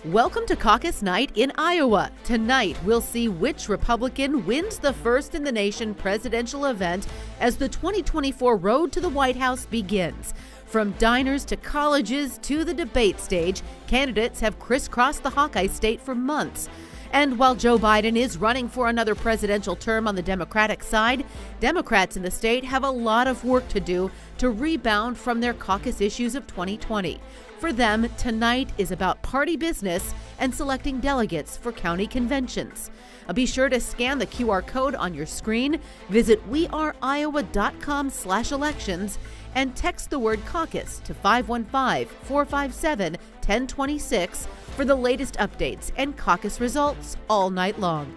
Welcome to caucus night in Iowa. Tonight, we'll see which Republican wins the first in the nation presidential event as the 2024 road to the White House begins. From diners to colleges to the debate stage, candidates have crisscrossed the Hawkeye state for months. And while Joe Biden is running for another presidential term on the Democratic side, Democrats in the state have a lot of work to do to rebound from their caucus issues of 2020. For them, tonight is about party business and selecting delegates for county conventions. Be sure to scan the QR code on your screen, visit weareiowa.com/elections, and text the word caucus to 515-457-1026 for the latest updates and caucus results all night long.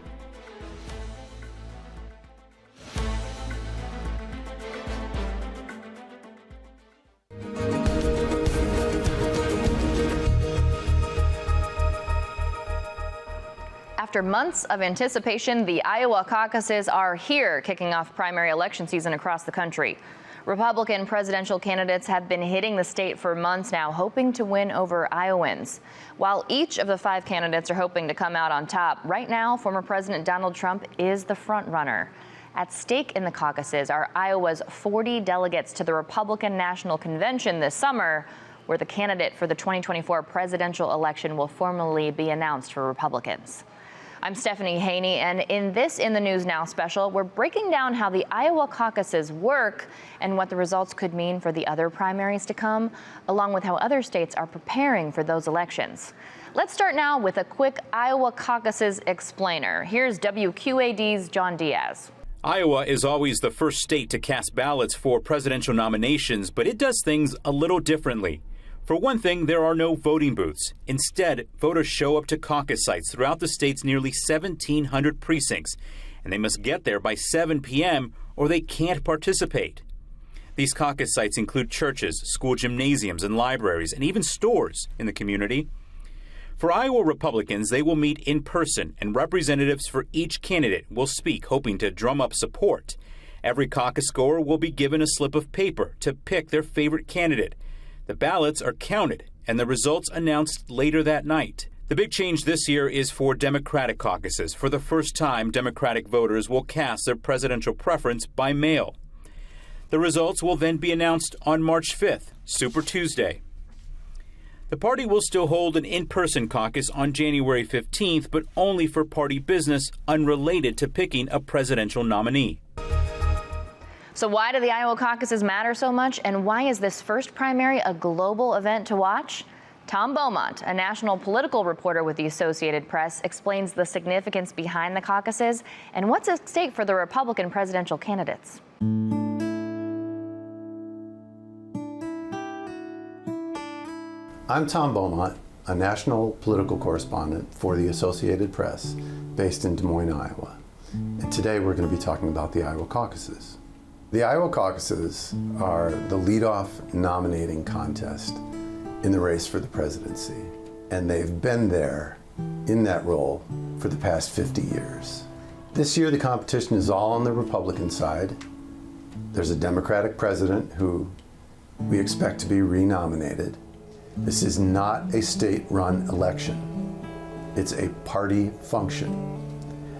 After months of anticipation, the Iowa caucuses are here, kicking off primary election season across the country. Republican presidential candidates have been hitting the state for months now, hoping to win over Iowans. While each of the 5 candidates are hoping to come out on top, right now, former President Donald Trump is the front runner. At stake in the caucuses are Iowa's 40 delegates to the Republican National Convention this summer, where the candidate for the 2024 presidential election will formally be announced for Republicans. I'm Stephanie Haney, and in this In the News Now special, we're breaking down how the Iowa caucuses work and what the results could mean for the other primaries to come, along with how other states are preparing for those elections. Let's start now with a quick Iowa caucuses explainer. Here's WQAD's John Diaz. Iowa is always the first state to cast ballots for presidential nominations, but it does things a little differently. For one thing, there are no voting booths. Instead, voters show up to caucus sites throughout the state's nearly 1,700 precincts, and they must get there by 7 p.m. or they can't participate. These caucus sites include churches, school gymnasiums, and libraries, and even stores in the community. For Iowa Republicans, they will meet in person, and representatives for each candidate will speak, hoping to drum up support. Every caucus goer will be given a slip of paper to pick their favorite candidate. The ballots are counted and the results announced later that night. The big change this year is for Democratic caucuses. For the first time, Democratic voters will cast their presidential preference by mail. The results will then be announced on March 5th, Super Tuesday. The party will still hold an in-person caucus on January 15th, but only for party business unrelated to picking a presidential nominee. So why do the Iowa caucuses matter so much, and why is this first primary a global event to watch? Tom Beaumont, a national political reporter with the Associated Press, explains the significance behind the caucuses and what's at stake for the Republican presidential candidates. I'm Tom Beaumont, a national political correspondent for the Associated Press based in Des Moines, Iowa. And today we're going to be talking about the Iowa caucuses. The Iowa caucuses are the leadoff nominating contest in the race for the presidency, and they've been there in that role for the past 50 years. This year the competition is all on the Republican side. There's a Democratic president who we expect to be renominated. This is not a state-run election. It's a party function.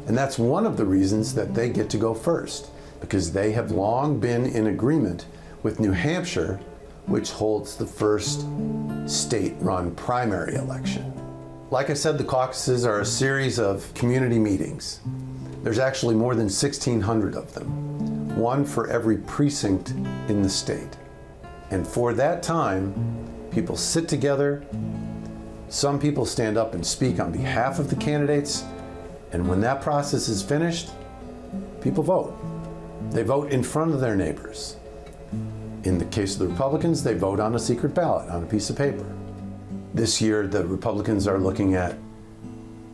And that's one of the reasons that they get to go first, because they have long been in agreement with New Hampshire, which holds the first state-run primary election. Like I said, the caucuses are a series of community meetings. There's actually more than 1,600 of them, one for every precinct in the state. And for that time, people sit together, some people stand up and speak on behalf of the candidates, and when that process is finished, people vote. They vote in front of their neighbors. In the case of the Republicans, they vote on a secret ballot, on a piece of paper. This year, the Republicans are looking at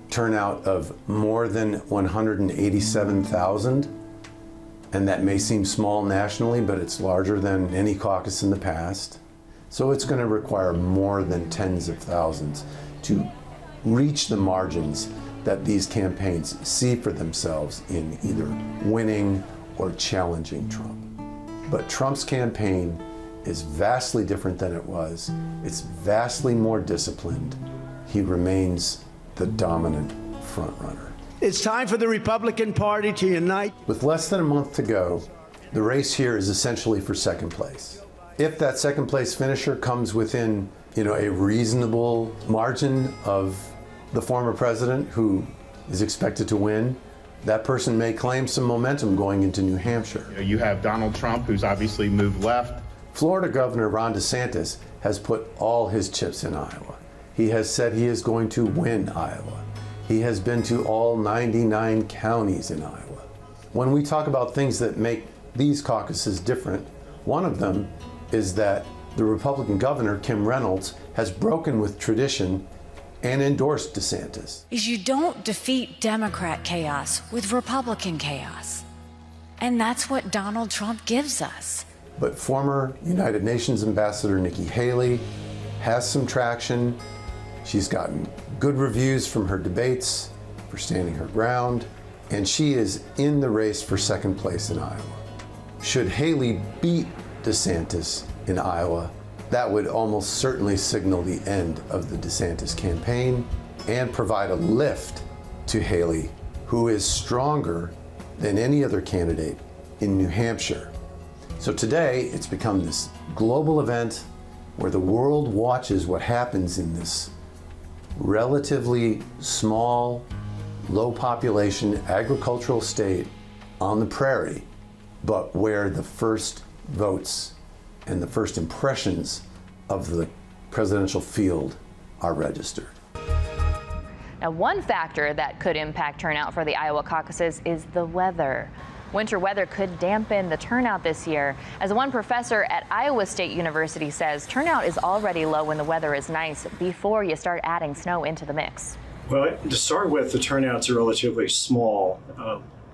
turnout of more than 187,000, and that may seem small nationally, but it's larger than any caucus in the past. So it's going to require more than tens of thousands to reach the margins that these campaigns see for themselves in either winning or challenging Trump. But Trump's campaign is vastly different than it was. It's vastly more disciplined. he remains the dominant frontrunner. It's time for the Republican Party to unite. With less than a month to go, the race here is essentially for second place. If that second place finisher comes within, a reasonable margin of the former president who is expected to win, that person may claim some momentum going into New Hampshire. You have Donald Trump, who's obviously moved left. Florida Governor Ron DeSantis has put all his chips in Iowa. He has said he is going to win Iowa. He has been to all 99 counties in Iowa. When we talk about things that make these caucuses different, one of them is that the Republican governor, Kim Reynolds, has broken with tradition and endorsed DeSantis. Is you don't defeat Democrat chaos with Republican chaos. And that's what Donald Trump gives us. But former United Nations Ambassador Nikki Haley has some traction. She's gotten good reviews from her debates for standing her ground, and she is in the race for second place in Iowa. Should Haley beat DeSantis in Iowa, that would almost certainly signal the end of the DeSantis campaign and provide a lift to Haley, who is stronger than any other candidate in New Hampshire. So today, it's become this global event where the world watches what happens in this relatively small, low population agricultural state on the prairie, but where the first votes and the first impressions of the presidential field are registered. Now, one factor that could impact turnout for the Iowa caucuses is the weather. Winter weather could dampen the turnout this year. As one professor at Iowa State University says, turnout is already low when the weather is nice before you start adding snow into the mix. Well, to start with, the turnouts are relatively small.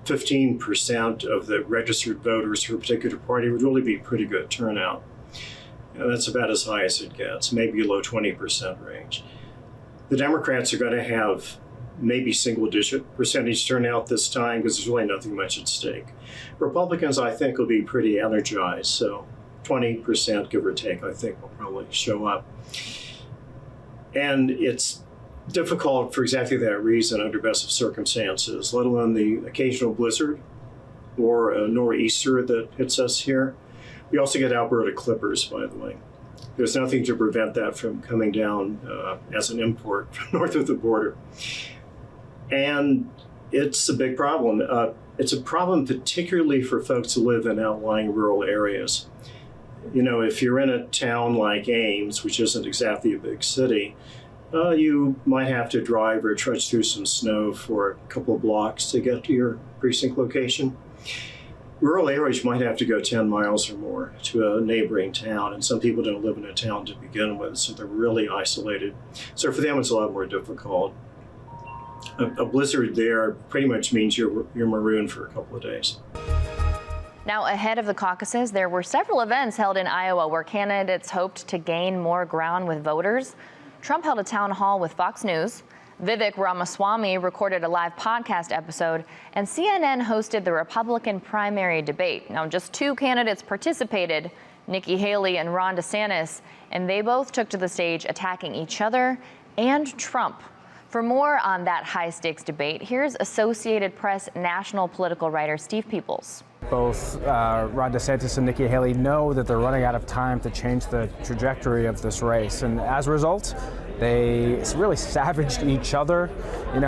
15% of the registered voters for a particular party would really be pretty good turnout. And that's about as high as it gets, maybe a low 20% range. The Democrats are going to have maybe single-digit percentage turnout this time because there's really nothing much at stake. Republicans, I think, will be pretty energized, so 20%, give or take, I think will probably show up. And it's difficult for exactly that reason under best of circumstances, let alone the occasional blizzard or a nor'easter that hits us here. We also get Alberta clippers, by the way. There's nothing to prevent that from coming down as an import from north of the border. And it's a big problem. It's a problem particularly for folks who live in outlying rural areas. If you're in a town like Ames, which isn't exactly a big city, you might have to drive or trudge through some snow for a couple of blocks to get to your precinct location. Rural areas might have to go 10 miles or more to a neighboring town, and some people don't live in a town to begin with, so they're really isolated. So for them, it's a lot more difficult. A blizzard there pretty much means you're marooned for a couple of days. Now, ahead of the caucuses, there were several events held in Iowa where candidates hoped to gain more ground with voters. Trump held a town hall with Fox News. Vivek Ramaswamy recorded a live podcast episode, and CNN hosted the Republican primary debate. Now, just two candidates participated, Nikki Haley and Ron DeSantis, and they both took to the stage attacking each other and Trump. For more on that high-stakes debate, here's Associated Press national political writer Steve Peoples. Both Ron DeSantis and Nikki Haley know that they're running out of time to change the trajectory of this race, and as a result, they really savaged each other.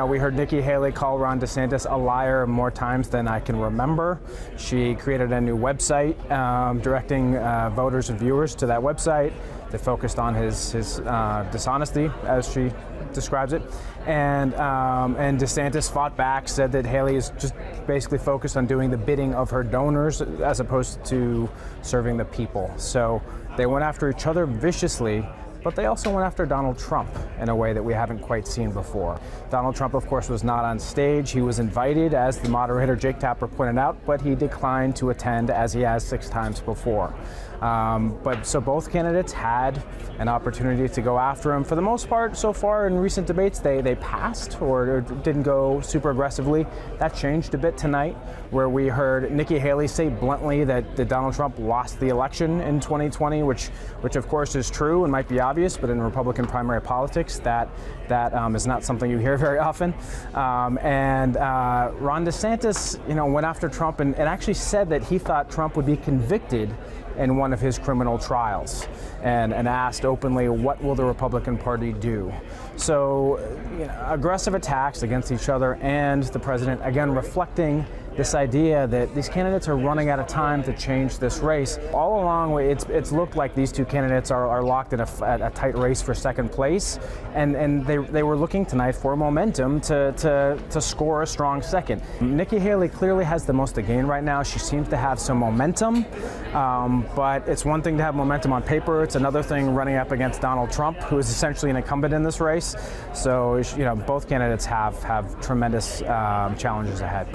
We heard Nikki Haley call Ron DeSantis a liar more times than I can remember. She created a new website directing voters and viewers to that website that focused on his dishonesty, as she describes it. And DeSantis fought back, said that Haley is just basically focused on doing the bidding of her donors as opposed to serving the people. So they went after each other viciously, but they also went after Donald Trump in a way that we haven't quite seen before. Donald Trump, of course, was not on stage. He was invited, as the moderator Jake Tapper pointed out, but he declined to attend, as he has 6 times before. So both candidates had an opportunity to go after him. For the most part, so far in recent debates, they passed or didn't go super aggressively. That changed a bit tonight, where we heard Nikki Haley say bluntly that Donald Trump lost the election in 2020, which of course is true and might be obvious. obvious, but in Republican primary politics, that is not something you hear very often. Ron DeSantis, went after Trump and actually said that he thought Trump would be convicted in one of his criminal trials, and asked openly, what will the Republican Party do? So, aggressive attacks against each other and the president, again, reflecting this idea that these candidates are running out of time to change this race. All along, it's looked like these two candidates are locked in a tight race for second place, and they were looking tonight for momentum to score a strong second. Nikki Haley clearly has the most to gain right now. She seems to have some momentum, but it's one thing to have momentum on paper. It's another thing running up against Donald Trump, who is essentially an incumbent in this race. So, both candidates have tremendous challenges ahead.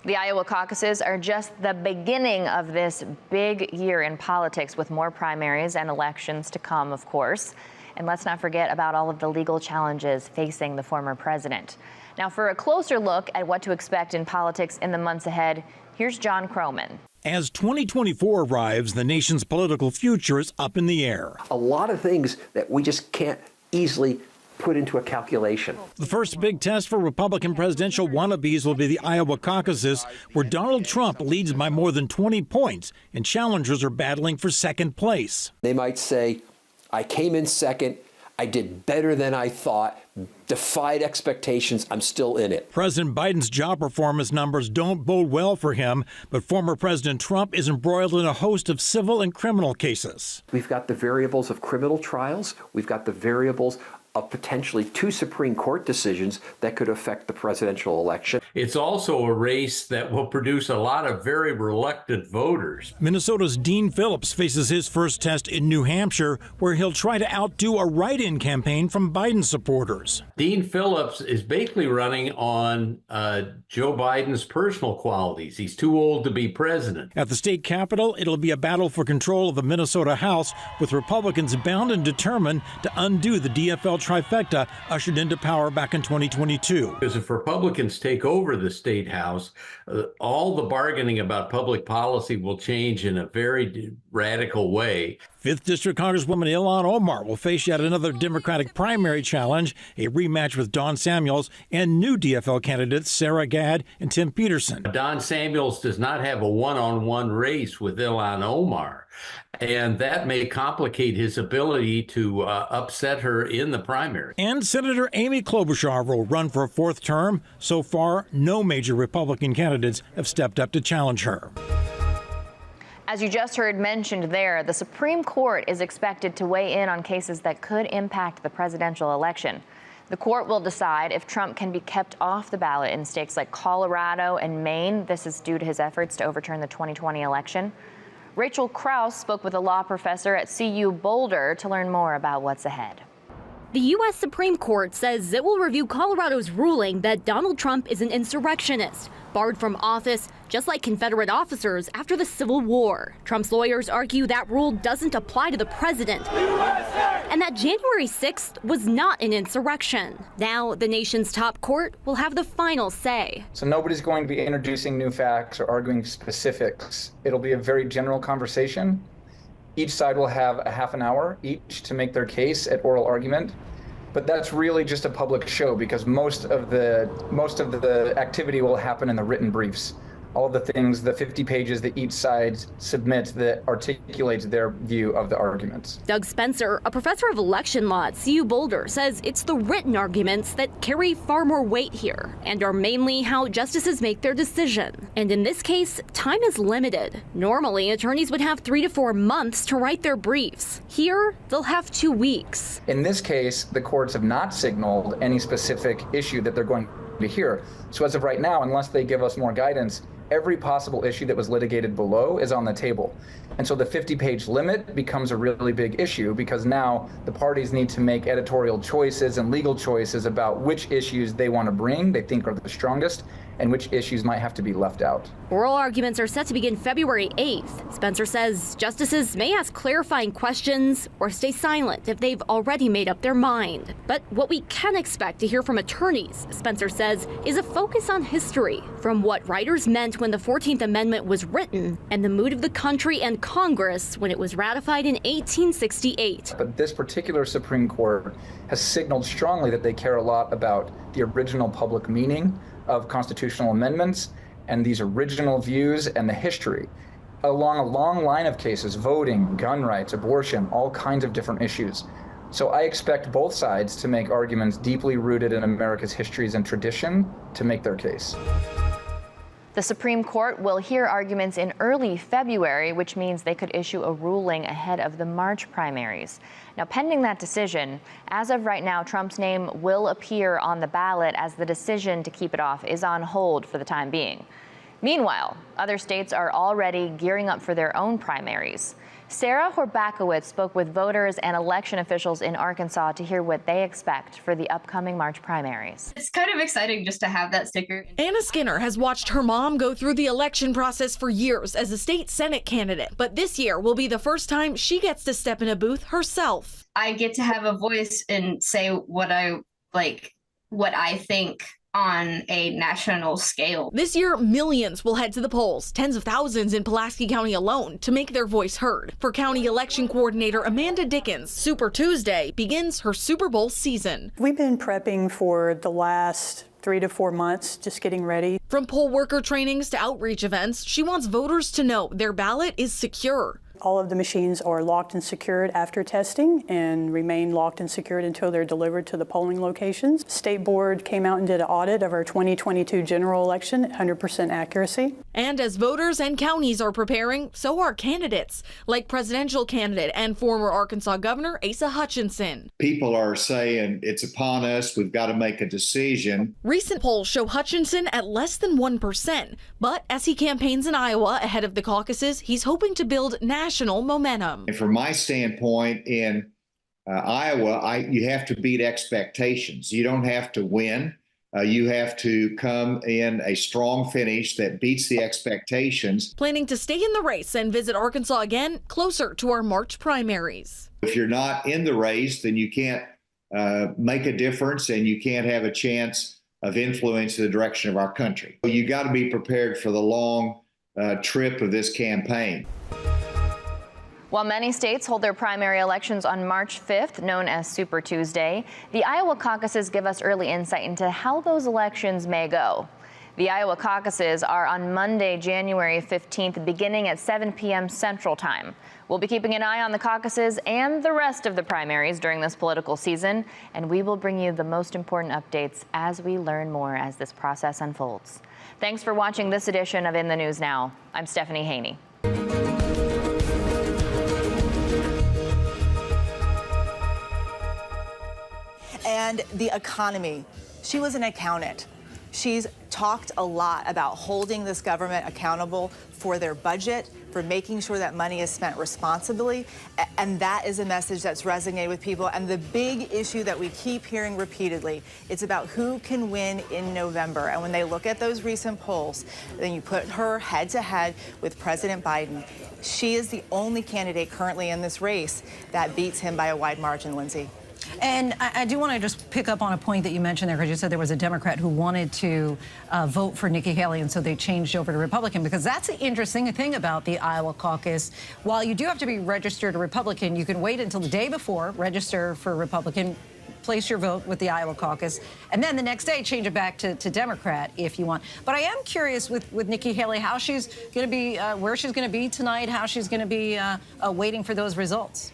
The Iowa caucuses are just the beginning of this big year in politics, with more primaries and elections to come, of course. And let's not forget about all of the legal challenges facing the former president. Now, for a closer look at what to expect in politics in the months ahead, here's John Croman. As 2024 arrives, the nation's political future is up in the air. A lot of things that we just can't easily put into a calculation. The first big test for Republican presidential wannabes will be the Iowa caucuses, where Donald Trump leads by more than 20 points and challengers are battling for second place. They might say, I came in second, I did better than I thought, defied expectations, I'm still in it. President Biden's job performance numbers don't bode well for him, but former President Trump is embroiled in a host of civil and criminal cases. We've got the variables of criminal trials, we've got the variables of potentially 2 Supreme Court decisions that could affect the presidential election. It's also a race that will produce a lot of very reluctant voters. Minnesota's Dean Phillips faces his first test in New Hampshire, where he'll try to outdo a write-in campaign from Biden supporters. Dean Phillips is basically running on Joe Biden's personal qualities. He's too old to be president. At the state capitol, it'll be a battle for control of the Minnesota House, with Republicans bound and determined to undo the DFL trifecta ushered into power back in 2022. Because if Republicans take over the state house, all the bargaining about public policy will change in a very radical way. 5th District Congresswoman Ilhan Omar will face yet another Democratic primary challenge, a rematch with Don Samuels and new DFL candidates Sarah Gadd and Tim Peterson. Don Samuels does not have a one-on-one race with Ilhan Omar, and that may complicate his ability to upset her in the primary. And Senator Amy Klobuchar will run for a 4th term. So far, no major Republican candidates have stepped up to challenge her. As you just heard mentioned there, the Supreme Court is expected to weigh in on cases that could impact the presidential election. The court will decide if Trump can be kept off the ballot in states like Colorado and Maine. This is due to his efforts to overturn the 2020 election. Rachel Krause spoke with a law professor at CU Boulder to learn more about what's ahead. The U.S. Supreme Court says it will review Colorado's ruling that Donald Trump is an insurrectionist, barred from office, just like Confederate officers after the Civil War. Trump's lawyers argue that rule doesn't apply to the president, and that January 6th was not an insurrection. Now, the nation's top court will have the final say. So nobody's going to be introducing new facts or arguing specifics. It'll be a very general conversation. Each side will have a half an hour each to make their case at oral argument. But that's really just a public show, because most of the activity will happen in the written briefs. All of the things, the 50 pages that each side submits that articulates their view of the arguments. Doug Spencer, a professor of election law at CU Boulder, says it's the written arguments that carry far more weight here and are mainly how justices make their decision. And in this case, time is limited. Normally, attorneys would have 3 to 4 months to write their briefs. Here, they'll have 2 weeks. In this case, the courts have not signaled any specific issue that they're going to hear. So as of right now, unless they give us more guidance, every possible issue that was litigated below is on the table. And so the 50-page limit becomes a really big issue, because now the parties need to make editorial choices and legal choices about which issues they want to bring, they think are the strongest, and which issues might have to be left out. Oral arguments are set to begin February 8th. Spencer says justices may ask clarifying questions or stay silent if they've already made up their mind. But what we can expect to hear from attorneys, Spencer says, is a focus on history, from what writers meant when the 14th Amendment was written and the mood of the country and Congress when it was ratified in 1868. But this particular Supreme Court has signaled strongly that they care a lot about the original public meaning of constitutional amendments and these original views and the history. Along a long line of cases, voting, gun rights, abortion, all kinds of different issues. So I expect both sides to make arguments deeply rooted in America's histories and tradition to make their case. The Supreme Court will hear arguments in early February, which means they could issue a ruling ahead of the March primaries. Now, pending that decision, as of right now, Trump's name will appear on the ballot as the decision to keep it off is on hold for the time being. Meanwhile, other states are already gearing up for their own primaries. Sarah Horbakowitz spoke with voters and election officials in Arkansas to hear what they expect for the upcoming March primaries. It's kind of exciting just to have that sticker. Anna Skinner has watched her mom go through the election process for years as a state Senate candidate, but this year will be the first time she gets to step in a booth herself. I get to have a voice and say what I think on a national scale. This year, millions will head to the polls, tens of thousands in Pulaski County alone, to make their voice heard. For County Election Coordinator Amanda Dickens, Super Tuesday begins her Super Bowl season. We've been prepping for the last 3 to 4 months, just getting ready. From poll worker trainings to outreach events, she wants voters to know their ballot is secure. All of the machines are locked and secured after testing and remain locked and secured until they're delivered to the polling locations. State Board came out and did an audit of our 2022 general election, 100% accuracy. And as voters and counties are preparing, so are candidates, like presidential candidate and former Arkansas Governor Asa Hutchinson. People are saying it's upon us, we've got to make a decision. Recent polls show Hutchinson at less than 1%, but as he campaigns in Iowa ahead of the caucuses, he's hoping to build national momentum. And from my standpoint in Iowa, you have to beat expectations. You don't have to win. You have to come in a strong finish that beats the expectations. Planning to stay in the race and visit Arkansas again closer to our March primaries. If you're not in the race, then you can't make a difference and you can't have a chance of influencing the direction of our country. You got to be prepared for the long trip of this campaign. While many states hold their primary elections on March 5th, known as Super Tuesday, the Iowa caucuses give us early insight into how those elections may go. The Iowa caucuses are on Monday, January 15th, beginning at 7 p.m. Central Time. We'll be keeping an eye on the caucuses and the rest of the primaries during this political season, and we will bring you the most important updates as we learn more as this process unfolds. Thanks for watching this edition of In the News Now. I'm Stephanie Haney. And the economy. She was an accountant. She's talked a lot about holding this government accountable for their budget, for making sure that money is spent responsibly. And that is a message that's resonated with people. And the big issue that we keep hearing repeatedly, it's about who can win in November. And when they look at those recent polls, then you put her head to head with President Biden. She is the only candidate currently in this race that beats him by a wide margin, Lindsay. And I do want to just pick up on a point that you mentioned there, because you said there was a Democrat who wanted to vote for Nikki Haley, and so they changed over to Republican, because that's the interesting thing about the Iowa caucus. While you do have to be registered a Republican, you can wait until the day before, register for Republican, place your vote with the Iowa caucus, and then the next day change it back to Democrat if you want. But I am curious with Nikki Haley how she's going to be, where she's going to be tonight, how she's going to be waiting for those results.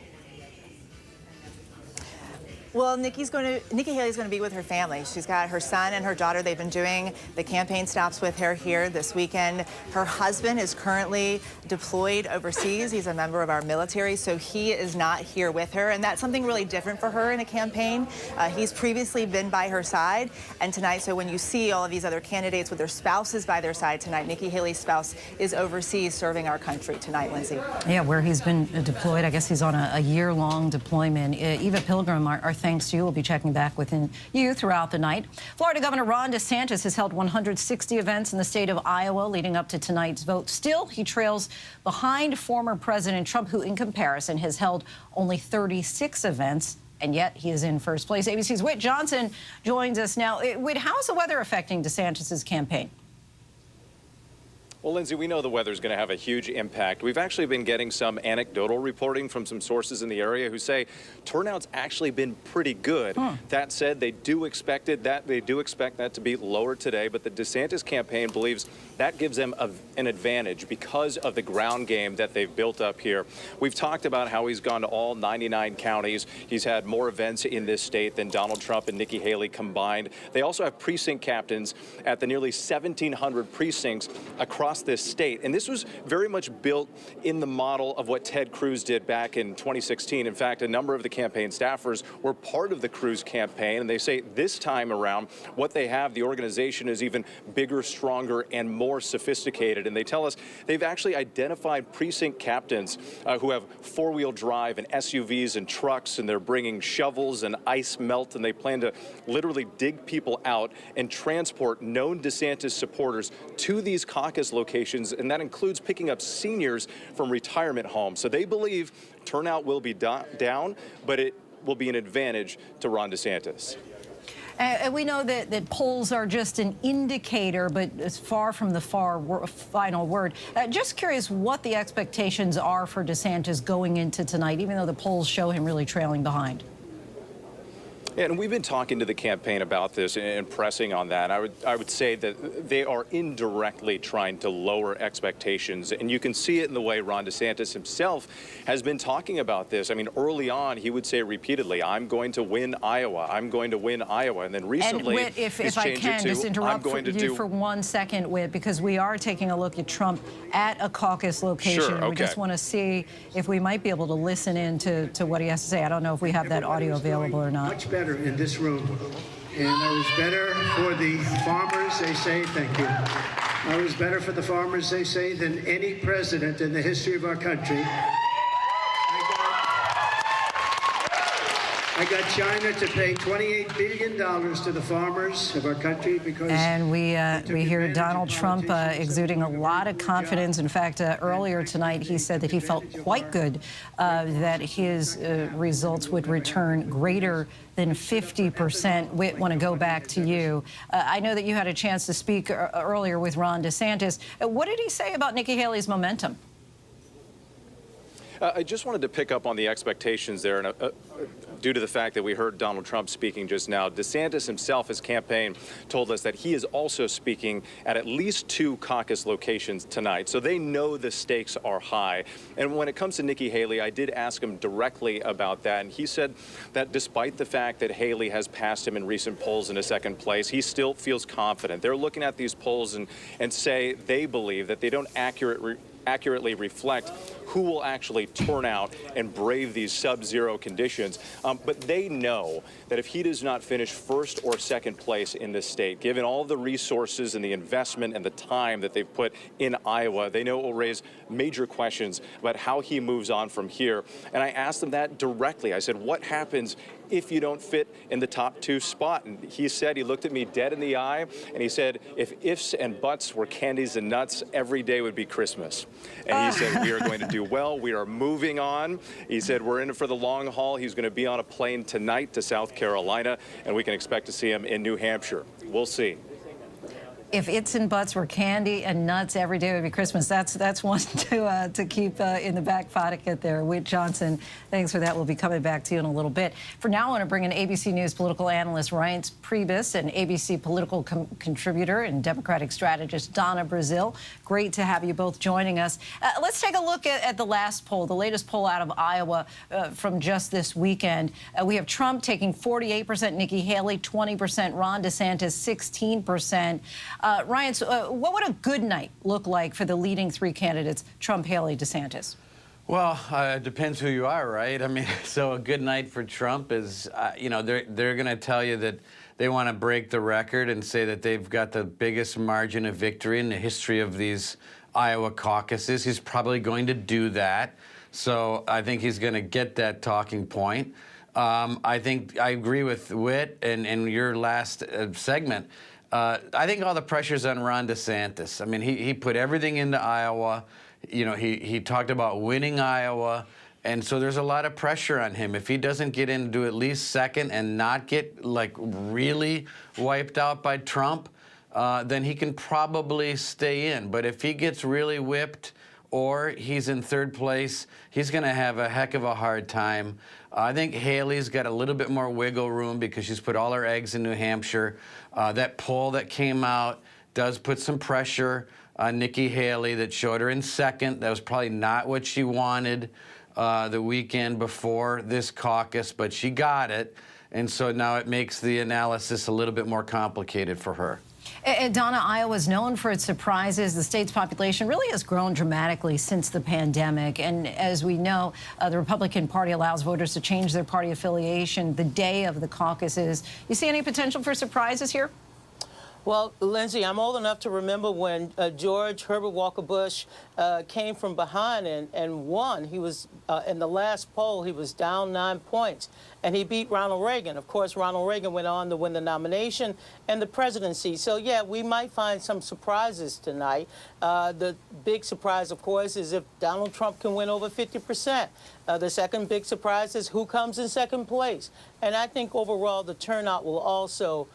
Well, Nikki Haley's going to be with her family. She's got her son and her daughter. They've been doing the campaign stops with her here this weekend. Her husband is currently deployed overseas. He's a member of our military, so he is not here with her. And that's something really different for her in a campaign. He's previously been by her side. And tonight, so when you see all of these other candidates with their spouses by their side tonight, Nikki Haley's spouse is overseas serving our country tonight, Lindsay. Yeah, where he's been deployed. I guess he's on a year-long deployment. Eva Pilgrim, our thanks to you. We'll be checking back with you throughout the night. Florida Governor Ron DeSantis has held 160 events in the state of Iowa leading up to tonight's vote. Still, he trails behind former President Trump, who in comparison has held only 36 events, and yet he is in first place. ABC's Whit Johnson joins us now. Whit, how is the weather affecting DeSantis' campaign? Well, Lindsay, we know the weather's going to have a huge impact. We've actually been getting some anecdotal reporting from some sources in the area who say turnout's actually been pretty good. That said, they do expect that to be lower today, but the DeSantis campaign believes that gives them an advantage because of the ground game that they've built up here. We've talked about how he's gone to all 99 counties. He's had more events in this state than Donald Trump and Nikki Haley combined. They also have precinct captains at the nearly 1,700 precincts across this state. And this was very much built in the model of what Ted Cruz did back in 2016. In fact, a number of the campaign staffers were part of the Cruz campaign, and they say this time around what they have, the organization is even bigger, stronger, and more sophisticated. And they tell us they've actually identified precinct captains who have four-wheel drive and SUVs and trucks, and they're bringing shovels and ice melt, and they plan to literally dig people out and transport known DeSantis supporters to these caucus locations, and that includes picking up seniors from retirement homes. So they believe turnout will be down, but it will be an advantage to Ron DeSantis. And we know that polls are just an indicator, but it's far from the final word. Just curious what the expectations are for DeSantis going into tonight, even though the polls show him really trailing behind. And we've been talking to the campaign about this and pressing on that. I would say that they are indirectly trying to lower expectations. And you can see it in the way Ron DeSantis himself has been talking about this. I mean, early on, he would say repeatedly, I'm going to win Iowa. I'm going to win Iowa. And then recently, and Whit, if I can, just interrupt you for 1 second, Whit, because we are taking a look at Trump at a caucus location. Sure, okay. We just want to see if we might be able to listen in to what he has to say. I don't know if we have that audio available or not. Much better in this room, and I was better for the farmers, they say. Thank you. I was better for the farmers, they say, than any president in the history of our country. I got China to pay $28 billion to the farmers of our country because... And we hear Donald Trump exuding a lot of confidence. In fact, earlier tonight, he said that he felt quite good that his results would return greater than 50%. Whit, want to go back to you. I know that you had a chance to speak earlier with Ron DeSantis. What did he say about Nikki Haley's momentum? I just wanted to pick up on the expectations there, and due to the fact that we heard Donald Trump speaking just now, DeSantis himself, his campaign, told us that he is also speaking at least 2 caucus locations tonight. So they know the stakes are high. And when it comes to Nikki Haley, I did ask him directly about that, and he said that despite the fact that Haley has passed him in recent polls into second place, he still feels confident. They're looking at these polls and say they believe that they don't accurately reflect who will actually turn out and brave these sub-zero conditions. But they know that if he does not finish first or second place in this state, given all the resources and the investment and the time that they've put in Iowa, they know it will raise major questions about how he moves on from here. And I asked them that directly. I said, what happens if you don't fit in the top 2 spot? And he said, he looked at me dead in the eye, and he said, if ifs and buts were candies and nuts, every day would be Christmas. And he said, we are going to do well. We are moving on. He said, we're in it for the long haul. He's going to be on a plane tonight to South Carolina, and we can expect to see him in New Hampshire. We'll see. If its and buts were candy and nuts, every day would be Christmas. That's one to keep in the back pocket there. Whit Johnson, thanks for that. We'll be coming back to you in a little bit. For now, I want to bring in ABC News political analyst Ryan Priebus and ABC political contributor and Democratic strategist Donna Brazile. Great to have you both joining us. Let's take a look at the last poll, the latest poll out of Iowa from just this weekend. We have Trump taking 48%, Nikki Haley 20%, Ron DeSantis 16%. Ryan, what would a good night look like for the leading 3 candidates, Trump, Haley, DeSantis? Well, it depends who you are, right? I mean, so a good night for Trump is, you know, they're going to tell you that they want to break the record and say that they've got the biggest margin of victory in the history of these Iowa caucuses. He's probably going to do that. So I think he's going to get that talking point. I think I agree with Whit and your last segment. I think all the pressure's on Ron DeSantis. I mean, he put everything into Iowa. You know, he talked about winning Iowa. And so there's a lot of pressure on him. If he doesn't get into at least second and not get, like, really wiped out by Trump, then he can probably stay in. But if he gets really whipped or he's in third place, he's going to have a heck of a hard time. I think Haley's got a little bit more wiggle room because she's put all her eggs in New Hampshire. That poll that came out does put some pressure on Nikki Haley that showed her in second. That was probably not what she wanted the weekend before this caucus, but she got it. And so now it makes the analysis a little bit more complicated for her. And Donna, Iowa is known for its surprises. The state's population really has grown dramatically since the pandemic. And as we know, the Republican Party allows voters to change their party affiliation the day of the caucuses. You see any potential for surprises here? Well, Lindsay, I'm old enough to remember when George Herbert Walker Bush came from behind and won. He was, in the last poll, he was down 9 points, and he beat Ronald Reagan. Of course, Ronald Reagan went on to win the nomination and the presidency. So, yeah, we might find some surprises tonight. The big surprise, of course, is if Donald Trump can win over 50%. The second big surprise is who comes in second place. And I think overall the turnout will also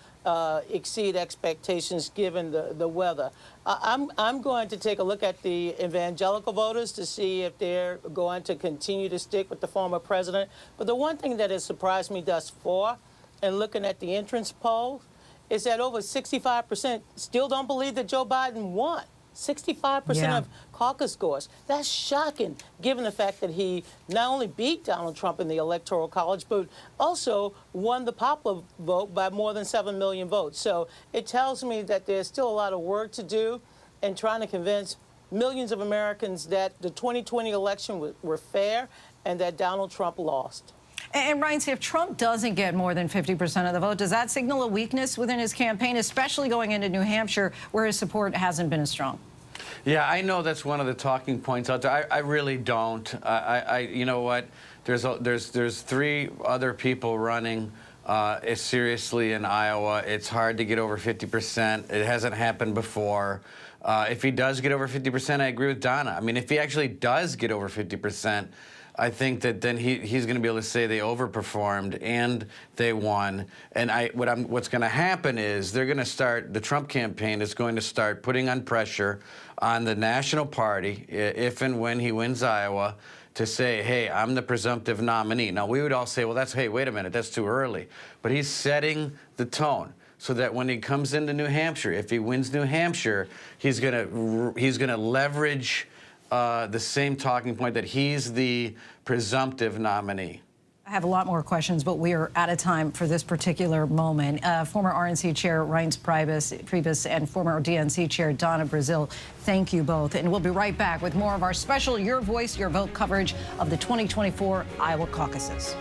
exceed expectations given the weather. I'm going to take a look at the evangelical voters to see if they're going to continue to stick with the former president. But the one thing that has surprised me thus far, and looking at the entrance poll, is that over 65% still don't believe that Joe Biden won. 65% of caucus scores. That's shocking, given the fact that he not only beat Donald Trump in the Electoral College, but also won the popular vote by more than 7 million votes. So it tells me that there's still a lot of work to do in trying to convince millions of Americans that the 2020 election were fair and that Donald Trump lost. And Ryan, see, if Trump doesn't get more than 50% of the vote, does that signal a weakness within his campaign, especially going into New Hampshire, where his support hasn't been as strong? Yeah, I know that's one of the talking points out there. I really don't. You know what? There's 3 other people running seriously in Iowa. It's hard to get over 50%. It hasn't happened before. If he does get over 50%, I agree with Donna. I mean, if he actually does get over 50%, I think that then he's going to be able to say they overperformed and they won. And what's going to happen is they're going to start, the Trump campaign is going to start putting on pressure on the national party if and when he wins Iowa to say, hey, I'm the presumptive nominee. Now, we would all say, well, hey, wait a minute, that's too early. But he's setting the tone so that when he comes into New Hampshire, if he wins New Hampshire, he's going to leverage the same talking point that he's the presumptive nominee. I have a lot more questions, but we are out of time for this particular moment. Former RNC Chair Reince Priebus and former DNC Chair Donna Brazile, thank you both. And we'll be right back with more of our special Your Voice, Your Vote coverage of the 2024 Iowa caucuses.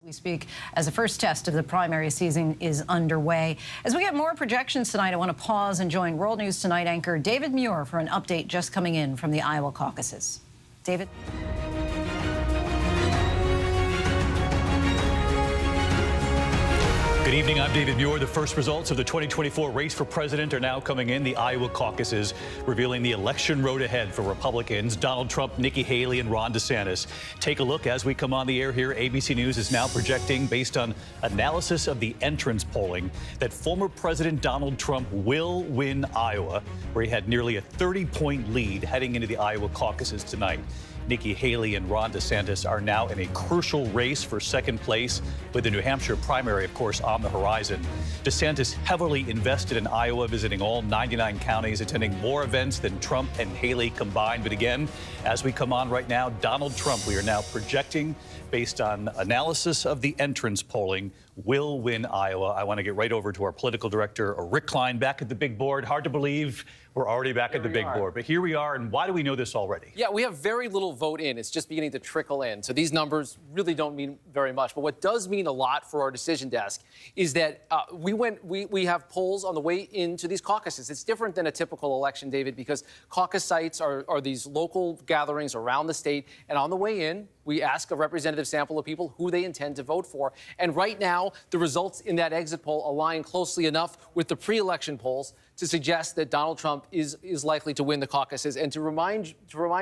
We speak as the first test of the primary season is underway. As we get more projections tonight, I want to pause and join World News Tonight anchor David Muir for an update just coming in from the Iowa caucuses. David? Good evening, I'm David Muir. The first results of the 2024 race for president are now coming in. The Iowa caucuses revealing the election road ahead for Republicans, Donald Trump, Nikki Haley, and Ron DeSantis. Take a look as we come on the air here. ABC News is now projecting, based on analysis of the entrance polling, that former President Donald Trump will win Iowa, where he had nearly a 30-point lead heading into the Iowa caucuses tonight. Nikki Haley and Ron DeSantis are now in a crucial race for second place, with the New Hampshire primary, of course, on the horizon. DeSantis heavily invested in Iowa, visiting all 99 counties, attending more events than Trump and Haley combined. But again, as we come on right now, Donald Trump, we are now projecting, based on analysis of the entrance polling, will win Iowa. I want to get right over to our political director, Rick Klein, back at the big board. Hard to believe we're already back at the big board, but here we are. And why do we know this already? Yeah, we have very little vote in. It's just beginning to trickle in. So these numbers really don't mean very much. But what does mean a lot for our decision desk is that we have polls on the way into these caucuses. It's different than a typical election, David, because caucus sites are these local gatherings around the state. And on the way in, we ask a representative sample of people who they intend to vote for. And right now, the results in that exit poll align closely enough with the pre-election polls to suggest that Donald Trump is likely to win the caucuses. And to remind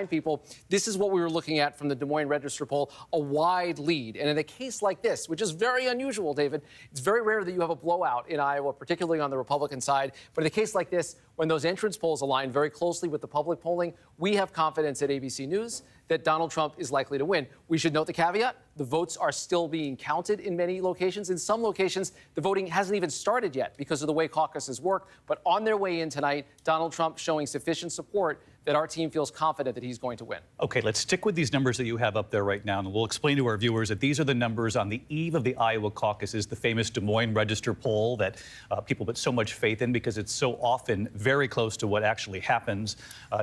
people, this is what we were looking at from the Des Moines Register poll, a wide lead. And in a case like this, which is very unusual, David, it's very rare that you have a blowout in Iowa, particularly on the Republican side. But in a case like this, when those entrance polls align very closely with the public polling, we have confidence at ABC News that Donald Trump is likely to win. We should note the caveat. The votes are still being counted in many locations. In some locations, the voting hasn't even started yet because of the way caucuses work. But on their way in tonight, Donald Trump showing sufficient support that our team feels confident that he's going to win. Okay, let's stick with these numbers that you have up there right now, and we'll explain to our viewers that these are the numbers on the eve of the Iowa caucuses, the famous Des Moines Register poll that people put so much faith in because it's so often very close to what actually happens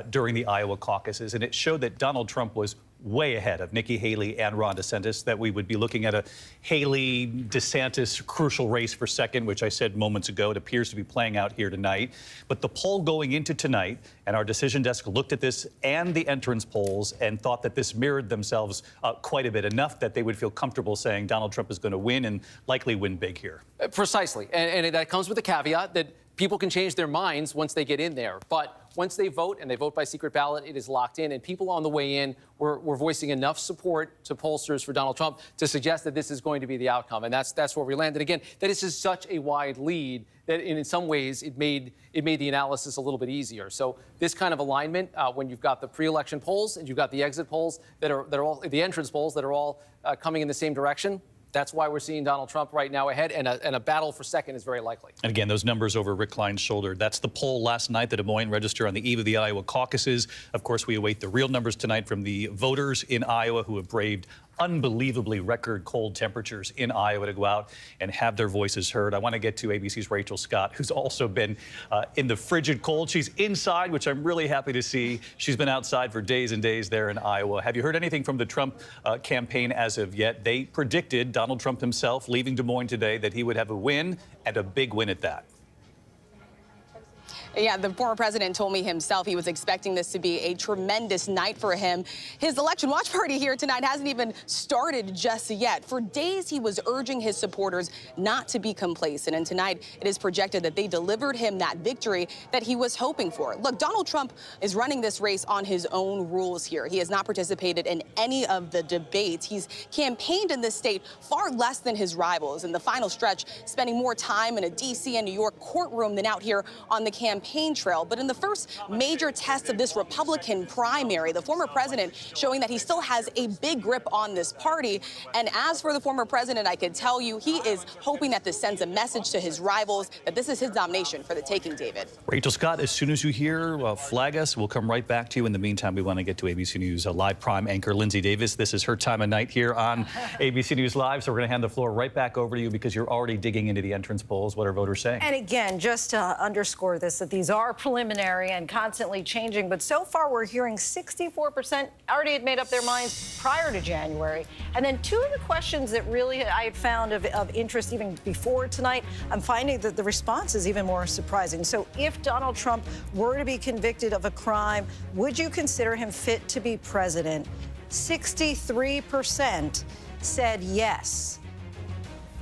during the Iowa caucuses. And it showed that Donald Trump was way ahead of Nikki Haley and Ron DeSantis, that we would be looking at a Haley-DeSantis crucial race for second, which I said moments ago. It appears to be playing out here tonight. But the poll going into tonight, and our decision desk looked at this and the entrance polls and thought that this mirrored themselves quite a bit, enough that they would feel comfortable saying Donald Trump is going to win and likely win big here. Precisely. And that comes with a caveat that people can change their minds once they get in there. But once they vote, and they vote by secret ballot, it is locked in. And people on the way in were voicing enough support to pollsters for Donald Trump to suggest that this is going to be the outcome. And that's where we landed. Again, that this is such a wide lead that in some ways it made the analysis a little bit easier. So this kind of alignment, when you've got the pre-election polls and you've got the exit polls that are all the entrance polls that are all coming in the same direction, that's why we're seeing Donald Trump right now ahead, and a battle for second is very likely. And again, those numbers over Rick Klein's shoulder. That's the poll last night, the Des Moines Register, on the eve of the Iowa caucuses. Of course, we await the real numbers tonight from the voters in Iowa who have braved unbelievably record cold temperatures in Iowa to go out and have their voices heard. I want to get to ABC's Rachel Scott, who's also been in the frigid cold. She's inside, which I'm really happy to see. She's been outside for days and days there in Iowa. Have you heard anything from the Trump campaign as of yet? They predicted, Donald Trump himself leaving Des Moines today, that he would have a win, and a big win at that. Yeah, the former president told me himself he was expecting this to be a tremendous night for him. His election watch party here tonight hasn't even started just yet. For days, he was urging his supporters not to be complacent. And tonight, it is projected that they delivered him that victory that he was hoping for. Look, Donald Trump is running this race on his own rules here. He has not participated in any of the debates. He's campaigned in this state far less than his rivals. In the final stretch, spending more time in a D.C. and New York courtroom than out here on the campaign trail. But in the first major test of this Republican primary, the former president showing that he still has a big grip on this party. And as for the former president, I can tell you he is hoping that this sends a message to his rivals that this is his nomination for the taking, David. Rachel Scott, as soon as you hear, flag us. We'll come right back to you. In the meantime, we want to get to ABC News live prime anchor Lindsay Davis. This is her time of night here on ABC News Live. So we're going to hand the floor right back over to you because you're already digging into the entrance polls. What are voters saying? And again, just to underscore this, that these are preliminary and constantly changing, but so far we're hearing 64% already had made up their minds prior to January. And then two of the questions that really I had found of interest even before tonight, I'm finding that the response is even more surprising. So if Donald Trump were to be convicted of a crime, would you consider him fit to be president? 63% said yes.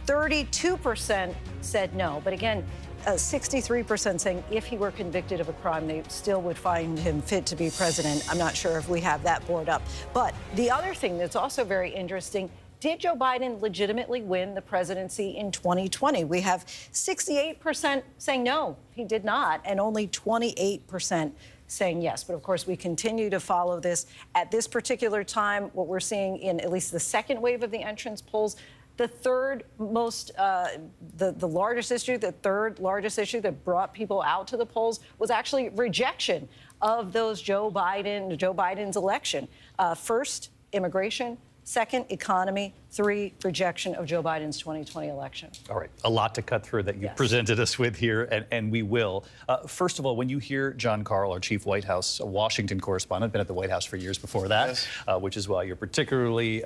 32% said no. But again, 63% saying if he were convicted of a crime, they still would find him fit to be president. I'm not sure if we have that board up. But the other thing that's also very interesting, did Joe Biden legitimately win the presidency in 2020? We have 68% saying no, he did not, and only 28% saying yes. But of course, we continue to follow this. At this particular time, what we're seeing in at least the second wave of the entrance polls, the third most, the largest issue, the third largest issue that brought people out to the polls was actually rejection of those Joe Biden's election. First, immigration. Second, economy. 3, rejection of Joe Biden's 2020 election. All right, a lot to cut through that you presented us with here, and we will. First of all, when you hear John Karl, our chief White House Washington correspondent, been at the White House for years before that, which is why you're particularly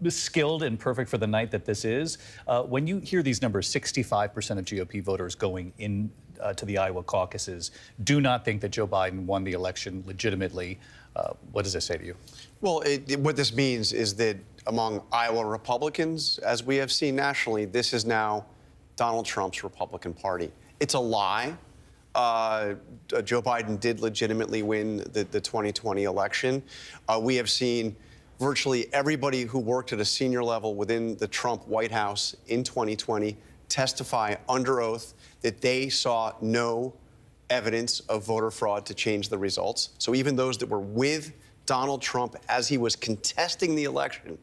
skilled and perfect for the night that this is. When you hear these numbers, 65% of GOP voters going in to the Iowa caucuses do not think that Joe Biden won the election legitimately. What does this say to you? Well, what this means is that among Iowa Republicans, as we have seen nationally, this is now Donald Trump's Republican Party. It's a lie. Joe Biden did legitimately win the 2020 election. We have seen virtually everybody who worked at a senior level within the Trump White House in 2020 testify under oath that they saw no evidence of voter fraud to change the results. So even those that were with Donald Trump as he was contesting the election,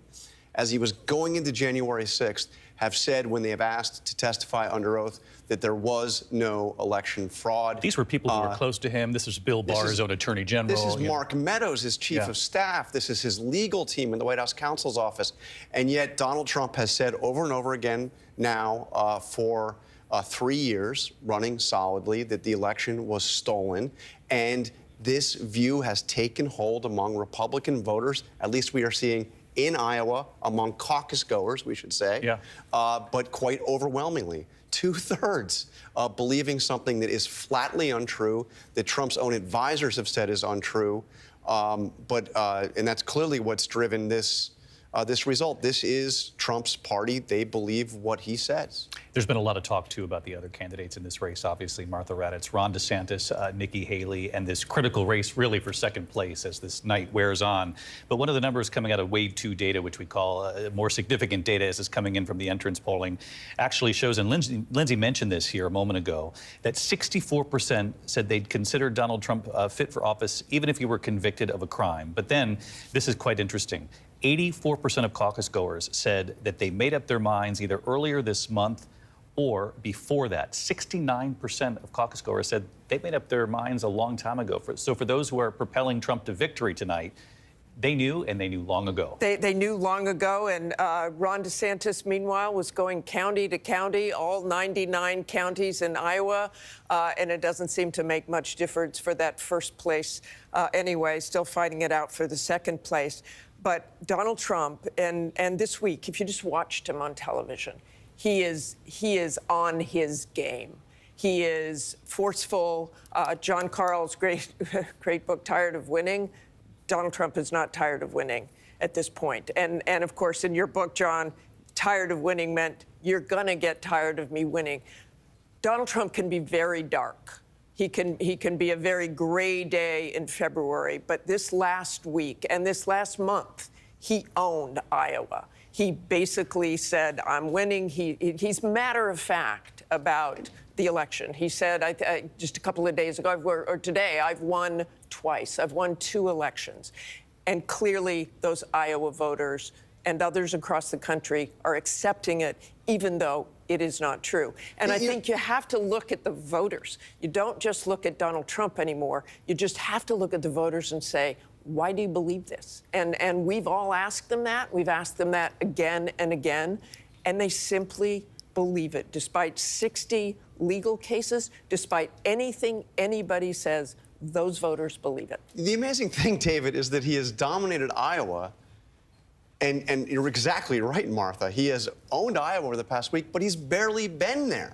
as he was going into January 6th, have said when they have asked to testify under oath that there was no election fraud. These were people who were close to him. This is Bill Barr, his own attorney general. This is Mark Meadows, his chief of staff. This is his legal team in the White House counsel's office. And yet Donald Trump has said over and over again now for 3 years, running solidly, that the election was stolen. And this view has taken hold among Republican voters, at least we are seeing in Iowa, among caucus goers, we should say, but quite overwhelmingly. 2/3 believing something that is flatly untrue, that Trump's own advisors have said is untrue, and that's clearly what's driven this result. This is Trump's party. They believe what he says. There's been a lot of talk, too, about the other candidates in this race, obviously, Martha Raddatz, Ron DeSantis, Nikki Haley, and this critical race really for second place as this night wears on. But one of the numbers coming out of Wave 2 data, which we call more significant data as is coming in from the entrance polling, actually shows, and Lindsay mentioned this here a moment ago, that 64% said they'd consider Donald Trump fit for office even if he were convicted of a crime. But then, this is quite interesting. 84% of caucus goers said that they made up their minds either earlier this month or before that. 69% of caucus goers said they made up their minds a long time ago. So for those who are propelling Trump to victory tonight, they knew, and they knew long ago. They knew long ago, and Ron DeSantis, meanwhile, was going county to county, all 99 counties in Iowa, and it doesn't seem to make much difference for that first place anyway, still fighting it out for the second place. But Donald Trump, and this week, if you just watched him on television, he is on his game. He is forceful. John Karl's great book, Tired of Winning. Donald Trump is not tired of winning at this point. And of course, in your book, John, tired of winning meant you're gonna get tired of me winning. Donald Trump can be very dark. He can be a very gray day in February, but this last week and this last month, he owned Iowa. He basically said, I'm winning. He's matter of fact about the election. He said, just a couple of days ago, or today, I've won twice. I've won 2 elections. And clearly, those Iowa voters and others across the country are accepting it, even though it is not true. And I think you have to look at the voters. You don't just look at Donald Trump anymore. You just have to look at the voters and say, why do you believe this? And we've all asked them that. We've asked them that again and again. And they simply believe it, despite 60 legal cases, despite anything anybody says. Those voters believe it. The amazing thing, David, is that he has dominated Iowa. And you're exactly right, Martha. He has owned Iowa over the past week, but he's barely been there.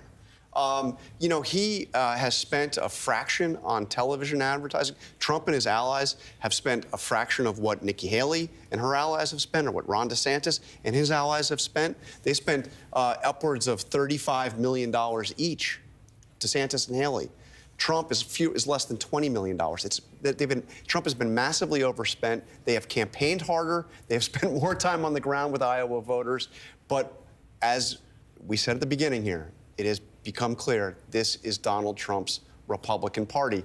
You know, he has spent a fraction on television advertising. Trump and his allies have spent a fraction of what Nikki Haley and her allies have spent, or what Ron DeSantis and his allies have spent. They spent upwards of $35 million each, DeSantis and Haley. Trump is less than $20 million. Trump has been massively overspent. They have campaigned harder. They have spent more time on the ground with Iowa voters. But as we said at the beginning here, it has become clear this is Donald Trump's Republican Party.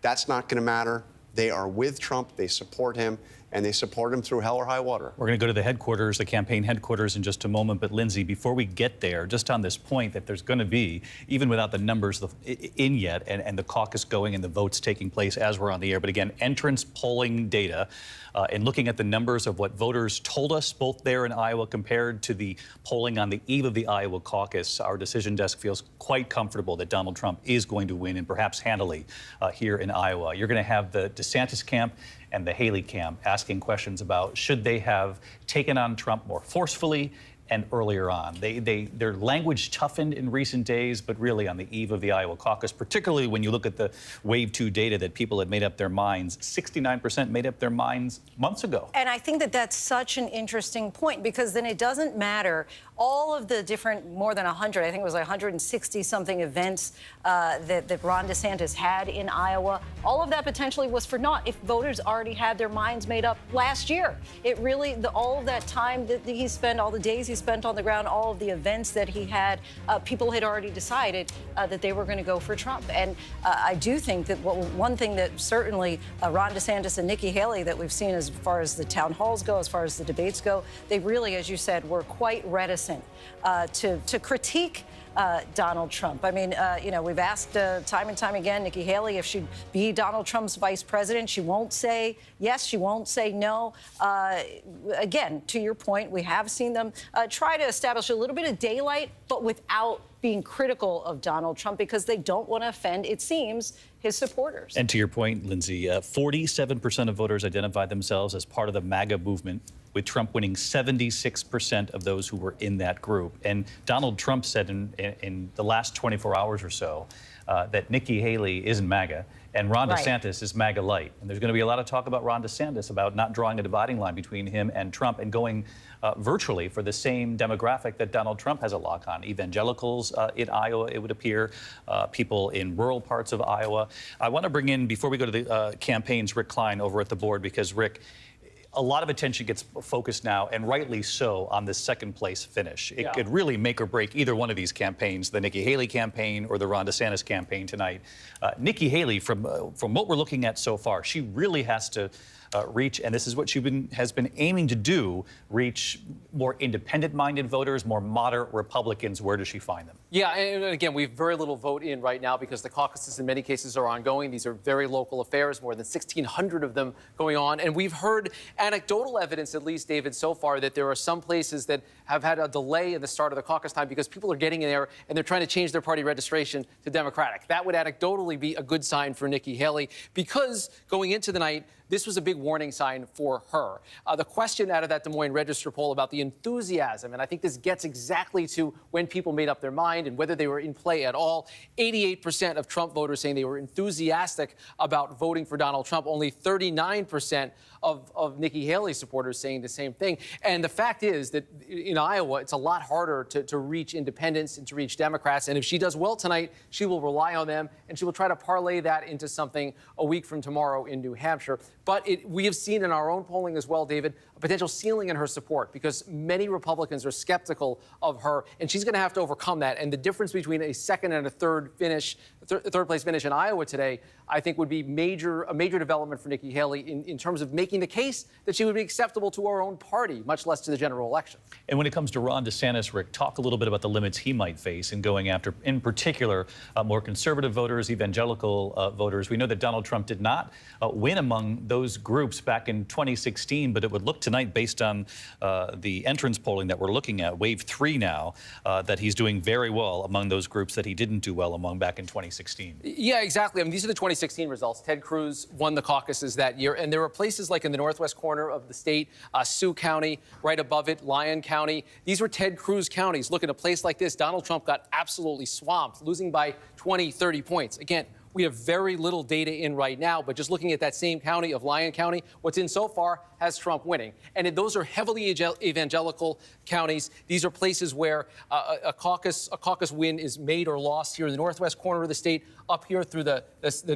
That's not going to matter. They are with Trump. They support him. And they support him through hell or high water. We're going to go to the headquarters, the campaign headquarters, in just a moment. But, Lindsay, before we get there, just on this point that there's going to be, even without the numbers in yet and the caucus going and the votes taking place as we're on the air, but again, entrance polling data and looking at the numbers of what voters told us both there in Iowa compared to the polling on the eve of the Iowa caucus, our decision desk feels quite comfortable that Donald Trump is going to win, and perhaps handily, here in Iowa. You're going to have the DeSantis camp and the Haley camp asking questions about should they have taken on Trump more forcefully and earlier on. Their language toughened in recent days, but really on the eve of the Iowa caucus, particularly when you look at the Wave 2 data that people had made up their minds, 69% made up their minds months ago. And I think that that's such an interesting point, because then it doesn't matter all of the different, more than 100, I think it was like 160-something events that Ron DeSantis had in Iowa. All of that potentially was for naught if voters already had their minds made up last year. It really, all of that time that he spent, all the days he spent on the ground, all of the events that he had, people had already decided that they were going to go for Trump. And I do think that one thing that certainly Ron DeSantis and Nikki Haley that we've seen as far as the town halls go, as far as the debates go, they really, as you said, were quite reticent to critique Donald Trump. I mean, you know, we've asked time and time again, Nikki Haley, if she'd be Donald Trump's vice president. She won't say yes. She won't say no. Again, to your point, we have seen them try to establish a little bit of daylight, but without being critical of Donald Trump, because they don't want to offend, it seems, his supporters. And to your point, Lindsay, 47% of voters identified themselves as part of the MAGA movement, with Trump winning 76% of those who were in that group. And Donald Trump said in the last 24 hours or so that Nikki Haley isn't MAGA and Ron DeSantis is MAGA light. And there's going to be a lot of talk about Ron DeSantis, about not drawing a dividing line between him and Trump and going virtually for the same demographic that Donald Trump has a lock on. Evangelicals in Iowa, it would appear, people in rural parts of Iowa. I want to bring in, before we go to the campaigns, Rick Klein over at the board, because, Rick, a lot of attention gets focused now, and rightly so, on this second place finish. It could really make or break either one of these campaigns, the Nikki Haley campaign or the Ron DeSantis campaign tonight. Nikki Haley, from what we're looking at so far, she really has to reach, and this is what she has been aiming to do, reach more independent-minded voters, more moderate Republicans. Where does she find them? Yeah, and again, we have very little vote in right now because the caucuses in many cases are ongoing. These are very local affairs, more than 1,600 of them going on. And we've heard anecdotal evidence, at least, David, so far, that there are some places that have had a delay in the start of the caucus time because people are getting in there and they're trying to change their party registration to Democratic. That would anecdotally be a good sign for Nikki Haley, because going into the night, this was a big warning sign for her. The question out of that Des Moines Register poll about the enthusiasm, and I think this gets exactly to when people made up their mind and whether they were in play at all. 88% of Trump voters saying they were enthusiastic about voting for Donald Trump. Only 39% of Nikki Haley supporters saying the same thing. And the fact is that in Iowa, it's a lot harder to reach independents and to reach Democrats. And if she does well tonight, she will rely on them, and she will try to parlay that into something a week from tomorrow in New Hampshire. But we have seen in our own polling as well, David, a potential ceiling in her support, because many Republicans are skeptical of her, and she's going to have to overcome that. And the difference between a second and a third place finish in Iowa today, I think, would be a major development for Nikki Haley in terms of making the case that she would be acceptable to her own party, much less to the general election. And when it comes to Ron DeSantis, Rick, talk a little bit about the limits he might face in going after, in particular, more conservative voters, evangelical voters. We know that Donald Trump did not win among those those groups back in 2016, but it would look tonight, based on the entrance polling that we're looking at, wave 3 now, that he's doing very well among those groups that he didn't do well among back in 2016. Yeah, exactly. I mean, these are the 2016 results. Ted Cruz won the caucuses that year, and there were places like in the northwest corner of the state, Sioux County, right above it, Lyon County. These were Ted Cruz counties. Look, in a place like this, Donald Trump got absolutely swamped, losing by 20, 30 points. Again, we have very little data in right now, but just looking at that same county of Lyon County, what's in so far has Trump winning. And those are heavily evangelical counties. These are places where a caucus win is made or lost here in the northwest corner of the state, up here through the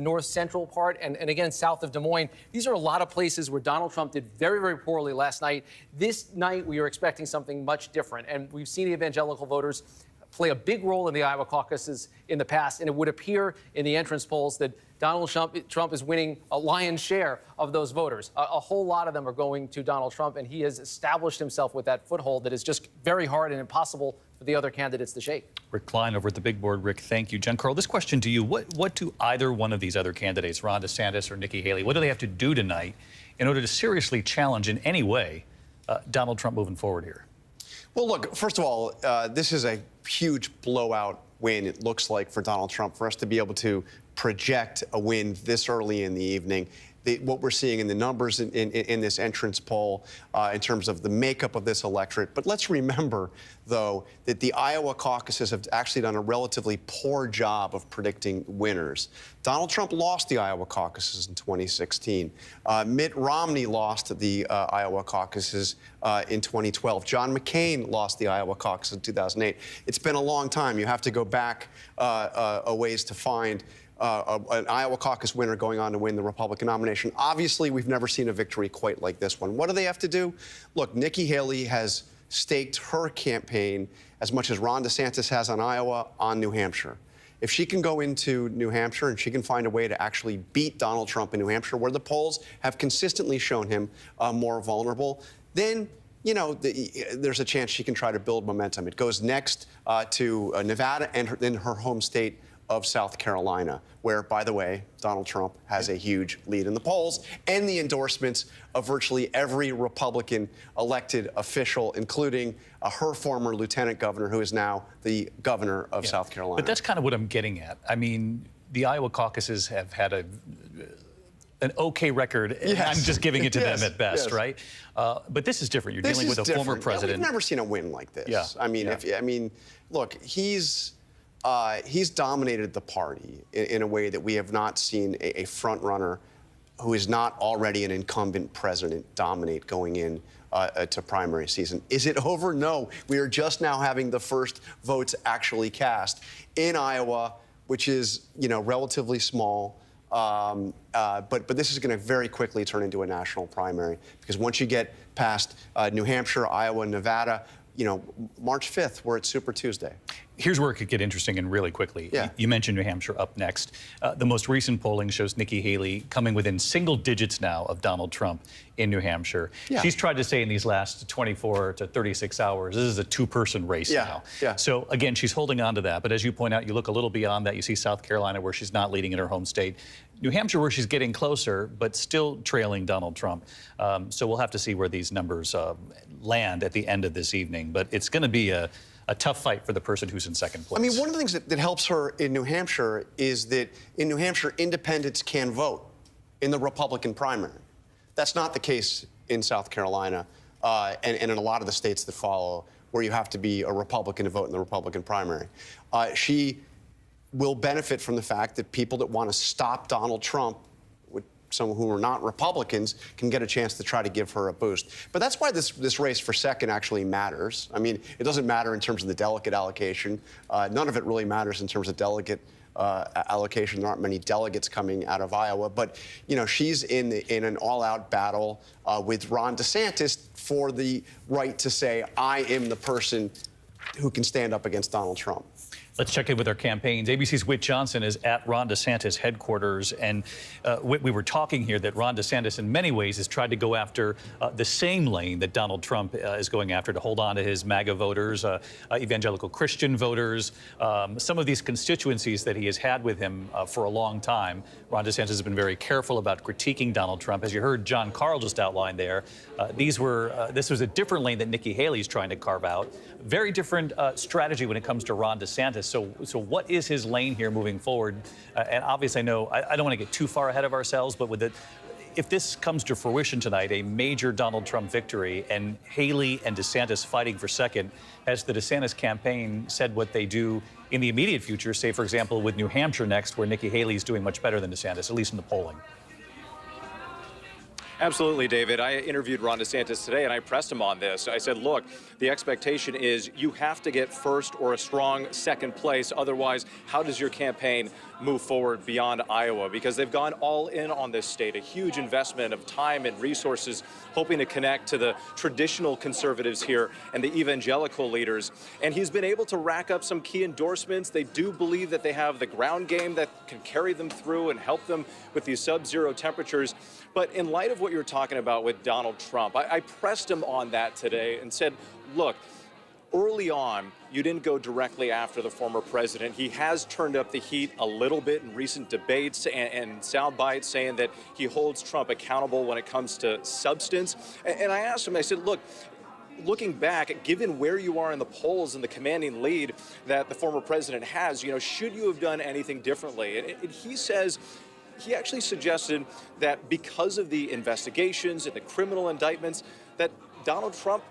north central part, and again, south of Des Moines. These are a lot of places where Donald Trump did very, very poorly last night. This night, we are expecting something much different, and we've seen the evangelical voters play a big role in the Iowa caucuses in the past, and it would appear in the entrance polls that Donald Trump is winning a lion's share of those voters. A whole lot of them are going to Donald Trump, and he has established himself with that foothold that is just very hard and impossible for the other candidates to shake. Rick Klein over at the big board. Rick, thank you. Jen Carl, this question to you. What do either one of these other candidates, Ron DeSantis or Nikki Haley, what do they have to do tonight in order to seriously challenge in any way Donald Trump moving forward here? Well, look, first of all, this is a huge blowout win, it looks like, for Donald Trump. For us to be able to project a win this early in the evening, what we're seeing in the numbers in this entrance poll in terms of the makeup of this electorate. But let's remember, though, that the Iowa caucuses have actually done a relatively poor job of predicting winners. Donald Trump lost the Iowa caucuses in 2016. Mitt Romney lost the Iowa caucuses in 2012. John McCain lost the Iowa caucus in 2008. It's been a long time. You have to go back a ways to find an Iowa caucus winner going on to win the Republican nomination. Obviously, we've never seen a victory quite like this one. What do they have to do? Look, Nikki Haley has staked her campaign, as much as Ron DeSantis has on Iowa, on New Hampshire. If she can go into New Hampshire and she can find a way to actually beat Donald Trump in New Hampshire, where the polls have consistently shown him more vulnerable, then there's a chance she can try to build momentum. It goes next to Nevada and then her home state of South Carolina, where, by the way, Donald Trump has a huge lead in the polls, and the endorsements of virtually every Republican elected official, including her former lieutenant governor, who is now the governor of South Carolina. But that's kind of what I'm getting at. I mean, the Iowa caucuses have had an okay record. Yes. I'm just giving it to them at best, yes. right? But this is different. You're dealing with a former president. We've never seen a win like this. Yeah. I mean, look, he's dominated the party in a way that we have not seen a front runner who is not already an incumbent president dominate going in to primary season. Is it over? No. We are just now having the first votes actually cast in Iowa, which is, relatively small. But this is going to very quickly turn into a national primary, because once you get past New Hampshire, Iowa, Nevada, March 5th, we're at Super Tuesday. Here's where it could get interesting, and really quickly. Yeah. You mentioned New Hampshire up next. The most recent polling shows Nikki Haley coming within single digits now of Donald Trump in New Hampshire. Yeah. She's tried to say in these last 24 to 36 hours, this is a two-person race now. Yeah. So, again, she's holding on to that. But as you point out, you look a little beyond that. You see South Carolina, where she's not leading in her home state. New Hampshire, where she's getting closer, but still trailing Donald Trump. So we'll have to see where these numbers land at the end of this evening. But it's going to be a tough fight for the person who's in second place. I mean, one of the things that helps her in New Hampshire is that in New Hampshire, independents can vote in the Republican primary. That's not the case in South Carolina and in a lot of the states that follow, where you have to be a Republican to vote in the Republican primary. She will benefit from the fact that people that want to stop Donald Trump, some who are not Republicans, can get a chance to try to give her a boost. But that's why this race for second actually matters. I mean, it doesn't matter in terms of the delegate allocation. None of it really matters in terms of delegate allocation. There aren't many delegates coming out of Iowa. But, she's in an all-out battle with Ron DeSantis for the right to say, I am the person who can stand up against Donald Trump. Let's check in with our campaigns. ABC's Whit Johnson is at Ron DeSantis headquarters. And we were talking here that Ron DeSantis in many ways has tried to go after the same lane that Donald Trump is going after, to hold on to his MAGA voters, evangelical Christian voters, some of these constituencies that he has had with him for a long time. Ron DeSantis has been very careful about critiquing Donald Trump. As you heard John Carl just outline there, this was a different lane that Nikki Haley is trying to carve out. Very different strategy when it comes to Ron DeSantis. So what is his lane here moving forward? And obviously, I know I don't want to get too far ahead of ourselves, but if this comes to fruition tonight, a major Donald Trump victory, and Haley and DeSantis fighting for second, has the DeSantis campaign said what they do in the immediate future, say, for example, with New Hampshire next, where Nikki Haley is doing much better than DeSantis, at least in the polling? Absolutely, David. I interviewed Ron DeSantis today, and I pressed him on this. I said, look, the expectation is you have to get first or a strong second place. Otherwise, how does your campaign move forward beyond Iowa? Because they've gone all in on this state, a huge investment of time and resources, hoping to connect to the traditional conservatives here and the evangelical leaders. And he's been able to rack up some key endorsements. They do believe that they have the ground game that can carry them through and help them with these sub-zero temperatures. But in light of what you were talking about with Donald Trump, I pressed him on that today and said, look, early on, you didn't go directly after the former president. He has turned up the heat a little bit in recent debates and sound bites, saying that he holds Trump accountable when it comes to substance. And I asked him, I said, look, looking back, given where you are in the polls and the commanding lead that the former president has, should you have done anything differently? And he says, he actually suggested that because of the investigations and the criminal indictments, that Donald Trump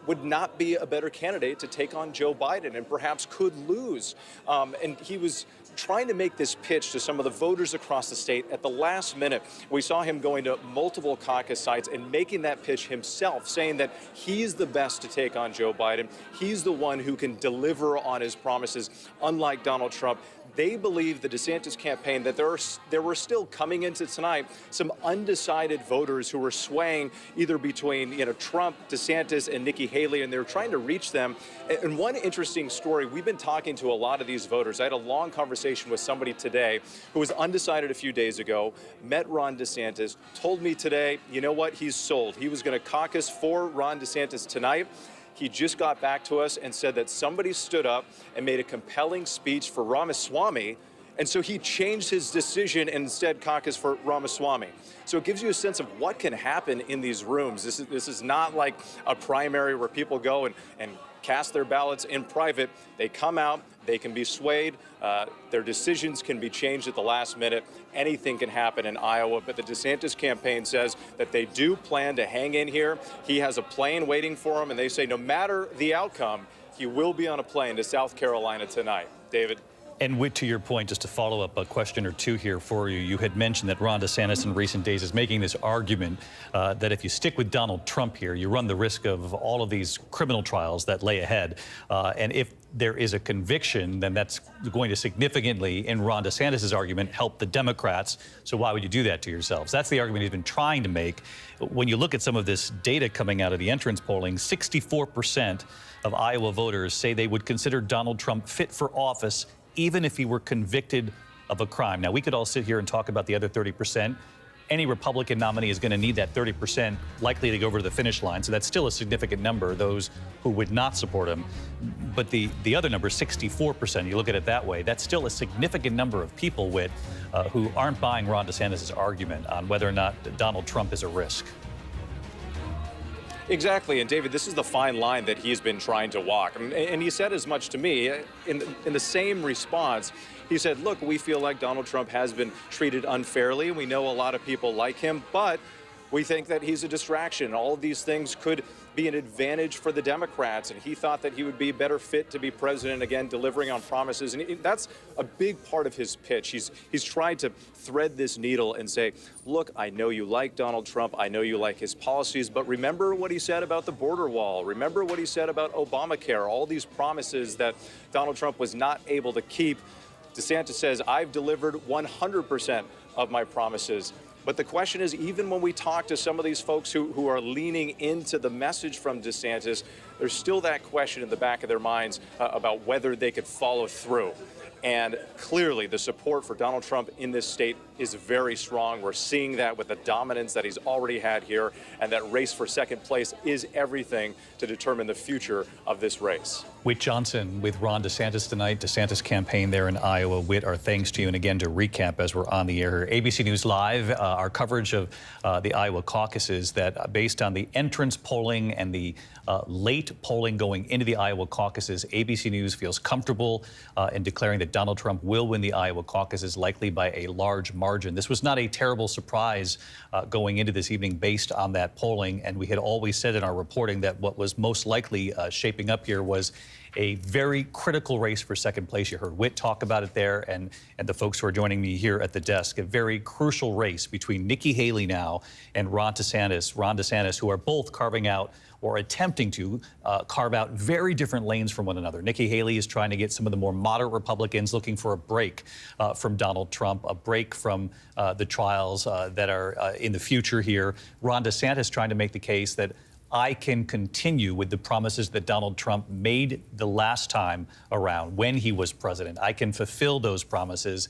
would not be a better candidate to take on Joe Biden and perhaps could lose. And he was trying to make this pitch to some of the voters across the state at the last minute. We saw him going to multiple caucus sites and making that pitch himself, saying that he's the best to take on Joe Biden. He's the one who can deliver on his promises, unlike Donald Trump. They believe, the DeSantis campaign, that there were still, coming into tonight, some undecided voters who were swaying either between Trump, DeSantis, and Nikki Haley, and they were trying to reach them. And one interesting story, we've been talking to a lot of these voters. I had a long conversation with somebody today who was undecided a few days ago, met Ron DeSantis, told me today, you know what, he's sold. He was going to caucus for Ron DeSantis tonight. He just got back to us and said that somebody stood up and made a compelling speech for Ramaswamy, and so he changed his decision and instead caucused for Ramaswamy. So it gives you a sense of what can happen in these rooms. This is not like a primary where people go and cast their ballots in private. They come out, they can be swayed, their decisions can be changed at the last minute. Anything can happen in Iowa, but the DeSantis campaign says that they do plan to hang in here. He has a plane waiting for him, and they say no matter the outcome, he will be on a plane to South Carolina tonight. David? And Whit, to your point, just to follow up a question or two here for you, you had mentioned that Ron DeSantis in recent days is making this argument that if you stick with Donald Trump here, you run the risk of all of these criminal trials that lay ahead. And if there is a conviction, then that's going to significantly, in Ron DeSantis' argument, help the Democrats. So why would you do that to yourselves? That's the argument he's been trying to make. When you look at some of this data coming out of the entrance polling, 64% of Iowa voters say they would consider Donald Trump fit for office even if he were convicted of a crime. Now, we could all sit here and talk about the other 30%. Any Republican nominee is going to need that 30% likely to go over to the finish line. So that's still a significant number, those who would not support him. But the other number, 64%, you look at it that way, that's still a significant number of people who aren't buying Ron DeSantis' argument on whether or not Donald Trump is a risk. Exactly, and David, this is the fine line that he's been trying to walk. And he said as much to me in the same response. He said, look, we feel like Donald Trump has been treated unfairly. We know a lot of people like him, but we think that he's a distraction. All of these things could be an advantage for the Democrats, and he thought that he would be better fit to be president again, delivering on promises. And that's a big part of his pitch. He's tried to thread this needle and say, look, I know you like Donald Trump. I know you like his policies, but remember what he said about the border wall. Remember what he said about Obamacare, all these promises that Donald Trump was not able to keep. DeSantis says, I've delivered 100% of my promises. But the question is, even when we talk to some of these folks who are leaning into the message from DeSantis, there's still that question in the back of their minds about whether they could follow through. And clearly, the support for Donald Trump in this state is very strong. We're seeing that with the dominance that he's already had here, and that race for second place is everything to determine the future of this race. Whit Johnson with Ron DeSantis tonight. DeSantis campaign there in Iowa. Whit, our thanks to you. And again, to recap as we're on the air here, ABC News Live, our coverage of the Iowa caucuses, that based on the entrance polling and the late polling going into the Iowa caucuses, ABC News feels comfortable in declaring that Donald Trump will win the Iowa caucuses, likely by a large margin. This was not a terrible surprise going into this evening based on that polling. And we had always said in our reporting that what was most likely shaping up here was a very critical race for second place. You heard Whit talk about it there, and the folks who are joining me here at the desk. A very crucial race between Nikki Haley now and Ron DeSantis, who are both carving out or attempting to carve out very different lanes from one another. Nikki Haley is trying to get some of the more moderate Republicans looking for a break from Donald Trump, a break from the trials that are in the future here. Ron DeSantis trying to make the case that I can continue with the promises that Donald Trump made the last time around when he was president. I can fulfill those promises.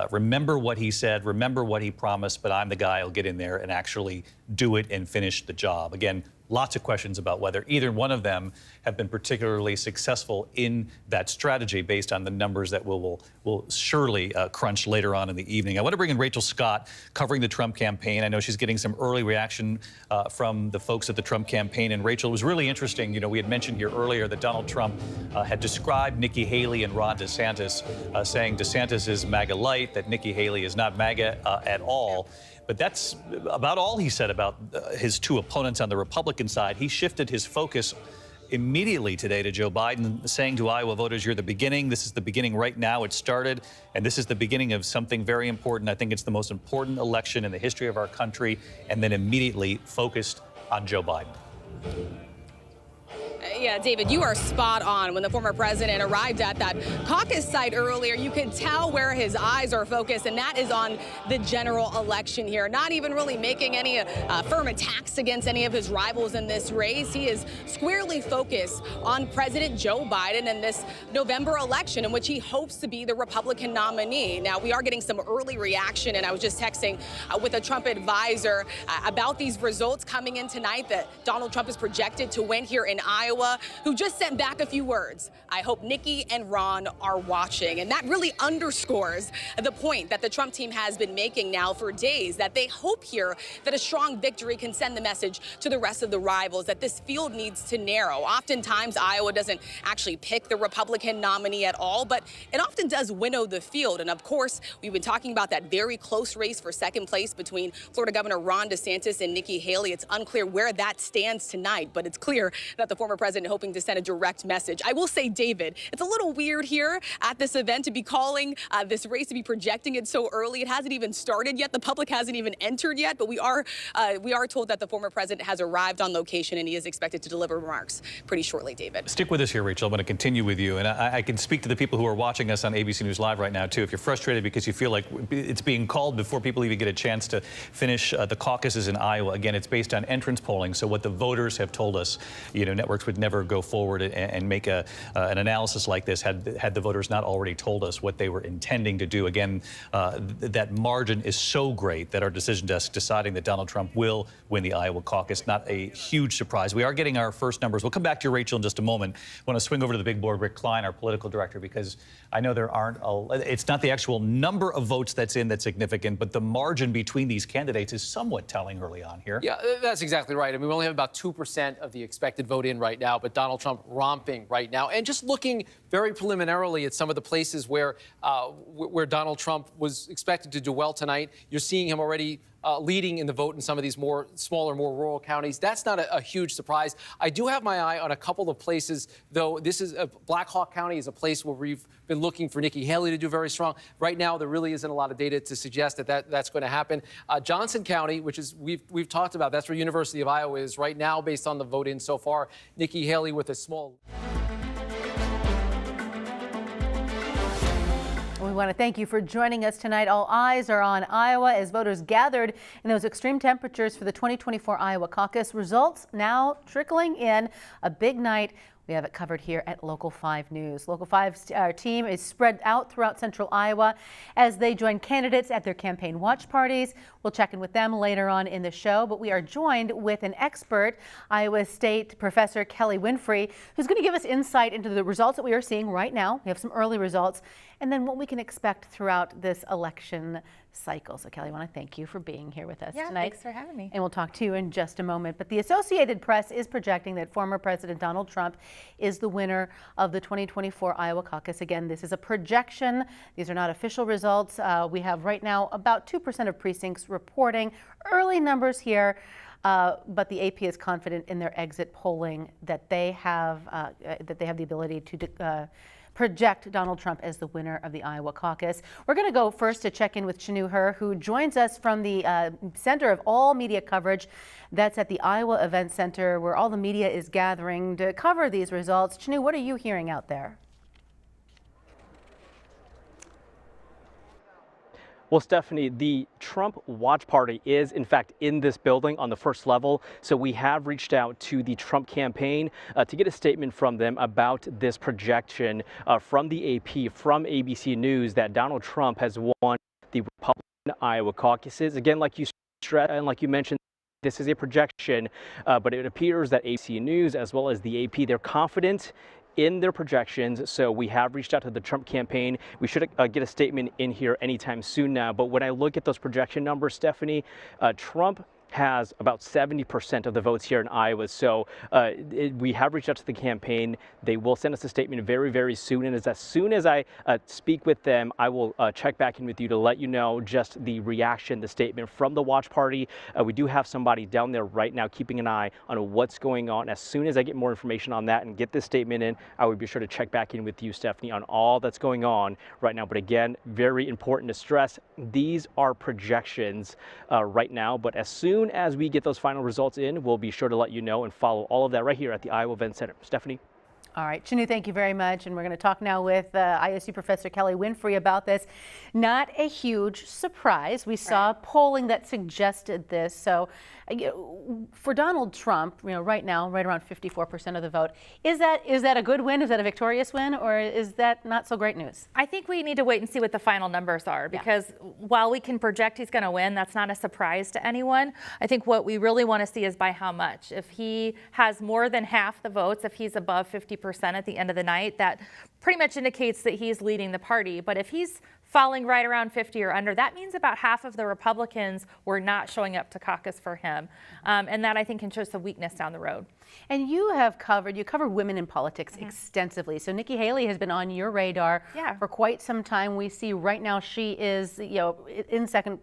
Remember what he said, remember what he promised, but I'm the guy who'll get in there and actually do it and finish the job. Again, lots of questions about whether either one of them have been particularly successful in that strategy based on the numbers that we'll surely crunch later on in the evening. I want to bring in Rachel Scott covering the Trump campaign. I know she's getting some early reaction from the folks at the Trump campaign. And Rachel, it was really interesting. You know, we had mentioned here earlier that Donald Trump had described Nikki Haley and Ron DeSantis, saying DeSantis is MAGA light, that Nikki Haley is not MAGA at all. But that's about all he said about his two opponents on the Republican side. He shifted his focus immediately today to Joe Biden, saying to Iowa voters, you're the beginning. This is the beginning right now. It started, and this is the beginning of something very important. I think it's the most important election in the history of our country, and then immediately focused on Joe Biden. Yeah, David, you are spot on. When the former president arrived at that caucus site earlier, you could tell where his eyes are focused, and that is on the general election here. Not even really making any firm attacks against any of his rivals in this race. He is squarely focused on President Joe Biden and this November election in which he hopes to be the Republican nominee. Now, we are getting some early reaction, and I was just texting with a Trump advisor about these results coming in tonight that Donald Trump is projected to win here in Iowa, who just sent back a few words. I hope Nikki and Ron are watching. And that really underscores the point that the Trump team has been making now for days, that they hope here that a strong victory can send the message to the rest of the rivals that this field needs to narrow. Oftentimes, Iowa doesn't actually pick the Republican nominee at all, but it often does winnow the field. And of course, we've been talking about that very close race for second place between Florida Governor Ron DeSantis and Nikki Haley. It's unclear where that stands tonight, but it's clear that the former president hoping to send a direct message. I will say, David, it's a little weird here at this event to be calling this race, to be projecting it so early. It hasn't even started yet. The public hasn't even entered yet, but we are told that the former president has arrived on location and he is expected to deliver remarks pretty shortly, David. Stick with us here, Rachel. I'm going to continue with you. And I can speak to the people who are watching us on ABC News Live right now, too. If you're frustrated because you feel like it's being called before people even get a chance to finish the caucuses in Iowa, again, it's based on entrance polling. So what the voters have told us, you know, networks would never go forward and make an analysis like this had the voters not already told us what they were intending to do. Again, that margin is so great that our decision desk deciding that Donald Trump will win the Iowa caucus, not a huge surprise. We are getting our first numbers. We'll come back to you, Rachel, in just a moment. I want to swing over to the big board, Rick Klein, our political director, because I know it's not the actual number of votes that's significant, but the margin between these candidates is somewhat telling early on here. Yeah, that's exactly right. I mean, we only have about 2% of the expected vote in right now, but Donald Trump romping right now. And just looking very preliminarily at some of the places where Donald Trump was expected to do well tonight, you're seeing him already leading in the vote in some of these smaller, more rural counties. That's not a huge surprise. I do have my eye on a couple of places, though. This is Black Hawk County is a place where we've been looking for Nikki Haley to do very strong. Right now, there really isn't a lot of data to suggest that's going to happen. Johnson County, which is we've talked about, that's where University of Iowa is right now, based on the vote in so far. Nikki Haley with a small. We want to thank you for joining us tonight. All eyes are on Iowa as voters gathered in those extreme temperatures for the 2024 Iowa caucus. Results now trickling in. A big night. We have it covered here at Local 5 News. Local 5's team is spread out throughout central Iowa as they join candidates at their campaign watch parties. We'll check in with them later on in the show, but we are joined with an expert, Iowa State Professor Kelly Winfrey, who's going to give us insight into the results that we are seeing right now. We have some early results, and then what we can expect throughout this election cycle. So Kelly, I want to thank you for being here with us tonight. Thanks for having me. And we'll talk to you in just a moment. But the Associated Press is projecting that former President Donald Trump is the winner of the 2024 Iowa caucus. Again, this is a projection. These are not official results. We have right now about 2% of precincts reporting early numbers here. But the AP is confident in their exit polling that they have the ability to project Donald Trump as the winner of the Iowa caucus. We're going to go first to check in with Chanu Her, who joins us from the center of all media coverage. That's at the Iowa Event Center, where all the media is gathering to cover these results. Chanu, what are you hearing out there? Well, Stephanie, the Trump watch party is, in fact, in this building on the first level. So we have reached out to the Trump campaign to get a statement from them about this projection from the AP, from ABC News, that Donald Trump has won the Republican Iowa caucuses. Again, like you stressed and like you mentioned, this is a projection, but it appears that ABC News, as well as the AP, they're confident in their projections. So we have reached out to the Trump campaign. We should get a statement in here anytime soon now. But when I look at those projection numbers, Stephanie, Trump has about 70% of the votes here in Iowa. So we have reached out to the campaign. They will send us a statement very, very soon. And as soon as I speak with them, I will check back in with you to let you know just the reaction, the statement from the watch party. We do have somebody down there right now keeping an eye on what's going on. As soon as I get more information on that and get this statement in, I will be sure to check back in with you, Stephanie, on all that's going on right now. But again, very important to stress, these are projections right now. But as soon as we get those final results in, we'll be sure to let you know and follow all of that right here at the Iowa Event Center. Stephanie? All right, Chanu, thank you very much. And we're going to talk now with ISU Professor Kelly Winfrey about this. Not a huge surprise. We saw polling that suggested this. So for Donald Trump, right now, right around 54% of the vote, is that a good win? Is that a victorious win? Or is that not so great news? I think we need to wait and see what the final numbers are, because while we can project he's going to win, that's not a surprise to anyone. I think what we really want to see is by how much. If he has more than half the votes, if he's above 50% at the end of the night, that pretty much indicates that he's leading the party. But if he's falling right around 50 or under, that means about half of the Republicans were not showing up to caucus for him. And that, I think, can show some weakness down the road. And you cover women in politics extensively. So Nikki Haley has been on your radar for quite some time. We see right now she is, in second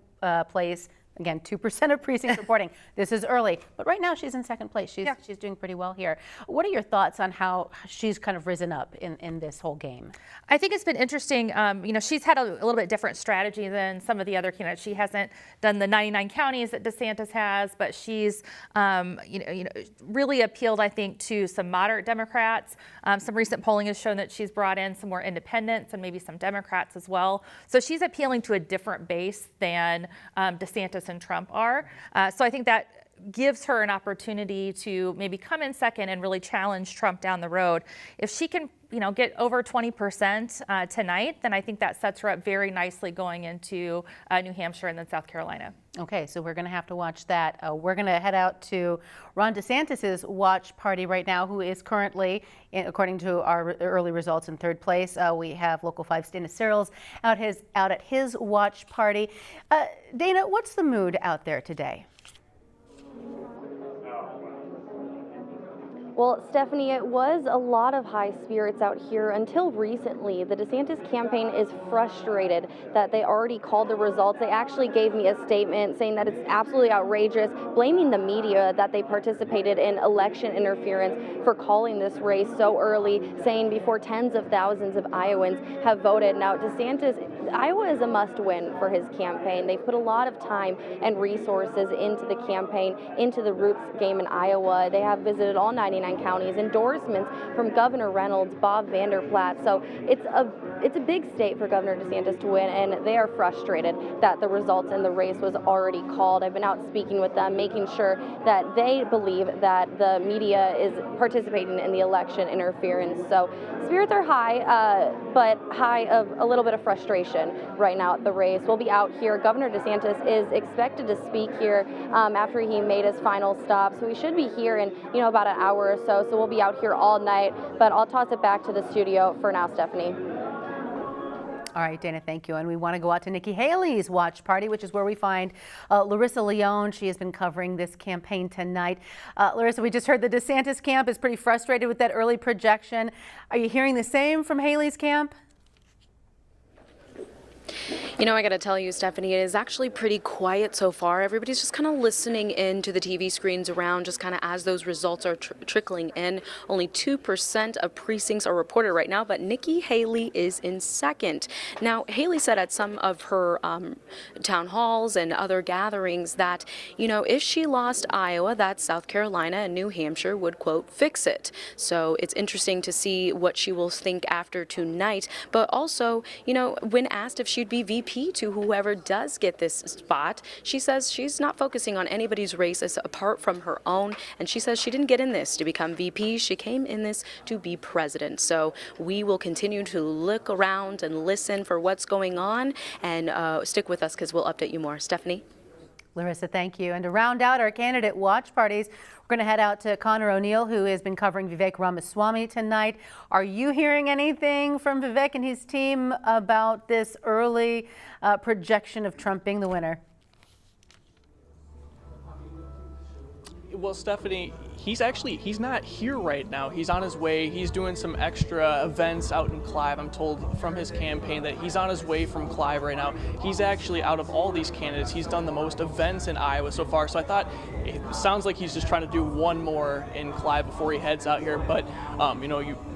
place. Again, 2% of precincts reporting. This is early, but right now she's in second place. She's doing pretty well here. What are your thoughts on how she's kind of risen up in this whole game? I think it's been interesting. She's had a little bit different strategy than some of the other candidates. She hasn't done the 99 counties that DeSantis has, but she's really appealed, I think, to some moderate Democrats. Some recent polling has shown that she's brought in some more independents and maybe some Democrats as well. So she's appealing to a different base than DeSantis and Trump are. So I think that gives her an opportunity to maybe come in second and really challenge Trump down the road. If she can, get over 20% tonight, then I think that sets her up very nicely going into New Hampshire and then South Carolina. Okay, so we're going to have to watch that. We're going to head out to Ron DeSantis' watch party right now, who is currently, according to our early results, in third place. We have Local 5's Dana Searles out at his watch party. Dana, what's the mood out there today? Well, Stephanie, it was a lot of high spirits out here until recently. The DeSantis campaign is frustrated that they already called the results. They actually gave me a statement saying that it's absolutely outrageous, blaming the media that they participated in election interference for calling this race so early, saying before tens of thousands of Iowans have voted. Now, DeSantis, Iowa is a must-win for his campaign. They put a lot of time and resources into the campaign, into the Roots game in Iowa. They have visited all 99 counties, endorsements from Governor Reynolds, Bob Vander Plaat. So it's it's a big state for Governor DeSantis to win, and they are frustrated that the results in the race was already called. I've been out speaking with them, making sure that they believe that the media is participating in the election interference. So spirits are high, but high of a little bit of frustration right now at the race. We'll be out here. Governor DeSantis is expected to speak here after he made his final stop. So we should be here in, about an hour or so. So we'll be out here all night, but I'll toss it back to the studio for now, Stephanie. All right, Dana, thank you. And we want to go out to Nikki Haley's watch party, which is where we find Larissa Leone. She has been covering this campaign tonight. Larissa, we just heard the DeSantis camp is pretty frustrated with that early projection. Are you hearing the same from Haley's camp? I got to tell you, Stephanie, it is actually pretty quiet so far. Everybody's just kind of listening in to the TV screens around, just kind of as those results are trickling in. Only 2% of precincts are reported right now, but Nikki Haley is in second. Now, Haley said at some of her town halls and other gatherings that, if she lost Iowa, that South Carolina and New Hampshire would, quote, fix it. So it's interesting to see what she will think after tonight. But also, when asked if she'd be VP to whoever does get this spot, she says she's not focusing on anybody's races apart from her own, and she says she didn't get in this to become VP. She came in this to be president. So we will continue to look around and listen for what's going on, and stick with us because we'll update you more. Stephanie? Larissa, thank you. And to round out our candidate watch parties, we're going to head out to Connor O'Neill, who has been covering Vivek Ramaswamy tonight. Are you hearing anything from Vivek and his team about this early projection of Trump being the winner? Well, Stephanie, he's not here right now. He's on his way. He's doing some extra events out in Clive. I'm told from his campaign that he's on his way from Clive right now. He's actually, out of all these candidates, he's done the most events in Iowa so far. So I thought it sounds like he's just trying to do one more in Clive before he heads out here. But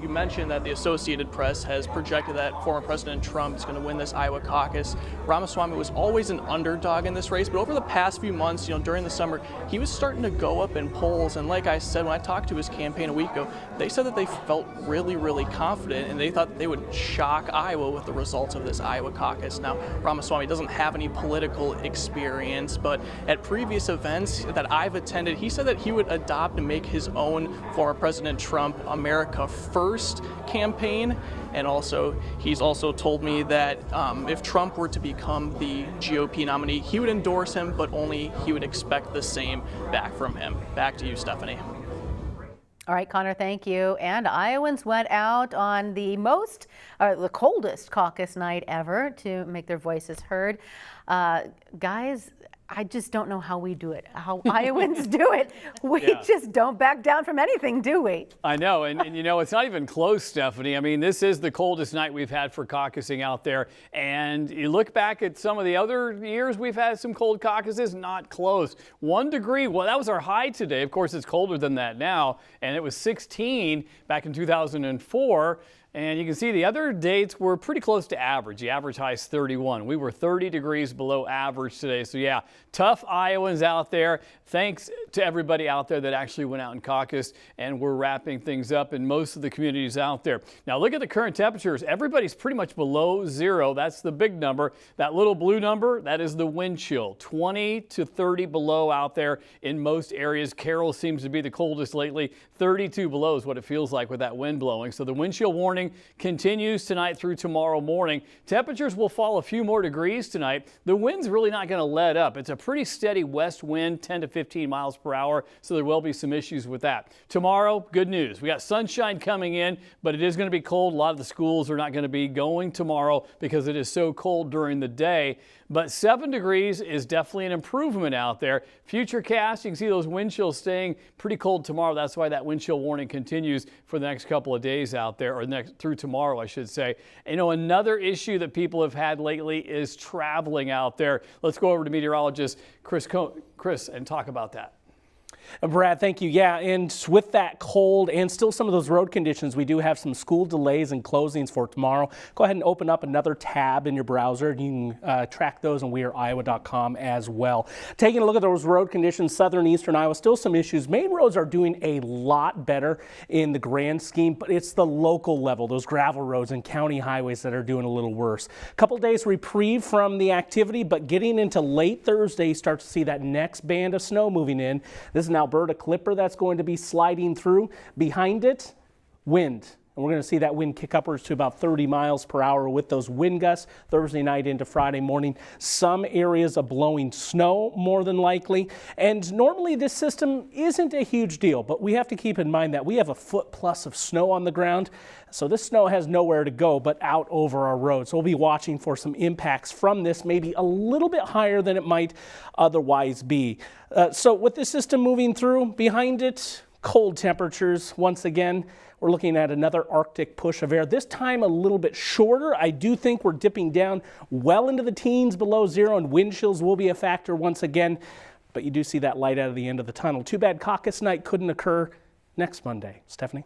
you mentioned that the Associated Press has projected that former President Trump is going to win this Iowa caucus. Ramaswamy was always an underdog in this race, but over the past few months, during the summer, he was starting to go up in polls. And like I said, when I talked to his campaign a week ago, they said that they felt really, really confident, and they thought that they would shock Iowa with the results of this Iowa caucus. Now, Ramaswamy doesn't have any political experience, but at previous events that I've attended, he said that he would adopt and make his own former President Trump America First campaign. And also, he's also told me that if Trump were to become the GOP nominee, he would endorse him, but only he would expect the same back from him. Back to you, Stephanie. All right, Connor, thank you. And Iowans went out on the coldest caucus night ever to make their voices heard. Guys, I just don't know how we do it, how Iowans do it. We just don't back down from anything, do we? I know, and it's not even close, Stephanie. I mean, this is the coldest night we've had for caucusing out there. And you look back at some of the other years we've had some cold caucuses, not close. 1 degree, well, that was our high today. Of course, it's colder than that now, and it was 16 back in 2004. And you can see the other dates were pretty close to average. The average high is 31. We were 30 degrees below average today. So yeah, tough Iowans out there. Thanks to everybody out there that actually went out and caucused, and we're wrapping things up in most of the communities out there. Now look at the current temperatures. Everybody's pretty much below zero. That's the big number. That little blue number, that is the wind chill. 20 to 30 below out there in most areas. Carroll seems to be the coldest lately. 32 below is what it feels like with that wind blowing. So the wind chill warning continues tonight through tomorrow morning. Temperatures will fall a few more degrees tonight. The wind's really not going to let up. It's a pretty steady west wind, 10 to 15 miles per hour, so there will be some issues with that. Tomorrow, good news. We got sunshine coming in, but it is going to be cold. A lot of the schools are not going to be going tomorrow because it is so cold during the day. But 7 degrees is definitely an improvement out there. Futurecast, you can see those wind chills staying pretty cold tomorrow. That's why that wind chill warning continues for the next couple of days out there, or through tomorrow, I should say. Another issue that people have had lately is traveling out there. Let's go over to meteorologist Chris and talk about that. Brad, thank you. Yeah, and with that cold and still some of those road conditions, we do have some school delays and closings for tomorrow. Go ahead and open up another tab in your browser. You can track those on weareiowa.com as well. Taking a look at those road conditions, southern, eastern Iowa, still some issues. Main roads are doing a lot better in the grand scheme, but it's the local level, those gravel roads and county highways that are doing a little worse. A couple days reprieve from the activity, but getting into late Thursday, you start to see that next band of snow moving in. This is an Alberta Clipper that's going to be sliding through. Behind it, wind. And we're going to see that wind kick upwards to about 30 miles per hour with those wind gusts Thursday night into Friday morning. Some areas of blowing snow more than likely. And normally this system isn't a huge deal, but we have to keep in mind that we have a foot plus of snow on the ground. So this snow has nowhere to go but out over our roads. So we'll be watching for some impacts from this, maybe a little bit higher than it might otherwise be. So with the system moving through, behind it, cold temperatures once again. We're looking at another Arctic push of air, this time a little bit shorter. I do think we're dipping down well into the teens below zero, and wind chills will be a factor once again. But you do see that light out of the end of the tunnel. Too bad caucus night couldn't occur next Monday. Stephanie?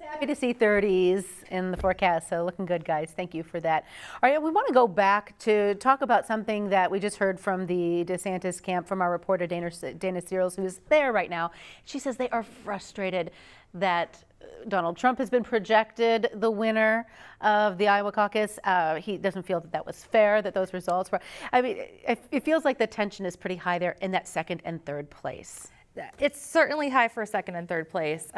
Happy to see 30s in the forecast, so looking good, guys. Thank you for that. All right, we want to go back to talk about something that we just heard from the DeSantis camp from our reporter Dana Searles, who's there right now. She says they are frustrated that Donald Trump has been projected the winner of the Iowa caucus. He doesn't feel that that was fair, that those results were. I mean, it feels like the tension is pretty high there in that second and third place. It's certainly high for second and third place.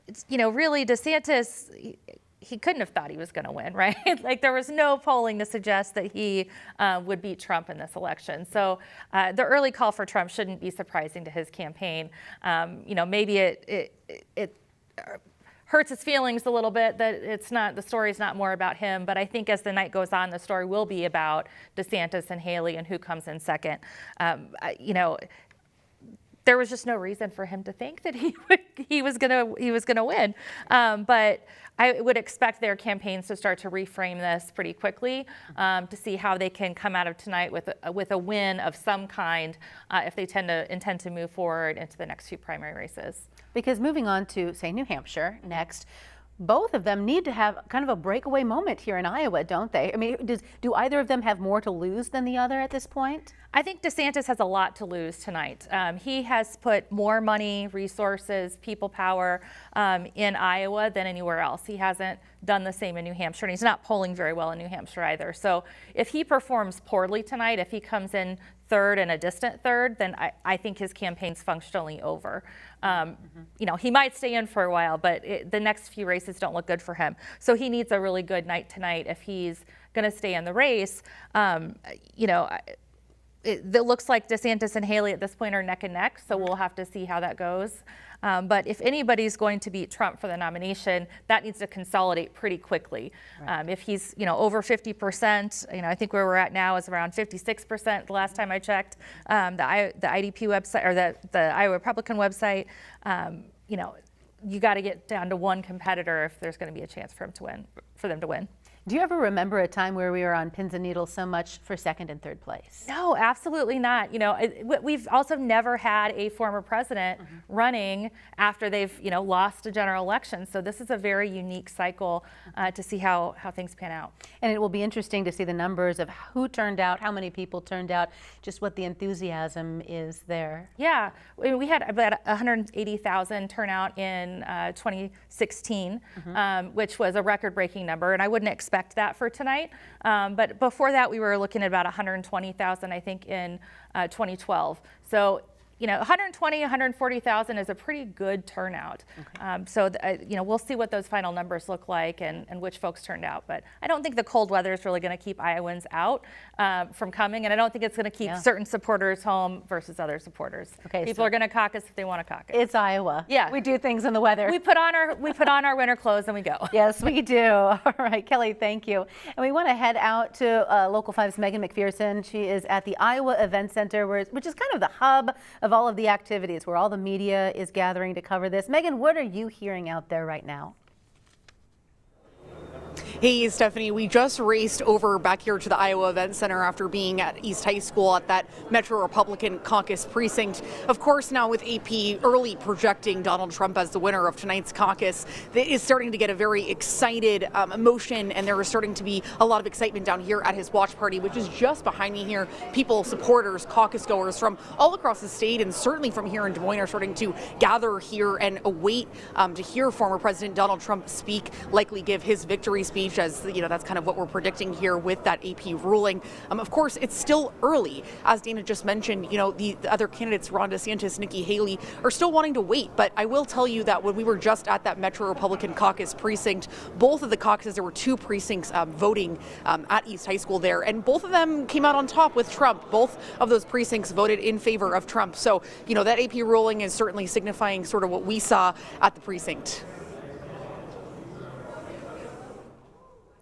It's, really DeSantis, he couldn't have thought he was going to win, right? Like there was no polling to suggest that he would beat Trump in this election. So the early call for Trump shouldn't be surprising to his campaign. Maybe it hurts his feelings a little bit that the story's not more about him. But I think as the night goes on, the story will be about DeSantis and Haley and who comes in second. There was just no reason for him to think that he was gonna win. But I would expect their campaigns to start to reframe this pretty quickly to see how they can come out of tonight with a win of some kind if they intend to move forward into the next few primary races. Because moving on to, say, New Hampshire next, both of them need to have kind of a breakaway moment here in Iowa, don't they? I mean, do either of them have more to lose than the other at this point? I think DeSantis has a lot to lose tonight. He has put more money, resources, people power in Iowa than anywhere else. He hasn't done the same in New Hampshire, and he's not polling very well in New Hampshire either. So if he performs poorly tonight, if he comes in third and a distant third, then I think his campaign's functionally over. He might stay in for a while, but the next few races don't look good for him. So he needs a really good night tonight if he's going to stay in the race. It looks like DeSantis and Haley at this point are neck and neck, so we'll have to see how that goes. But if anybody's going to beat Trump for the nomination, that needs to consolidate pretty quickly. Right. If he's over 50%, I think where we're at now is around 56% the last time I checked. The IDP website or the Iowa Republican website, you got to get down to one competitor if there's going to be a chance for them to win. Do you ever remember a time where we were on pins and needles so much for second and third place? No, absolutely not. We've also never had a former president running after they've, lost a general election. So this is a very unique cycle to see how things pan out. And it will be interesting to see the numbers of who turned out, how many people turned out, just what the enthusiasm is there. Yeah, we had about 180,000 turnout in 2016, which was a record-breaking number, and I wouldn't expect that for tonight. But before that, we were looking at about 120,000, I think, in 2012. So 120, 140,000 is a pretty good turnout. Okay. We'll see what those final numbers look like and which folks turned out. But I don't think the cold weather is really going to keep Iowans out from coming, and I don't think it's going to keep certain supporters home versus other supporters. Okay, people are going to caucus if they want to caucus. It's Iowa. Yeah, we do things in the weather. We put on our winter clothes and we go. Yes, we do. All right, Kelly, thank you. And we want to head out to Local 5's Megan McPherson. She is at the Iowa Event Center, which is kind of the hub of all of the activities, where all the media is gathering to cover this. Megan, what are you hearing out there right now? Hey, Stephanie, we just raced over back here to the Iowa Event Center after being at East High School at that Metro Republican caucus precinct. Of course, now with AP early projecting Donald Trump as the winner of tonight's caucus, it is starting to get a very excited emotion, and there is starting to be a lot of excitement down here at his watch party, which is just behind me here. People, supporters, caucus goers from all across the state and certainly from here in Des Moines are starting to gather here and await to hear former President Donald Trump speak, likely give his victory speech, as you know, that's kind of what we're predicting here with that AP ruling. Of course, it's still early. As Dana just mentioned, you know, the other candidates, Ron DeSantis, Nikki Haley, are still wanting to wait. But I will tell you that when we were just at that Metro Republican caucus precinct, both of the caucuses, there were two precincts voting at East High School there, and both of them came out on top with Trump. Both of those precincts voted in favor of Trump. So, you know, that AP ruling is certainly signifying sort of what we saw at the precinct.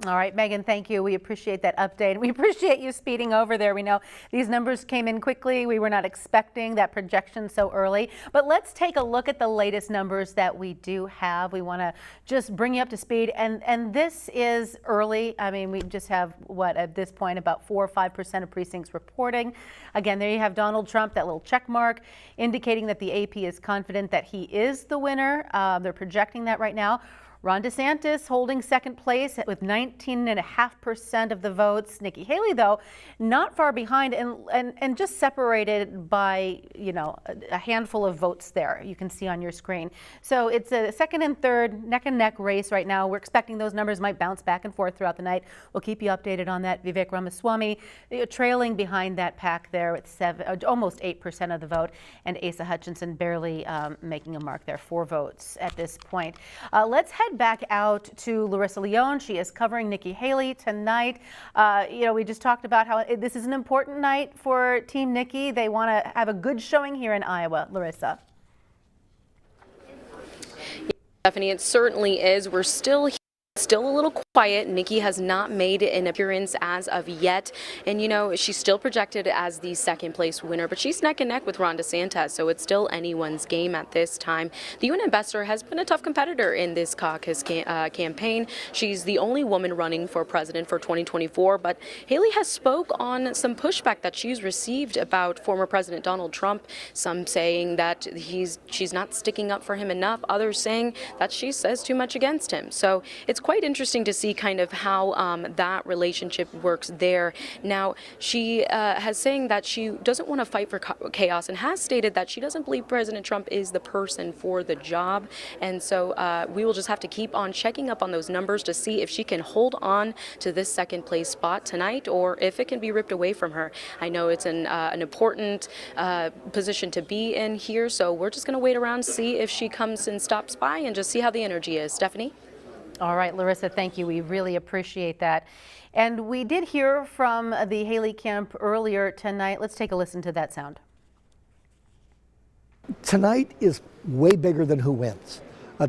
All right, Megan, thank you. We appreciate that update. We appreciate you speeding over there. We know these numbers came in quickly. We were not expecting that projection so early. But let's take a look at the latest numbers that we do have. We want to just bring you up to speed. And this is early. I mean, we just have, what, at this point, about 4 or 5% of precincts reporting. Again, there you have Donald Trump, that little check mark, indicating that the AP is confident that he is the winner. They're projecting that right now. Ron DeSantis holding second place with 19.5% of the votes. Nikki Haley, though, not far behind and just separated by, you know, a handful of votes there. You can see on your screen. So it's a second and third neck and neck race right now. We're expecting those numbers might bounce back and forth throughout the night. We'll keep you updated on that. Vivek Ramaswamy trailing behind that pack there with almost 8% of the vote, and Asa Hutchinson barely making a mark there, 4 votes at this point. Let's head back out to Larissa Leone. She is covering Nikki Haley tonight. You know, we just talked about how this is an important night for Team Nikki. They want to have a good showing here in Iowa. Larissa. Stephanie, it certainly is. We're still a little quiet. Nikki has not made an appearance as of yet. And, you know, she's still projected as the second place winner, but she's neck and neck with Ron DeSantis, so it's still anyone's game at this time. The UN ambassador has been a tough competitor in this caucus campaign. She's the only woman running for president for 2024, but Haley has spoke on some pushback that she's received about former President Donald Trump, some saying that she's not sticking up for him enough, others saying that she says too much against him. So it's quite interesting to see kind of how that relationship works there. Now, she has saying that she doesn't want to fight for chaos and has stated that she doesn't believe President Trump is the person for the job. And so we will just have to keep on checking up on those numbers to see if she can hold on to this second place spot tonight or if it can be ripped away from her. I know it's an important position to be in here, so we're just going to wait around, see if she comes and stops by and just see how the energy is. Stephanie? All right, Larissa, thank you. We really appreciate that. And we did hear from the Haley camp earlier tonight. Let's take a listen to that sound. Tonight is way bigger than who wins.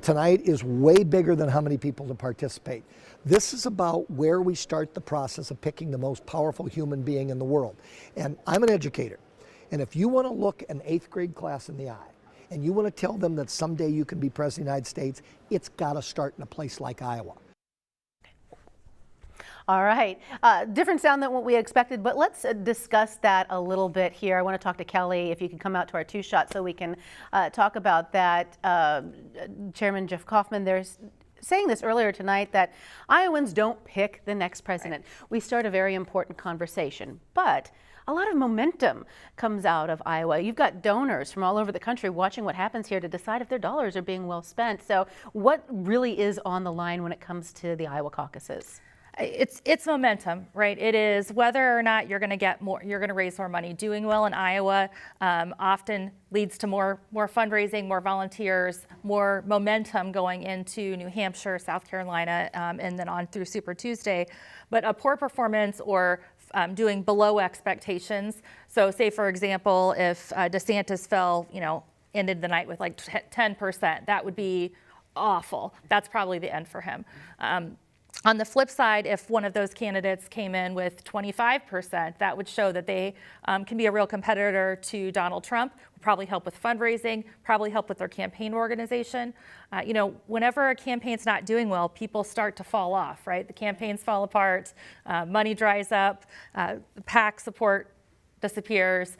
Tonight is way bigger than how many people to participate. This is about where we start the process of picking the most powerful human being in the world. And I'm an educator. And if you want to look an 8th grade class in the eye, and you want to tell them that someday you can be president of the United States, it's got to start in a place like Iowa. All right, different sound than what we expected, but let's discuss that a little bit here. I want to talk to Kelly, if you can come out to our 2-shot so we can talk about that. Chairman Jeff Kaufman, there's saying this earlier tonight that Iowans don't pick the next president. We start a very important conversation, but a lot of momentum comes out of Iowa. You've got donors from all over the country watching what happens here to decide if their dollars are being well spent. So what really is on the line when it comes to the Iowa caucuses? It's momentum, right? It is whether or not you're going to get more, you're going to raise more money. Doing well in Iowa often leads to more fundraising, more volunteers, more momentum going into New Hampshire, South Carolina, and then on through Super Tuesday. But a poor performance or doing below expectations. So say, for example, if DeSantis fell, ended the night with like 10%, that would be awful. That's probably the end for him. On the flip side, if one of those candidates came in with 25%, that would show that they can be a real competitor to Donald Trump, would probably help with fundraising, probably help with their campaign organization. You know, whenever a campaign's not doing well, people start to fall off, right? The campaigns fall apart, money dries up, PAC support disappears.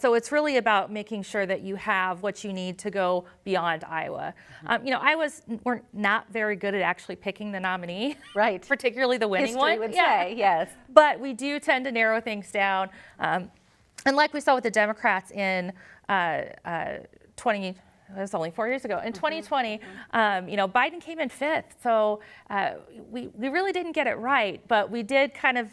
So it's really about making sure that you have what you need to go beyond Iowa. You know, Iowas weren't not very good at actually picking the nominee, right? Particularly the winning History one. would say, yes. But we do tend to narrow things down. And like we saw with the Democrats in it was only 4 years ago. In 2020, you know, Biden came in 5th. So we really didn't get it right, but we did kind of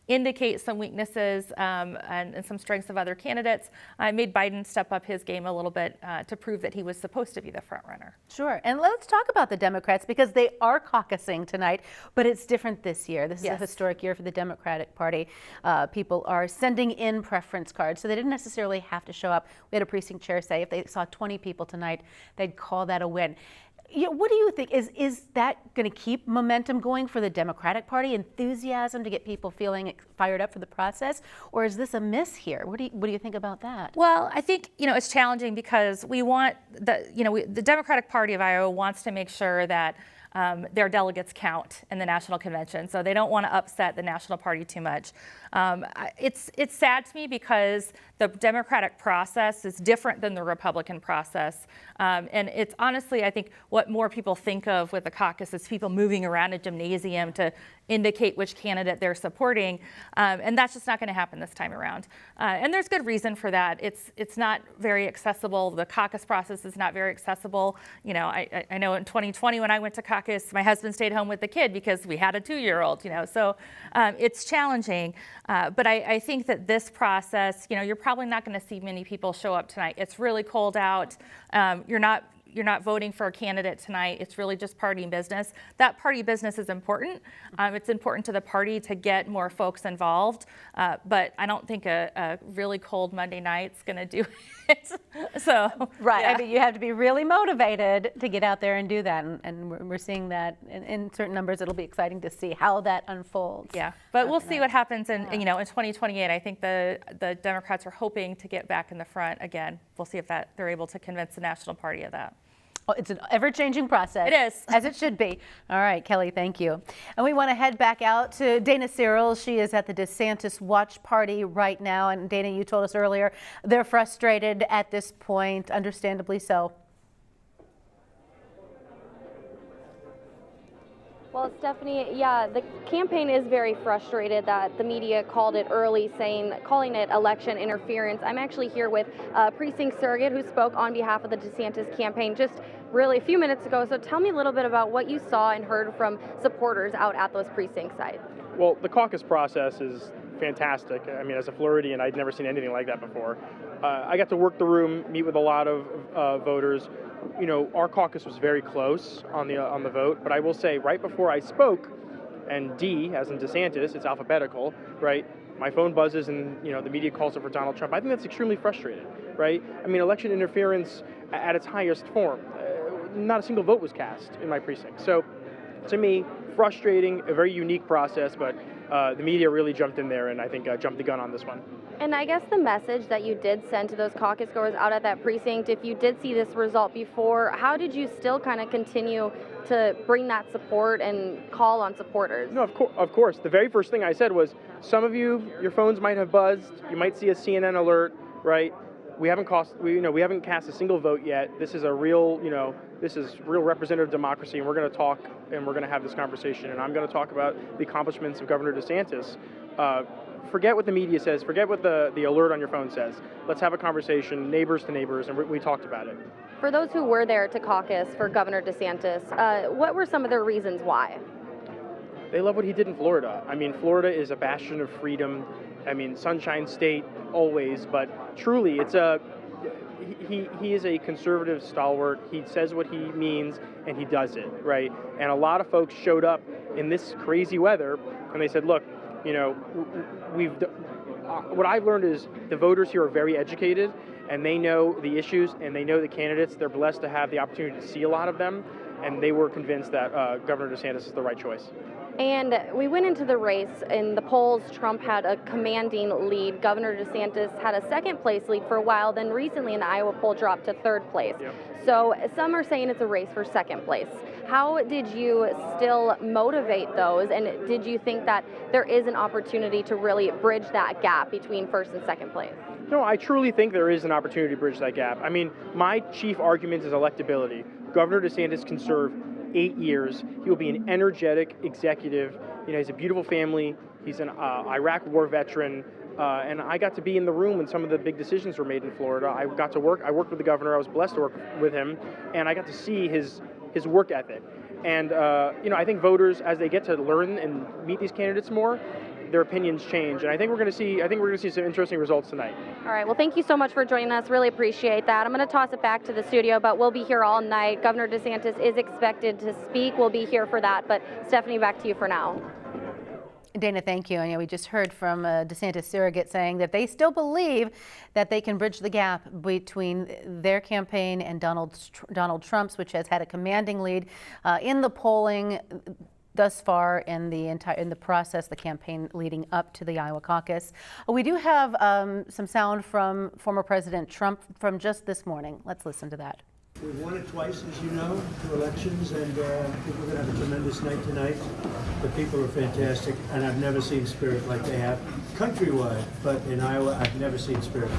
indicate some weaknesses and some strengths of other candidates. Made Biden step up his game a little bit to prove that he was supposed to be the front runner. Sure, and let's talk about the Democrats because they are caucusing tonight, but it's different this year. This is a historic year for the Democratic Party. People are sending in preference cards, so they didn't necessarily have to show up. We had a precinct chair say if they saw 20 people tonight, they'd call that a win. Yeah, what do you think? Is that going to keep momentum going for the Democratic Party, enthusiasm to get people feeling fired up for the process, or is this a miss here? What do you think about that? Well, I think, you know, it's challenging because we want the Democratic Party of Iowa wants to make sure that their delegates count in the national convention, so they don't want to upset the national party too much. It's sad to me because the Democratic process is different than the Republican process, and it's honestly, I think, what more people think of with the caucus is people moving around a gymnasium to indicate which candidate they're supporting, and that's just not going to happen this time around. And there's good reason for that. It's not very accessible. The caucus process is not very accessible. You know, I know in 2020 when I went to caucus, my husband stayed home with the kid because we had a 2-year-old. You know, so it's challenging. But I think that this process, you know, you're probably not going to see many people show up tonight. It's really cold out. You're not voting for a candidate tonight. It's really just party business. That party business is important. It's important to the party to get more folks involved. But I don't think a really cold Monday night's going to do it. So right. Yeah. I mean, you have to be really motivated to get out there and do that. And we're seeing that in certain numbers. It'll be exciting to see how that unfolds. Yeah. But we'll see what happens in 2028. I think the Democrats are hoping to get back in the front again. We'll see if they're able to convince the national party of that. Oh, it's an ever-changing process. It is. As it should be. All right, Kelly, thank you. And we want to head back out to Dana Cyril. She is at the DeSantis watch party right now. And Dana, you told us earlier, they're frustrated at this point, understandably so. Well, Stephanie, yeah, the campaign is very frustrated that the media called it early, calling it election interference. I'm actually here with a precinct surrogate who spoke on behalf of the DeSantis campaign just really a few minutes ago. So tell me a little bit about what you saw and heard from supporters out at those precinct sites. Well, the caucus process is fantastic. I mean, as a Floridian, I'd never seen anything like that before. I got to work the room, meet with a lot of voters. You know, our caucus was very close on the vote, but I will say right before I spoke, and D, as in DeSantis, it's alphabetical, right? My phone buzzes and, you know, the media calls it for Donald Trump. I think that's extremely frustrating, right? I mean, election interference at its highest form. Not a single vote was cast in my precinct. So, to me, frustrating, a very unique process, but the media really jumped in there and I think jumped the gun on this one. And I guess the message that you did send to those caucus goers out at that precinct, if you did see this result before, how did you still kind of continue to bring that support and call on supporters? No, of course. The very first thing I said was, some of you, your phones might have buzzed, you might see a CNN alert, right? We haven't cast a single vote yet. This is a real, this is real representative democracy, and we're going to talk and we're going to have this conversation. And I'm going to talk about the accomplishments of Governor DeSantis. Forget what the media says. Forget what the alert on your phone says. Let's have a conversation, neighbors to neighbors, and we talked about it. For those who were there to caucus for Governor DeSantis, what were some of their reasons why? They love what he did in Florida. I mean, Florida is a bastion of freedom. I mean, Sunshine State always, but truly, he is a conservative stalwart. He says what he means, and he does it, right? And a lot of folks showed up in this crazy weather, and they said, look, what I've learned is the voters here are very educated, and they know the issues, and they know the candidates. They're blessed to have the opportunity to see a lot of them, and they were convinced that Governor DeSantis is the right choice. And we went into the race. In the polls, Trump had a commanding lead. Governor DeSantis had a second place lead for a while, then recently in the Iowa poll dropped to third place. Yep. So some are saying it's a race for second place. How did you still motivate those, and did you think that there is an opportunity to really bridge that gap between first and second place? No, I truly think there is an opportunity to bridge that gap. I mean, my chief argument is electability. Governor DeSantis can serve 8 years. He will be an energetic executive. You know, he's a beautiful family. He's an Iraq war veteran. And I got to be in the room when some of the big decisions were made in Florida. I worked with the governor. I was blessed to work with him. And I got to see his work ethic. And, you know, I think voters, as they get to learn and meet these candidates more, their opinions change. And I think we're going to see some interesting results tonight. All right. Well, thank you so much for joining us. Really appreciate that. I'm going to toss it back to the studio, but we'll be here all night. Governor DeSantis is expected to speak. We'll be here for that. But Stephanie, back to you for now. Dana, thank you. And we just heard from DeSantis surrogate saying that they still believe that they can bridge the gap between their campaign and Donald Trump's, which has had a commanding lead in the polling thus far in the process, the campaign leading up to the Iowa caucus. We do have some sound from former President Trump from just this morning. Let's listen to that. We've won it twice, as you know, 2 elections, and I think we're going to have a tremendous night tonight. The people are fantastic, and I've never seen spirit like they have countrywide, but in Iowa, I've never seen spirit.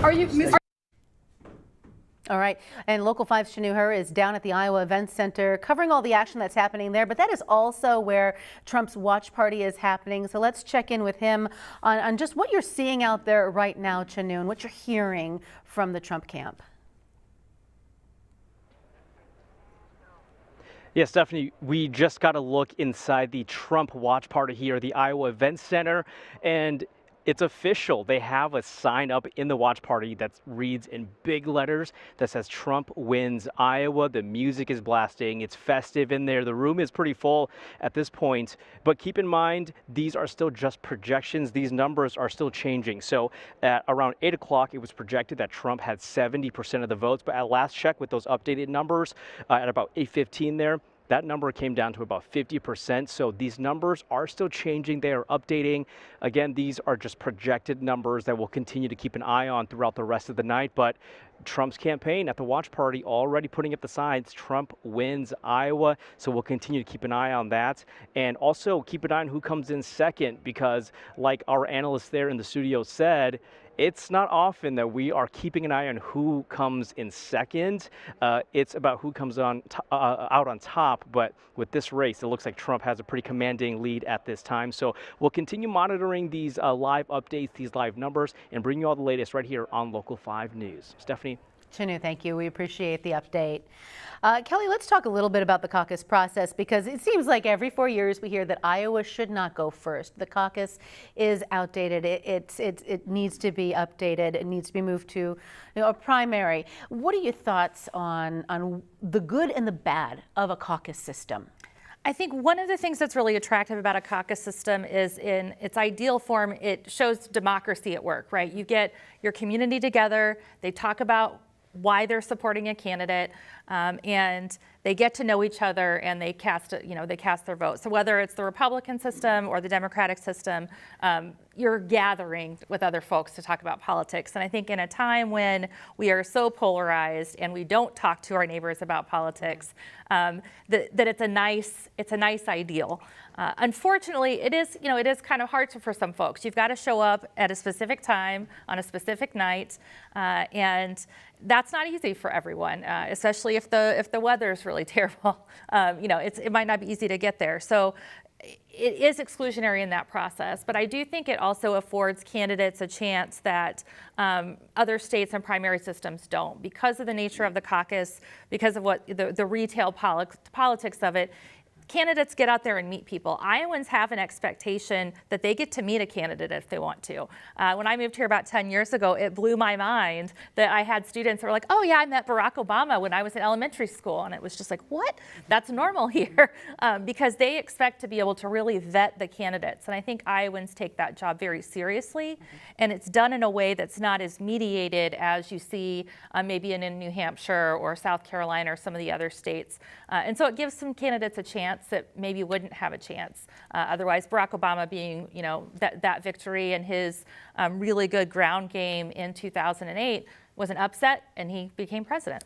All right, and Local 5's Shanu Her is down at the Iowa Events Center covering all the action that's happening there, but that is also where Trump's watch party is happening. So let's check in with him on just what you're seeing out there right now, Shanu, and what you're hearing from the Trump camp. Yeah, Stephanie, we just got a look inside the Trump watch party here, the Iowa Events Center, and it's official. They have a sign up in the watch party that reads in big letters that says Trump wins Iowa. The music is blasting. It's festive in there. The room is pretty full at this point. But keep in mind, these are still just projections. These numbers are still changing. So at around 8 o'clock, it was projected that Trump had 70% of the votes. But at last check with those updated numbers at about 8:15 there, that number came down to about 50%. So these numbers are still changing. They are updating. Again, these are just projected numbers that we'll continue to keep an eye on throughout the rest of the night. But Trump's campaign at the watch party already putting up the signs, Trump wins Iowa. So we'll continue to keep an eye on that. And also keep an eye on who comes in second, because like our analyst there in the studio said, it's not often that we are keeping an eye on who comes in second. It's about who comes out on top. But with this race, it looks like Trump has a pretty commanding lead at this time. So we'll continue monitoring these live updates, these live numbers, and bring you all the latest right here on Local 5 News. Stephanie. Shanu, thank you. We appreciate the update. Kelly, let's talk a little bit about the caucus process, because it seems like every 4 years we hear that Iowa should not go first. The caucus is outdated. It needs to be updated. It needs to be moved to a primary. What are your thoughts on the good and the bad of a caucus system? I think one of the things that's really attractive about a caucus system is in its ideal form, it shows democracy at work, right? You get your community together, they talk about why they're supporting a candidate, and they get to know each other, and they cast their vote. So whether it's the Republican system or the Democratic system, you're gathering with other folks to talk about politics. And I think in a time when we are so polarized and we don't talk to our neighbors about politics, that it's a nice ideal. Unfortunately, it is kind of hard for some folks. You've got to show up at a specific time on a specific night, and that's not easy for everyone, especially if the weather is really terrible. It might not be easy to get there. So it is exclusionary in that process, but I do think it also affords candidates a chance that other states and primary systems don't, because of the nature of the caucus, because of what the retail politics of it. Candidates get out there and meet people. Iowans have an expectation that they get to meet a candidate if they want to. When I moved here about 10 years ago, it blew my mind that I had students that were like, oh yeah, I met Barack Obama when I was in elementary school. And it was just like, what? That's normal here. Because they expect to be able to really vet the candidates. And I think Iowans take that job very seriously. And it's done in a way that's not as mediated as you see maybe in New Hampshire or South Carolina or some of the other states. And so it gives some candidates a chance chance that maybe wouldn't have a chance. Otherwise, Barack Obama being, that victory and his really good ground game in 2008 was an upset, and he became president.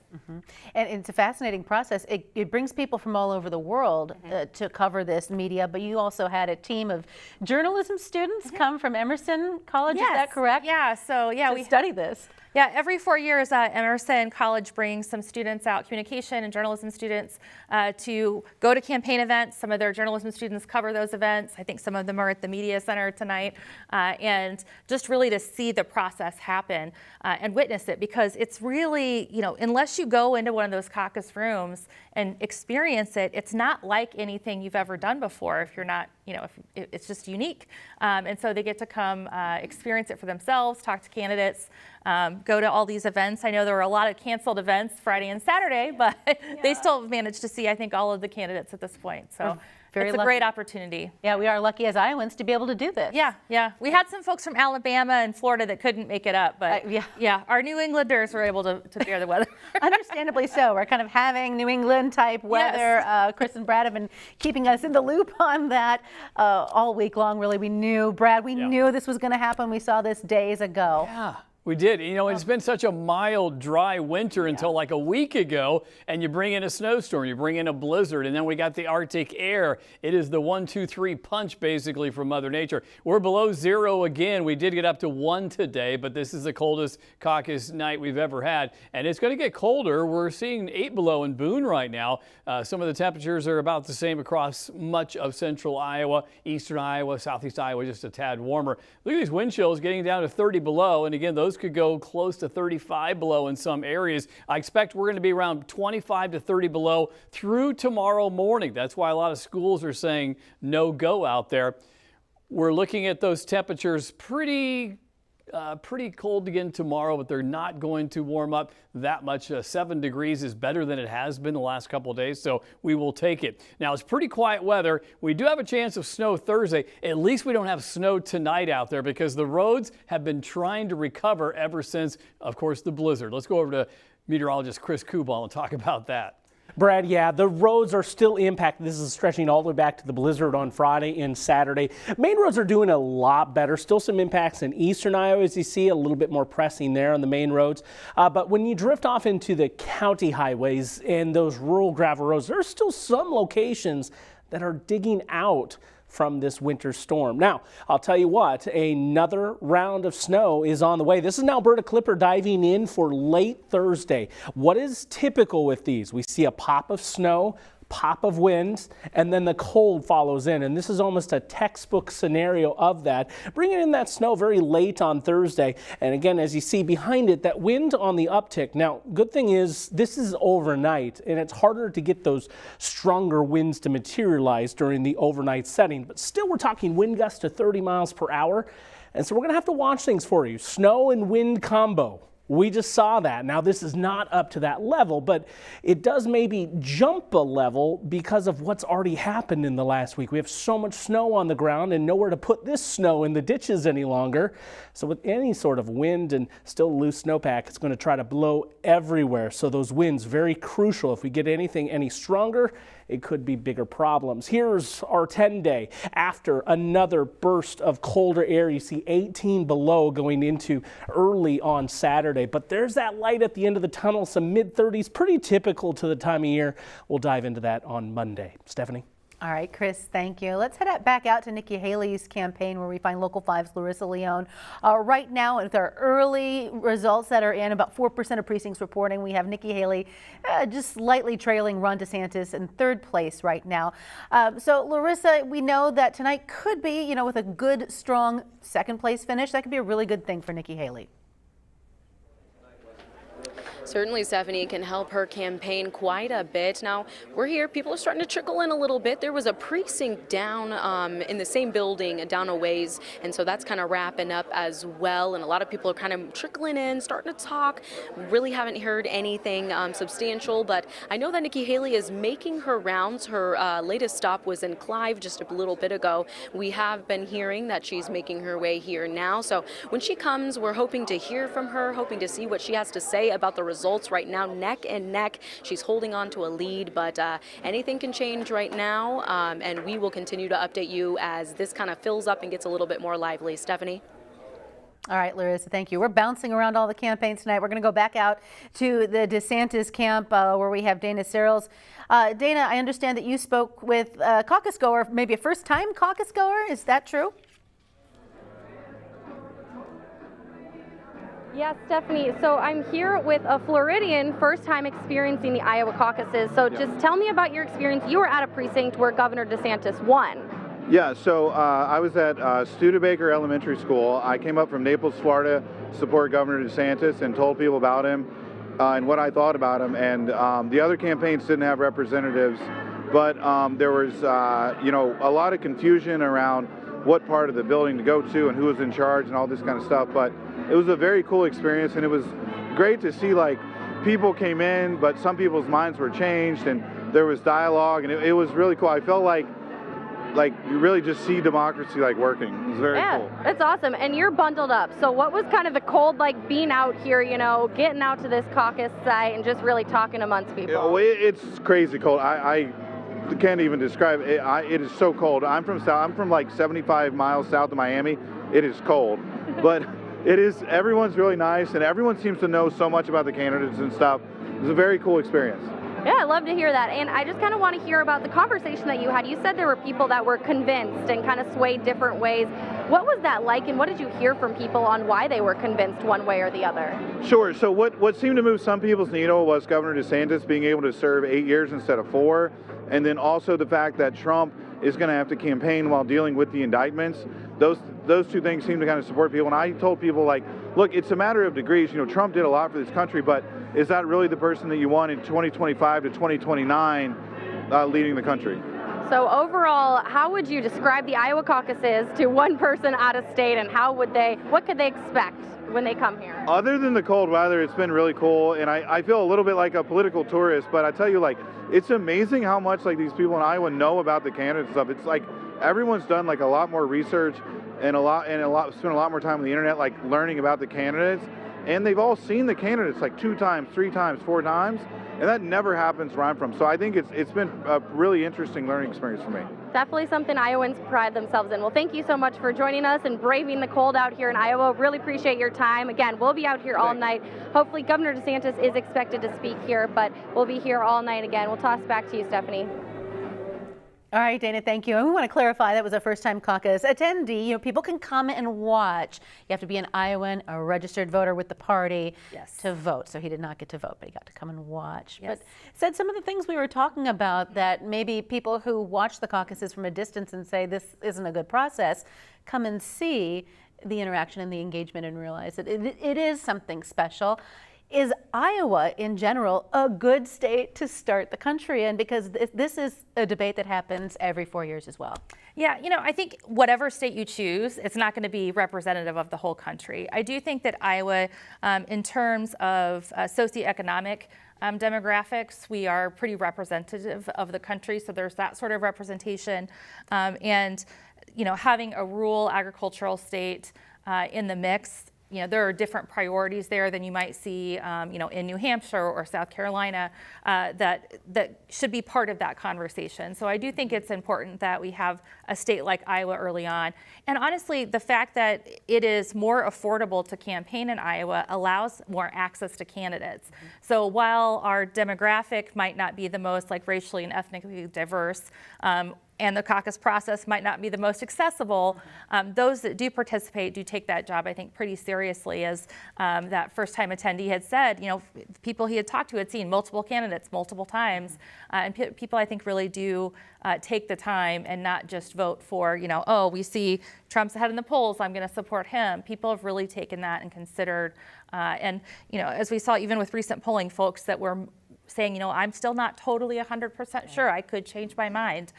And it's a fascinating process. It brings people from all over the world to cover this media, but you also had a team of journalism students come from Emerson College, is that correct? Yeah, so we study this. Yeah, every 4 years, Emerson College brings some students out, communication and journalism students, to go to campaign events. Some of their journalism students cover those events. I think some of them are at the Media Center tonight, and just really to see the process happen and witness it, because it's really, unless you go into one of those caucus rooms and experience it, it's not like anything you've ever done before if you're not, if it's just unique. And so they get to come experience it for themselves, talk to candidates, go to all these events. I know there were a lot of canceled events Friday and Saturday, but they still managed to see, I think, all of the candidates at this point. So it's a great opportunity. Yeah, we are lucky as Iowans to be able to do this. Yeah. We had some folks from Alabama and Florida that couldn't make it up, but our New Englanders were able to bear the weather. Understandably so. We're kind of having New England type weather. Yes. Chris and Brad have been keeping us in the loop on that all week long. Really, we knew, Brad, we knew this was going to happen. We saw this days ago. Yeah. We did. It's been such a mild, dry winter until like a week ago, and you bring in a snowstorm, you bring in a blizzard, and then we got the Arctic air. It is the 1, 2, 3 punch basically from Mother Nature. We're below 0 again. We did get up to 1 today, but this is the coldest caucus night we've ever had, and it's going to get colder. We're seeing 8 below in Boone right now. Some of the temperatures are about the same across much of central Iowa, eastern Iowa, southeast Iowa, just a tad warmer. Look at these wind chills getting down to 30 below, and again, those could go close to 35 below in some areas. I expect we're going to be around 25 to 30 below through tomorrow morning. That's why a lot of schools are saying no go out there. We're looking at those temperatures pretty cold again tomorrow, but they're not going to warm up that much. 7 degrees is better than it has been the last couple of days, so we will take it. Now, it's pretty quiet weather. We do have a chance of snow Thursday. At least we don't have snow tonight out there because the roads have been trying to recover ever since, of course, the blizzard. Let's go over to meteorologist Chris Kubal and talk about that. Brad, yeah, the roads are still impacted. This is stretching all the way back to the blizzard on Friday and Saturday. Main roads are doing a lot better. Still some impacts in eastern Iowa, as you see, a little bit more pressing there on the main roads. But when you drift off into the county highways and those rural gravel roads, there are still some locations that are digging out from this winter storm. Now, I'll tell you what, another round of snow is on the way. This is an Alberta Clipper diving in for late Thursday. What is typical with these? We see a pop of snow, pop of winds, and then the cold follows in. And this is almost a textbook scenario of that. Bringing in that snow very late on Thursday. And again, as you see behind it, that wind on the uptick. Now, good thing is this is overnight, and it's harder to get those stronger winds to materialize during the overnight setting. But still, we're talking wind gusts to 30 miles per hour. And so we're going to have to watch things for you. Snow and wind combo. We just saw that. Now, this is not up to that level, but it does maybe jump a level because of what's already happened in the last week. We have so much snow on the ground and nowhere to put this snow in the ditches any longer. So with any sort of wind and still loose snowpack, it's going to try to blow everywhere. So those winds, very crucial. If we get anything any stronger, it could be bigger problems. Here's our 10-day after another burst of colder air. You see 18 below going into early on Saturday, but there's that light at the end of the tunnel, some mid-30s, pretty typical to the time of year. We'll dive into that on Monday. Stephanie? All right, Chris, thank you. Let's head back out to Nikki Haley's campaign where we find Local 5's Larissa Leone. Right now, with our early results that are in, about 4% of precincts reporting, we have Nikki Haley just slightly trailing Ron DeSantis in third place right now. So, Larissa, we know that tonight could be, with a good, strong second place finish, that could be a really good thing for Nikki Haley. Certainly, Stephanie, can help her campaign quite a bit. Now, we're here. People are starting to trickle in a little bit. There was a precinct down in the same building down a ways, and so that's kind of wrapping up as well. And a lot of people are kind of trickling in, starting to talk. Really haven't heard anything substantial, but I know that Nikki Haley is making her rounds. Her latest stop was in Clive just a little bit ago. We have been hearing that she's making her way here now. So when she comes, we're hoping to hear from her, hoping to see what she has to say about the results results right now, neck and neck. She's holding on to a lead, but anything can change right now, and we will continue to update you as this kind of fills up and gets a little bit more lively. Stephanie? All right, Larissa, thank you. We're bouncing around all the campaigns tonight. We're going to go back out to the DeSantis camp where we have Dana Searles. Dana, I understand that you spoke with a caucus goer, maybe a first-time caucus goer. Is that true? Yes, Stephanie. So I'm here with a Floridian, first time experiencing the Iowa caucuses. So just tell me about your experience. You were at a precinct where Governor DeSantis won. Yeah, so I was at Studebaker Elementary School. I came up from Naples, Florida, to support Governor DeSantis and told people about him and what I thought about him. And the other campaigns didn't have representatives, but there was, a lot of confusion around what part of the building to go to and who was in charge and all this kind of stuff. But it was a very cool experience, and it was great to see, like, people came in, but some people's minds were changed, and there was dialogue, and it was really cool. I felt like you really just see democracy working. It was very cool. Yeah, that's awesome. And you're bundled up. So what was kind of the cold like being out here, getting out to this caucus site and just really talking amongst people? It's crazy cold. I can't even describe it. It is so cold. I'm from like 75 miles south of Miami. It is cold, but everyone's really nice, and everyone seems to know so much about the candidates and stuff. It was a very cool experience. Yeah, I love to hear that. And I just kind of want to hear about the conversation that you had. You said there were people that were convinced and kind of swayed different ways. What was that like, and what did you hear from people on why they were convinced one way or the other? Sure. So what seemed to move some people's needle was Governor DeSantis being able to serve 8 years instead of 4, and then also the fact that Trump is going to have to campaign while dealing with the indictments. Those two things seem to kind of support people. And I told people, look, it's a matter of degrees. Trump did a lot for this country, but is that really the person that you want in 2025 to 2029 leading the country? So overall, how would you describe the Iowa caucuses to one person out of state, and what could they expect when they come here? Other than the cold weather, it's been really cool, and I feel a little bit like a political tourist, but I tell you, it's amazing how much these people in Iowa know about the candidate stuff. It's like everyone's done a lot more research and spent a lot more time on the internet learning about the candidates, and they've all seen the candidates 2 times, 3 times, 4 times, and that never happens where I'm from. So I think it's been a really interesting learning experience for me. Definitely something Iowans pride themselves in. Well, thank you so much for joining us and braving the cold out here in Iowa. Really appreciate your time. Again, we'll be out here all night. Hopefully Governor DeSantis is expected to speak here, but we'll be here all night again. We'll toss back to you, Stephanie. All right, Dana, thank you. And we want to clarify that was a first-time caucus attendee. People can come and watch. You have to be an Iowan, a registered voter with the party to vote. So he did not get to vote, but he got to come and watch. Yes. But said some of the things we were talking about that maybe people who watch the caucuses from a distance and say this isn't a good process, come and see the interaction and the engagement and realize that it is something special. Is Iowa, in general, a good state to start the country in? Because this is a debate that happens every 4 years as well. Yeah, I think whatever state you choose, it's not going to be representative of the whole country. I do think that Iowa, in terms of socioeconomic demographics, we are pretty representative of the country. So there's that sort of representation. And, having a rural agricultural state in the mix, there are different priorities there than you might see, in New Hampshire or South Carolina that should be part of that conversation. So I do think it's important that we have a state like Iowa early on. And honestly, the fact that it is more affordable to campaign in Iowa allows more access to candidates. Mm-hmm. So while our demographic might not be the most racially and ethnically diverse, and the caucus process might not be the most accessible, those that do participate do take that job, I think, pretty seriously. As that first-time attendee had said, people he had talked to had seen multiple candidates multiple times, and people, I think, really do take the time and not just vote for, we see Trump's ahead in the polls, I'm going to support him. People have really taken that and considered, and as we saw even with recent polling, folks that were saying, I'm still not totally 100% sure, I could change my mind,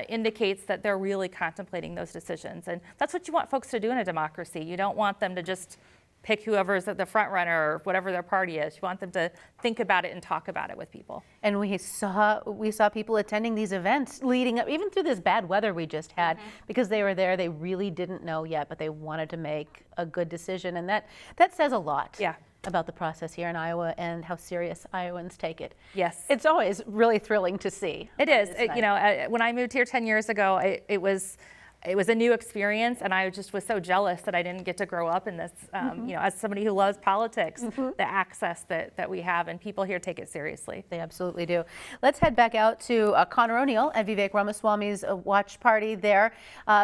indicates that they're really contemplating those decisions. And that's what you want folks to do in a democracy. You don't want them to just pick whoever's at the front runner or whatever their party is. You want them to think about it and talk about it with people. And we saw people attending these events leading up, even through this bad weather we just had, because they were there, they really didn't know yet, but they wanted to make a good decision. And that says a lot. Yeah. about the process here in Iowa and how serious Iowans take it. Yes. It's always really thrilling to see. It is. You know, when I moved here 10 years ago, it was a new experience, and I just was so jealous that I didn't get to grow up in this. You know, as somebody who loves politics, the access that we have, and people here take it seriously. They absolutely do. Let's head back out to Connor O'Neill at Vivek Ramaswamy's watch party there.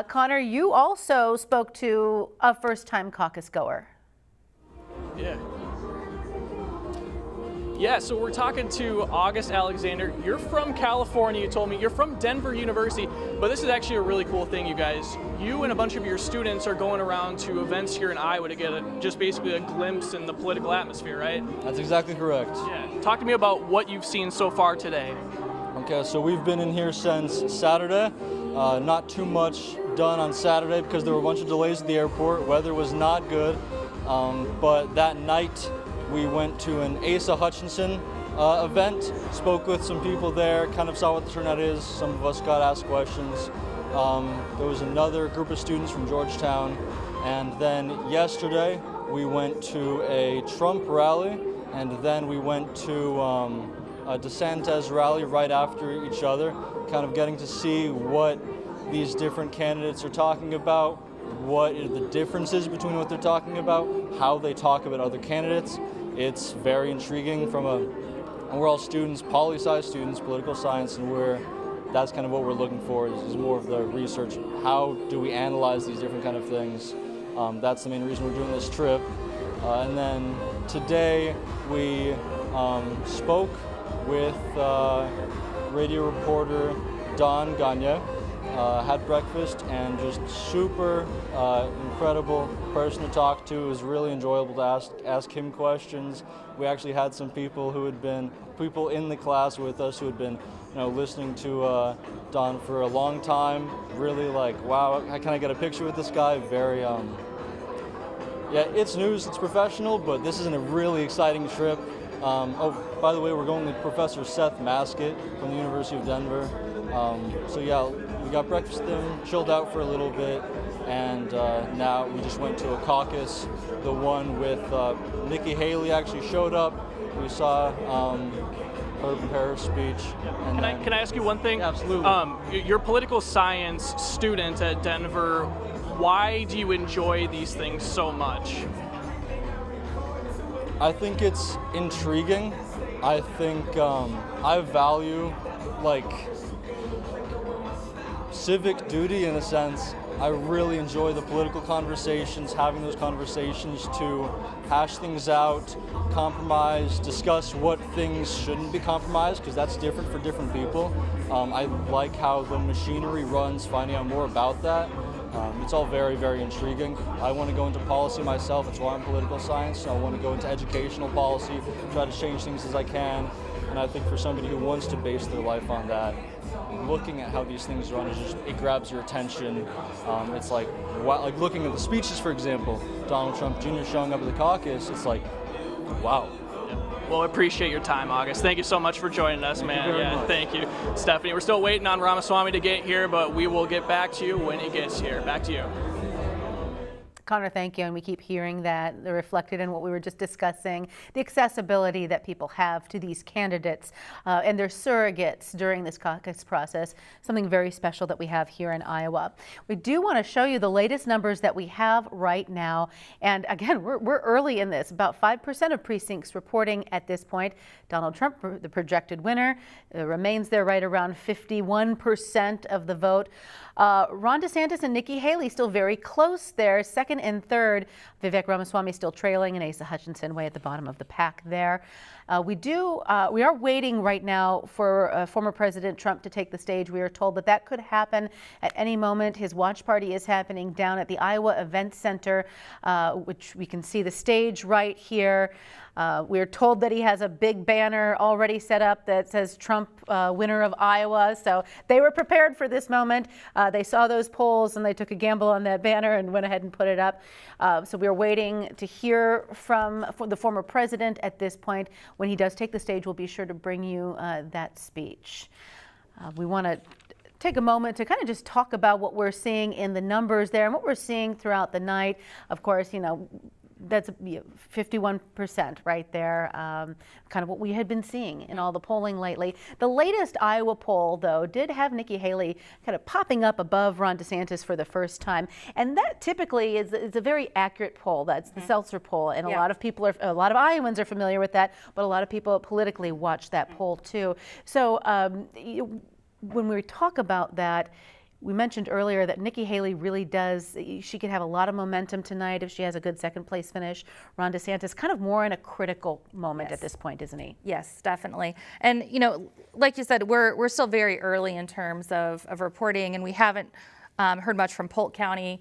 Connor, you also spoke to a first-time caucus goer. Yeah, so we're talking to August Alexander. You're from California, you told me. You're from Denver University, but this is actually a really cool thing, you guys. You and a bunch of your students are going around to events here in Iowa to get just basically a glimpse in the political atmosphere, right? That's exactly correct. Yeah. Talk to me about what you've seen so far today. Okay, so we've been in here since Saturday. Not too much done on Saturday because there were a bunch of delays at the airport. Weather was not good, but that night we went to an Asa Hutchinson event, spoke with some people there, kind of saw what the turnout is. Some of us got asked questions. There was another group of students from Georgetown. And then yesterday we went to a Trump rally, and then we went to a DeSantis rally right after each other, kind of getting to see what these different candidates are talking about, what are the differences between what they're talking about, how they talk about other candidates. It's very intriguing and we're all students, poli-sci students, political science, and that's kind of what we're looking for is more of the research. How do we analyze these different kind of things? That's the main reason we're doing this trip. And then today we spoke with radio reporter Don Gagne, had breakfast, and just super incredible person to talk to. It was really enjoyable to ask him questions. We actually had some people people in the class with us who had been listening to Don for a long time. Really like, wow, can I get a picture with this guy? Very, yeah, it's news, it's professional, but this is a really exciting trip. Oh, by the way, we're going with Professor Seth Maskett from the University of Denver. So yeah, we got breakfast with him, chilled out for a little bit, and now we just went to a caucus. The one with Nikki Haley actually showed up. We saw her prepare her speech. And can I ask you one thing? Yeah, absolutely. You're a political science student at Denver. Why do you enjoy these things so much? I think it's intriguing. I think I value civic duty in a sense. I really enjoy the political conversations, having those conversations to hash things out, compromise, discuss what things shouldn't be compromised, because that's different for different people. I like how the machinery runs, finding out more about that. It's all very, very intriguing. I want to go into policy myself. That's why I'm political science. I want to go into educational policy, try to change things as I can. And I think for somebody who wants to base their life on that, looking at how these things run is just, it grabs your attention. It's like looking at the speeches, for example, Donald Trump Jr. showing up at the caucus, it's like, wow. Well, I appreciate your time, August. Thank you so much for joining us, man. Yeah, thank you. Stephanie, we're still waiting on Ramaswamy to get here, but we will get back to you when he gets here. Back to you. Connor, thank you. And we keep hearing that reflected in what we were just discussing, the accessibility that people have to these candidates and their surrogates during this caucus process, something very special that we have here in Iowa. We do want to show you the latest numbers that we have right now. And again, we're early in this, about 5% of precincts reporting at this point. Donald Trump, the projected winner, remains there right around 51% of the vote. Ron DeSantis and Nikki Haley still very close there, second and third. Vivek Ramaswamy still trailing, and Asa Hutchinson way at the bottom of the pack there. We are waiting right now for former President Trump to take the stage. We are told that that could happen at any moment. His watch party is happening down at the Iowa Event Center, which we can see the stage right here. We're told that he has a big banner already set up that says Trump winner of Iowa. So they were prepared for this moment. They saw those polls and they took a gamble on that banner and went ahead and put it up. So we're waiting to hear from the former president at this point. When he does take the stage, we'll be sure to bring you that speech. We want to take a moment to kind of just talk about what we're seeing in the numbers there and what we're seeing throughout the night. Of course, That's 51% right there, kind of what we had been seeing in all the polling lately. The latest Iowa poll, though, did have Nikki Haley kind of popping up above Ron DeSantis for the first time, and that typically is a very accurate poll. That's the Seltzer poll, and a lot of Iowans are familiar with that, but a lot of people politically watch that poll too. So when we talk about that, we mentioned earlier that Nikki Haley really does, she could have a lot of momentum tonight if she has a good second place finish. Ron DeSantis kind of more in a critical moment at this point, isn't he? Yes, definitely. And, you know, like you said, we're still very early in terms of reporting, and we haven't heard much from Polk County,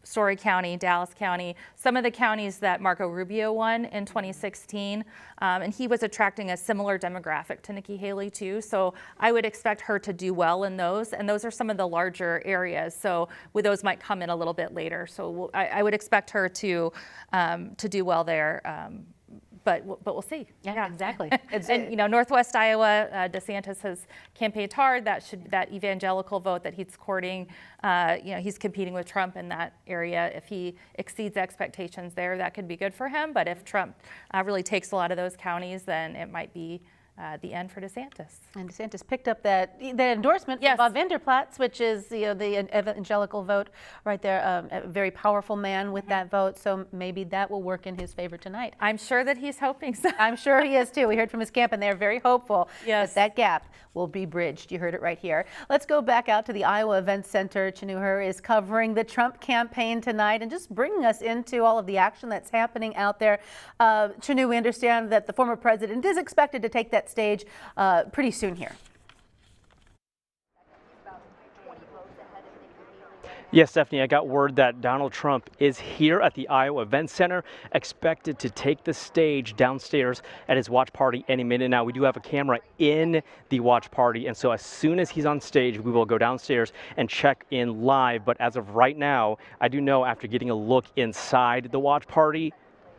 Story County, Dallas County, some of the counties that Marco Rubio won in 2016, and he was attracting a similar demographic to Nikki Haley too. So I would expect her to do well in those, and those are some of the larger areas. So those might come in a little bit later. So I would expect her to do well there. But we'll see. Yeah, exactly. And you know, Northwest Iowa, DeSantis has campaigned hard. That evangelical vote that he's courting, you know, he's competing with Trump in that area. If he exceeds expectations there, that could be good for him. But if Trump really takes a lot of those counties, then it might be the end for DeSantis. And DeSantis picked up that endorsement from Bob Vanderplatz, which is the evangelical vote right there. A very powerful man with that vote, so maybe that will work in his favor tonight. I'm sure that he's hoping so. I'm sure he is too. We heard from his camp, and they're very hopeful that gap will be bridged. You heard it right here. Let's go back out to the Iowa Events Center. Chanuher is covering the Trump campaign tonight and just bringing us into all of the action that's happening out there. Chanu, we understand that the former president is expected to take that stage pretty soon here. Yes, Stephanie, I got word that Donald Trump is here at the Iowa Events Center, expected to take the stage downstairs at his watch party any minute now. We do have a camera in the watch party, and so as soon as he's on stage, we will go downstairs and check in live. But as of right now, I do know after getting a look inside the watch party,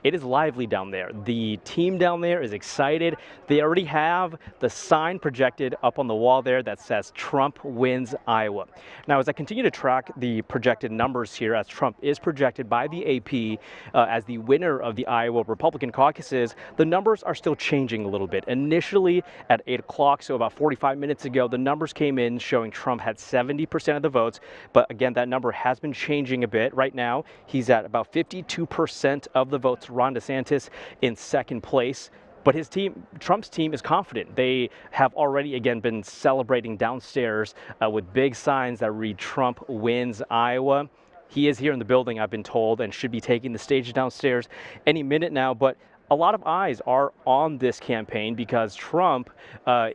it is lively down there. The team down there is excited. They already have the sign projected up on the wall there that says Trump wins Iowa. Now, as I continue to track the projected numbers here, as Trump is projected by the AP as the winner of the Iowa Republican caucuses, the numbers are still changing a little bit. Initially at 8 o'clock, so about 45 minutes ago, the numbers came in showing Trump had 70% of the votes. But again, that number has been changing a bit. Right now, he's at about 52% of the votes. Ron DeSantis in second place. But his team, Trump's team, is confident. They have already, again, been celebrating downstairs with big signs that read Trump wins Iowa. He is here in the building, I've been told, and should be taking the stage downstairs any minute now. But a lot of eyes are on this campaign because Trump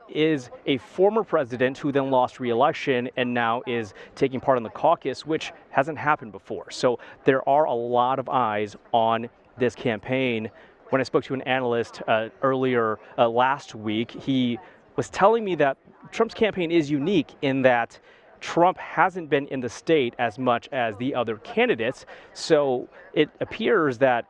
is a former president who then lost re-election and now is taking part in the caucus, which hasn't happened before. So there are a lot of eyes on this campaign. When I spoke to an analyst earlier last week, he was telling me that Trump's campaign is unique in that Trump hasn't been in the state as much as the other candidates. So it appears that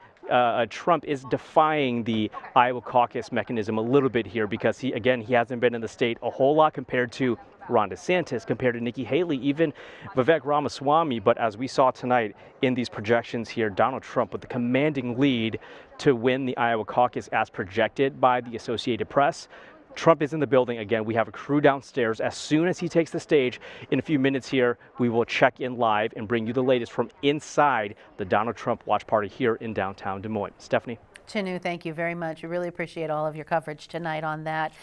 Trump is defying the Iowa caucus mechanism a little bit here because he hasn't been in the state a whole lot compared to Ron DeSantis, compared to Nikki Haley, even Vivek Ramaswamy. But as we saw tonight in these projections here, Donald Trump with the commanding lead to win the Iowa caucus as projected by the Associated Press. Trump is in the building again. We have a crew downstairs. As soon as he takes the stage in a few minutes here, we will check in live and bring you the latest from inside the Donald Trump watch party here in downtown Des Moines. Stephanie? Chanu, thank you very much. We really appreciate all of your coverage tonight on that.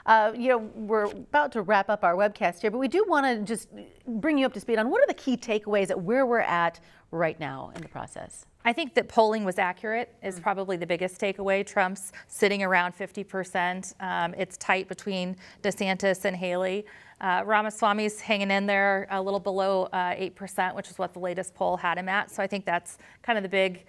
You know, we're about to wrap up our webcast here, but we do want to just bring you up to speed on what are the key takeaways at where we're at right now in the process. I think that polling was accurate is probably the biggest takeaway. Trump's sitting around 50%. It's tight between DeSantis and Haley. Ramaswamy's hanging in there a little below 8%, which is what the latest poll had him at. So I think that's kind of the big,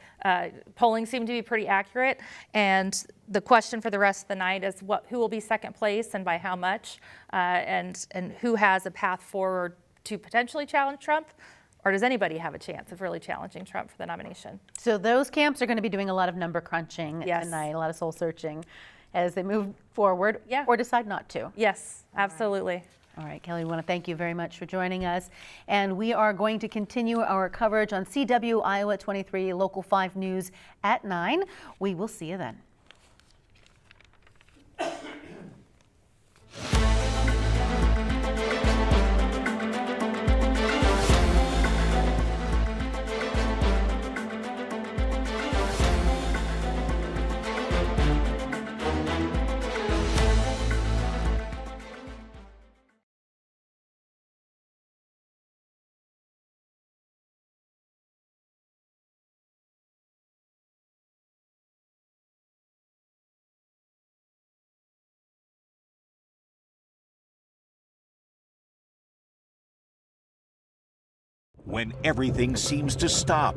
polling seemed to be pretty accurate. And the question for the rest of the night is who will be second place and by how much, and who has a path forward to potentially challenge Trump. Or does anybody have a chance of really challenging Trump for the nomination? So those camps are going to be doing a lot of number crunching tonight, a lot of soul searching as they move forward or decide not to. Yes, absolutely. All right, Kelly, we want to thank you very much for joining us. And we are going to continue our coverage on CW Iowa 23 Local 5 News at 9. We will see you then. When everything seems to stop,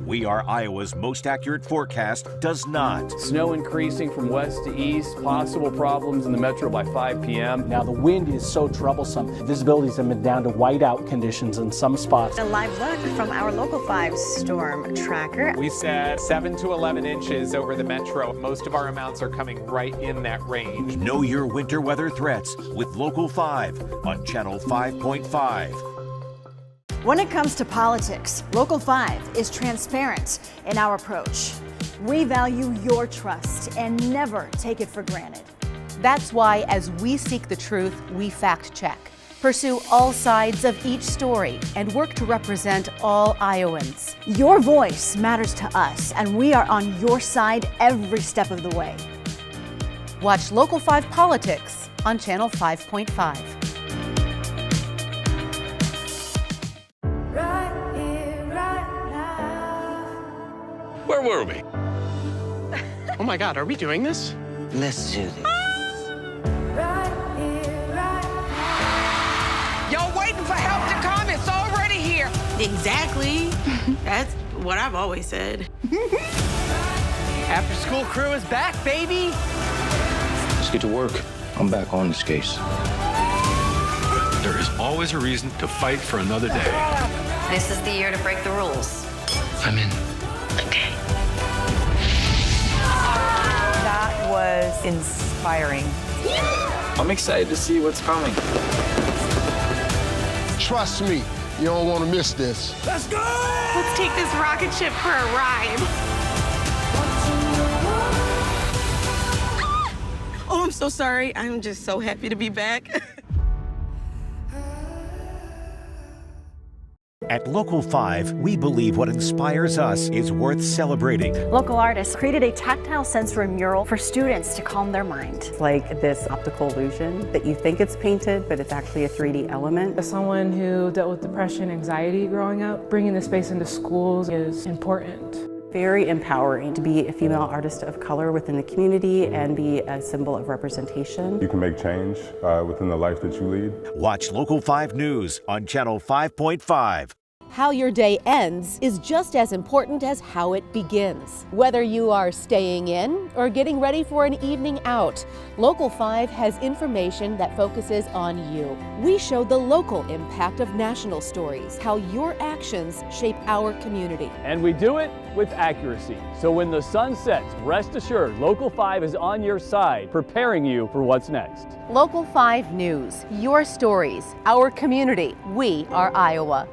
We Are Iowa's most accurate forecast does not. Snow increasing from west to east, possible problems in the metro by 5 p.m. Now the wind is so troublesome. Visibilities have been down to whiteout conditions in some spots. A live look from our Local 5 storm tracker. We said 7 to 11 inches over the metro. Most of our amounts are coming right in that range. Know your winter weather threats with Local 5 on Channel 5.5. When it comes to politics, Local 5 is transparent in our approach. We value your trust and never take it for granted. That's why, as we seek the truth, we fact check, pursue all sides of each story, and work to represent all Iowans. Your voice matters to us, and we are on your side every step of the way. Watch Local 5 Politics on Channel 5.5. Where were we? Oh my God, are we doing this? Let's do this. Y'all waiting for help to come? It's already here. Exactly. That's what I've always said. After school crew is back, baby. Let's get to work. I'm back on this case. There is always a reason to fight for another day. This is the year to break the rules. I'm in. That was inspiring. I'm excited to see what's coming. Trust me, you don't want to miss this. Let's go! Let's take this rocket ship for a ride. Oh, I'm so sorry. I'm just so happy to be back. At Local 5, we believe what inspires us is worth celebrating. Local artists created a tactile sensory mural for students to calm their mind. It's like this optical illusion that you think it's painted, but it's actually a 3D element. As someone who dealt with depression, anxiety growing up, bringing this space into schools is important. Very empowering to be a female artist of color within the community and be a symbol of representation. You can make change within the life that you lead. Watch Local 5 News on Channel 5.5. How your day ends is just as important as how it begins. Whether you are staying in or getting ready for an evening out, Local 5 has information that focuses on you. We show the local impact of national stories, how your actions shape our community. And we do it with accuracy. So when the sun sets, rest assured, Local 5 is on your side, preparing you for what's next. Local 5 News, your stories, our community. We are Iowa.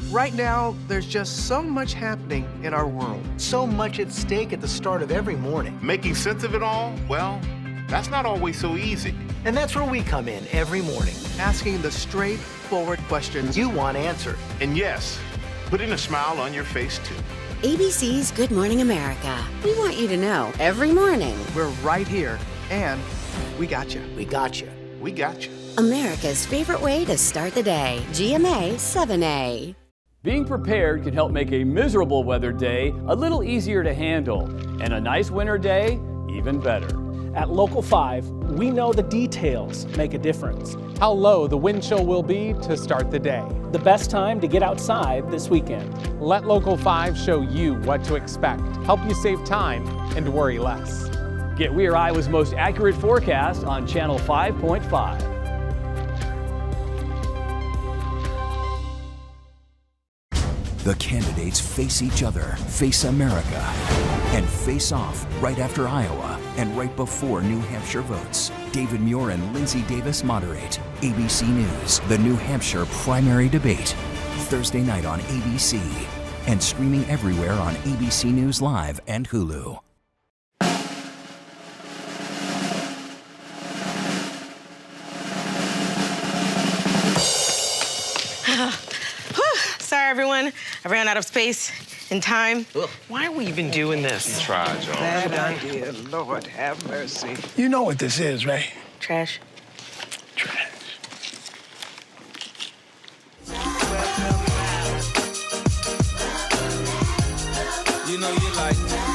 Right now, there's just so much happening in our world. So much at stake at the start of every morning. Making sense of it all, well, that's not always so easy. And that's where we come in every morning, asking the straightforward questions you want answered. And yes, putting a smile on your face, too. ABC's Good Morning America. We want you to know every morning. We're right here, and we got you. We got you. We got you. America's favorite way to start the day. GMA 7A. Being prepared can help make a miserable weather day a little easier to handle, and a nice winter day even better. At Local 5, we know the details make a difference. How low the wind chill will be to start the day. The best time to get outside this weekend. Let Local 5 show you what to expect, help you save time and worry less. Get We Are Iowa's most accurate forecast on Channel 5.5. The candidates face each other, face America, and face off right after Iowa and right before New Hampshire votes. David Muir and Lindsay Davis moderate. ABC News, the New Hampshire primary debate. Thursday night on ABC and streaming everywhere on ABC News Live and Hulu. Sorry, everyone. I ran out of space and time. Why are we even doing this? Try, John. Bad idea. Lord have mercy. You know what this is, right? Trash. Trash. You know you like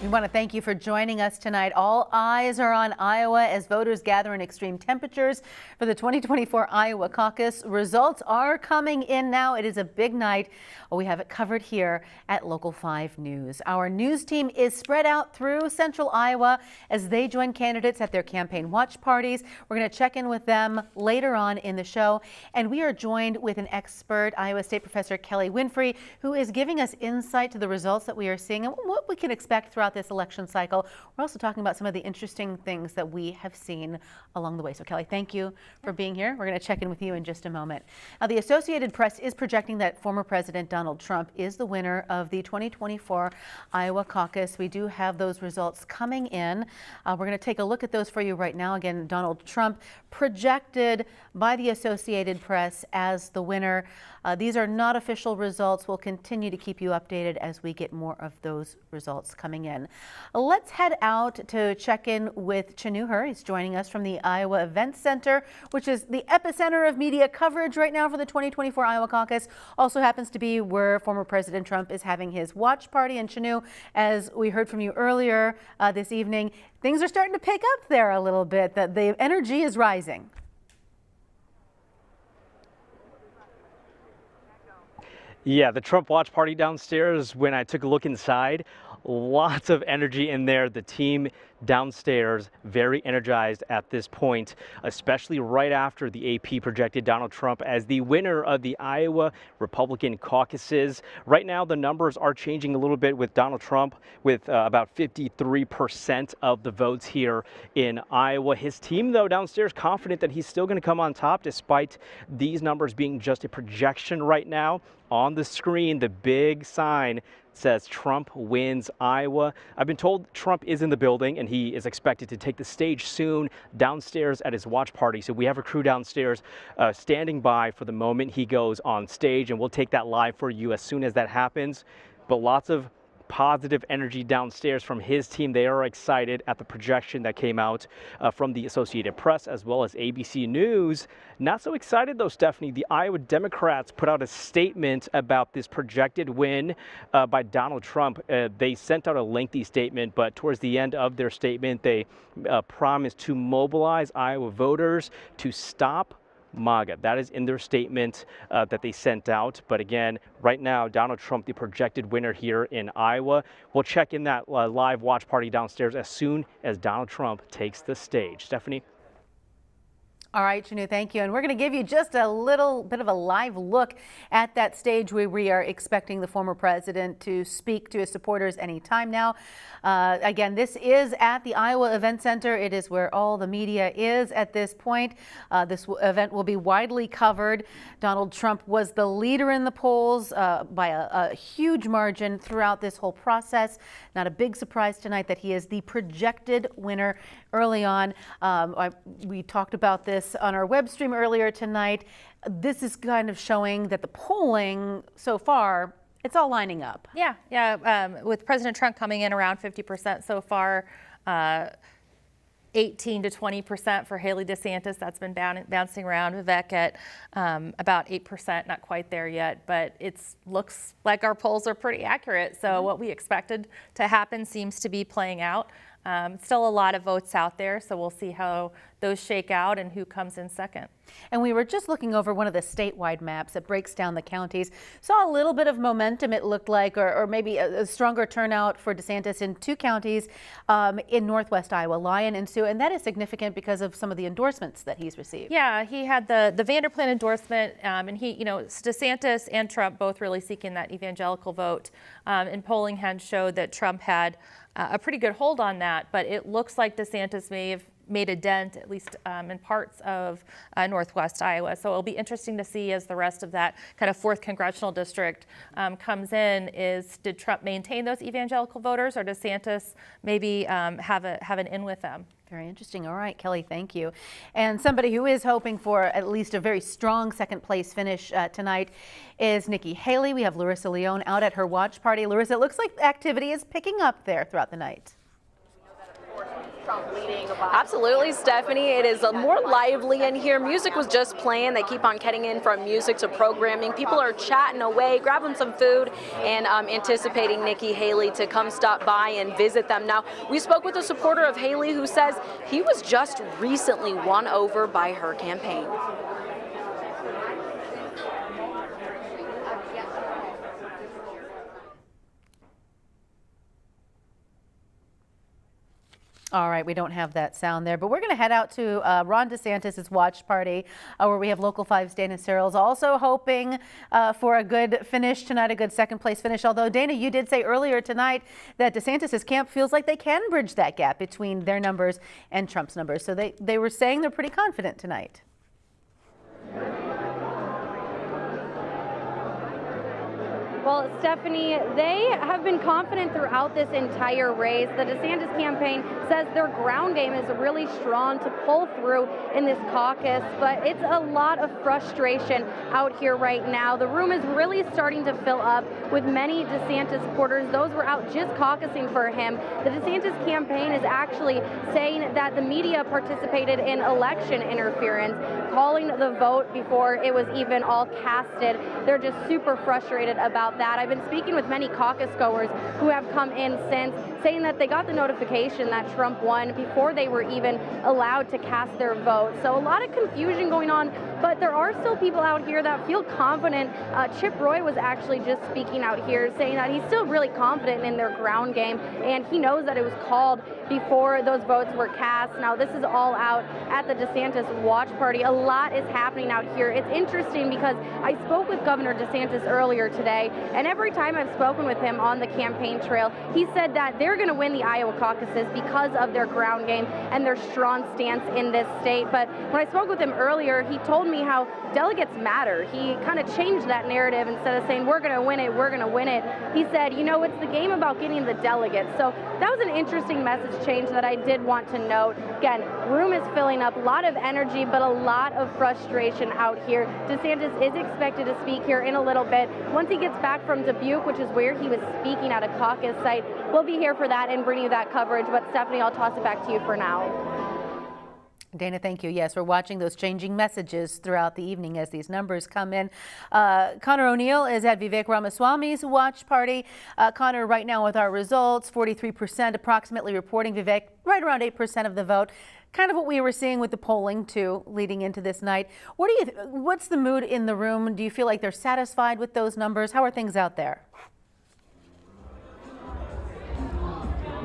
We want to thank you for joining us tonight. All eyes are on Iowa as voters gather in extreme temperatures for the 2024 Iowa caucus. Results are coming in now. It is a big night. We have it covered here at Local 5 News. Our news team is spread out through central Iowa as they join candidates at their campaign watch parties. We're going to check in with them later on in the show. And we are joined with an expert, Iowa State Professor Kelly Winfrey, who is giving us insight to the results that we are seeing and what we can expect throughout this election cycle. We're also talking about some of the interesting things that we have seen along the way. So Kelly, thank you for being here. We're going to check in with you in just a moment. Now, the Associated Press is projecting that former President Donald Trump is the winner of the 2024 Iowa caucus. We do have those results coming in. We're going to take a look at those for you right now. Again, Donald Trump projected by the Associated Press as the winner. These are not official results. We'll continue to keep you updated as we get more of those results coming in. Let's head out to check in with Chinoo. He's joining us from the Iowa Events Center, which is the epicenter of media coverage right now for the 2024 Iowa caucus. Also happens to be where former President Trump is having his watch party. And Chinoo, as we heard from you earlier this evening, things are starting to pick up there a little bit. That the energy is rising. Yeah, the Trump watch party downstairs, when I took a look inside, lots of energy in there. The team downstairs very energized at this point, especially right after the AP projected Donald Trump as the winner of the Iowa Republican caucuses. Right now, the numbers are changing a little bit with Donald Trump with about 53% of the votes here in Iowa. His team, though, downstairs confident that he's still going to come on top despite these numbers being just a projection right now. On the screen, the big sign says Trump wins Iowa. I've been told Trump is in the building and he is expected to take the stage soon downstairs at his watch party. So we have a crew downstairs standing by for the moment he goes on stage, and we'll take that live for you as soon as that happens. But lots of positive energy downstairs from his team. They are excited at the projection that came out from the Associated Press as well as ABC News. Not so excited though, Stephanie. The Iowa Democrats put out a statement about this projected win by Donald Trump. They sent out a lengthy statement, but towards the end of their statement, they promised to mobilize Iowa voters to stop MAGA. That is in their statement that they sent out. But again, right now, Donald Trump, the projected winner here in Iowa. We'll check in that live watch party downstairs as soon as Donald Trump takes the stage. Stephanie? All right, Chinoo, thank you. And we're going to give you just a little bit of a live look at that stage where we are expecting the former president to speak to his supporters anytime now. Again, this is at the Iowa Event Center. It is where all the media is at this point. This event will be widely covered. Donald Trump was the leader in the polls by a huge margin throughout this whole process. Not a big surprise tonight that he is the projected winner early on. We talked about this on our web stream earlier tonight. This is kind of showing that the polling so far, it's all lining up. Yeah. With President Trump coming in around 50% so far, 18 to 20% for Haley DeSantis. That's been bouncing around. Vivek at about 8%, not quite there yet, but it looks like our polls are pretty accurate. So what we expected to happen seems to be playing out. Still a lot of votes out there, so we'll see how those shake out and who comes in second. And we were just looking over one of the statewide maps that breaks down the counties. Saw a little bit of momentum, it looked like, or maybe a stronger turnout for DeSantis in two counties in northwest Iowa, Lyon and Sioux, and that is significant because of some of the endorsements that he's received. Yeah, he had the Vanderplan endorsement, and DeSantis and Trump both really seeking that evangelical vote. And polling had showed that Trump had a pretty good hold on that, but it looks like DeSantis may have made a dent, at least in parts of northwest Iowa. So it'll be interesting to see as the rest of that kind of 4th congressional district comes in, did Trump maintain those evangelical voters, or DeSantis maybe have an in with them? Very interesting. All right, Kelly, thank you. And somebody who is hoping for at least a very strong second place finish tonight is Nikki Haley. We have Larissa Leone out at her watch party. Larissa, it looks like activity is picking up there throughout the night. Trump leading by. Absolutely, Stephanie. It is more lively in here. Music was just playing. They keep on getting in from music to programming. People are chatting away, grabbing some food, and anticipating Nikki Haley to come stop by and visit them. Now, we spoke with a supporter of Haley who says he was just recently won over by her campaign. All right, we don't have that sound there, but we're going to head out to Ron DeSantis' watch party where we have Local 5's Dana Searles also hoping for a good finish tonight, a good second place finish. Although, Dana, you did say earlier tonight that DeSantis' camp feels like they can bridge that gap between their numbers and Trump's numbers. So they were saying they're pretty confident tonight. Well, Stephanie, they have been confident throughout this entire race. The DeSantis campaign says their ground game is really strong to pull through in this caucus, but it's a lot of frustration out here right now. The room is really starting to fill up with many DeSantis supporters. Those were out just caucusing for him. The DeSantis campaign is actually saying that the media participated in election interference, calling the vote before it was even all casted. They're just super frustrated about that. I've been speaking with many caucus goers who have come in since, saying that they got the notification that Trump won before they were even allowed to cast their vote. So a lot of confusion going on, but there are still people out here that feel confident. Chip Roy was actually just speaking out here saying that he's still really confident in their ground game, and he knows that it was called before those votes were cast. Now, this is all out at the DeSantis watch party. A lot is happening out here. It's interesting because I spoke with Governor DeSantis earlier today, and every time I've spoken with him on the campaign trail, he said that they're going to win the Iowa caucuses because of their ground game and their strong stance in this state. But when I spoke with him earlier, he told me how delegates matter. He kind of changed that narrative. Instead of saying, we're going to win it, we're going to win it, he said, you know, it's the game about getting the delegates. So that was an interesting message change that I did want to note. Again, room is filling up, a lot of energy, but a lot of frustration out here. DeSantis is expected to speak here in a little bit. Once he gets back from Dubuque, which is where he was speaking at a caucus site, we'll be here for that and bring you that coverage. But Stephanie, I'll toss it back to you for now. Dana, thank you. Yes, we're watching those changing messages throughout the evening as these numbers come in. Connor O'Neill is at Vivek Ramaswamy's watch party. Connor, right now with our results, 43% approximately reporting Vivek, right around 8% of the vote. Kind of what we were seeing with the polling too, leading into this night. What's the mood in the room? Do you feel like they're satisfied with those numbers? How are things out there?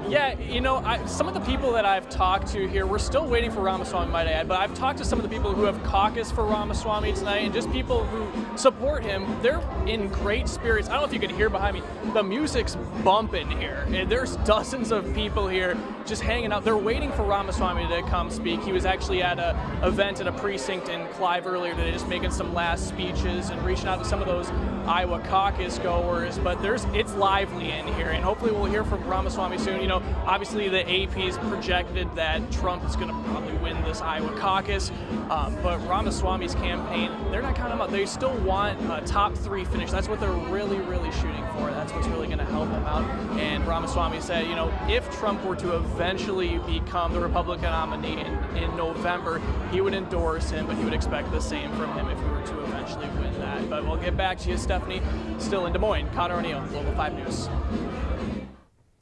Yeah, you know, some of the people that I've talked to here, we're still waiting for Ramaswamy, might I add, but I've talked to some of the people who have caucused for Ramaswamy tonight, and just people who support him. They're in great spirits. I don't know if you can hear behind me, the music's bumping here. And there's dozens of people here just hanging out. They're waiting for Ramaswamy to come speak. He was actually at an event at a precinct in Clive earlier today, just making some last speeches and reaching out to some of those Iowa caucus goers. But it's lively in here, and hopefully we'll hear from Ramaswamy soon. You know, obviously the AP's projected that Trump is going to probably win this Iowa caucus, but Ramaswamy's campaign, they're not counting him out. They still want a top 3 finish. That's what they're really, really shooting for. That's what's really going to help them out. And Ramaswamy said, you know, if Trump were to eventually become the Republican nominee in November, he would endorse him, but he would expect the same from him if we were to eventually win that. But we'll get back to you, Stephanie. Still in Des Moines, Connor O'Neill, Local 5 News.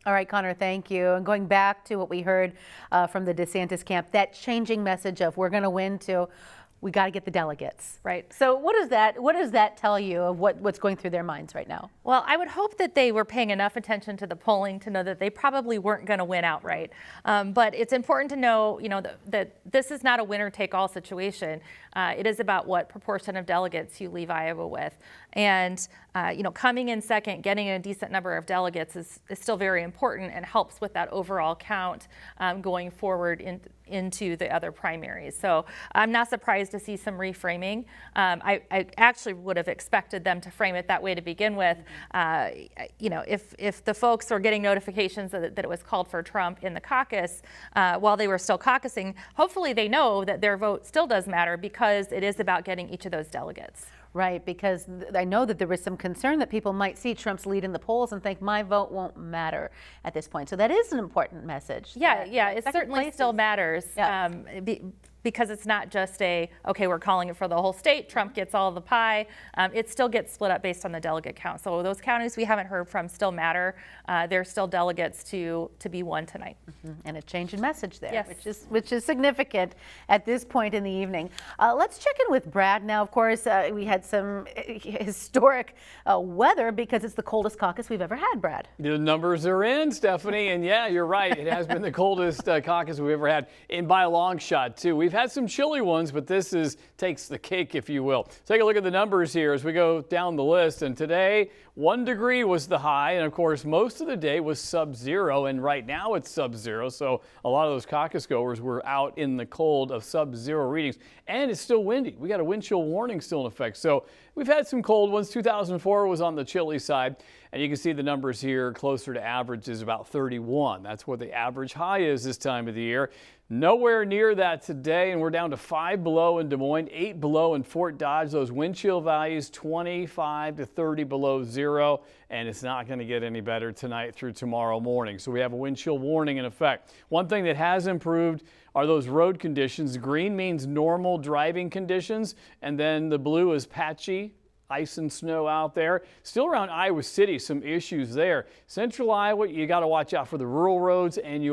All right, Connor, thank you. And going back to what we heard from the DeSantis camp, that changing message of we're going to win to we got to get the delegates. Right. So what does that tell you of what's going through their minds right now? Well, I would hope that they were paying enough attention to the polling to know that they probably weren't going to win outright. But it's important to know, you know, that this is not a winner-take-all situation. It is about what proportion of delegates you leave Iowa with. And, you know, coming in second, getting a decent number of delegates is still very important and helps with that overall count going forward into the other primaries. So I'm not surprised to see some reframing. I actually would have expected them to frame it that way to begin with. You know, if the folks were getting notifications that it was called for Trump in the caucus while they were still caucusing, hopefully they know that their vote still does matter because it is about getting each of those delegates. Right, because I know that there was some concern that people might see Trump's lead in the polls and think my vote won't matter at this point. So that is an important message. Yeah, it certainly still matters. Yeah. Because it's not just okay, we're calling it for the whole state, Trump gets all of the pie. It still gets split up based on the delegate count. So those counties we haven't heard from still matter. There's still delegates to be won tonight. And a change in message there, yes. which is significant at this point in the evening. Let's check in with Brad now. Of course, we had some historic weather because it's the coldest caucus we've ever had, Brad. The numbers are in, Stephanie, and yeah, you're right. It has been the coldest caucus we've ever had, and by a long shot, too. We've had some chilly ones, but this takes the cake, if you will. Take a look at the numbers here as we go down the list. And today, 1 degree was the high. And of course, most of the day was sub-zero. And right now it's sub-zero. So a lot of those caucus goers were out in the cold of sub-zero readings. And it's still windy. We got a wind chill warning still in effect. So we've had some cold ones. 2004 was on the chilly side. And you can see the numbers here closer to average is about 31. That's what the average high is this time of the year. Nowhere near that today, and we're down to 5 below in Des Moines, 8 below in Fort Dodge. Those wind chill values 25 to 30 below zero, and it's not going to get any better tonight through tomorrow morning. So we have a wind chill warning in effect. One thing that has improved are those road conditions. Green means normal driving conditions, and then the blue is patchy. Ice and snow out there. Still around Iowa City, some issues there. Central Iowa, you got to watch out for the rural roads and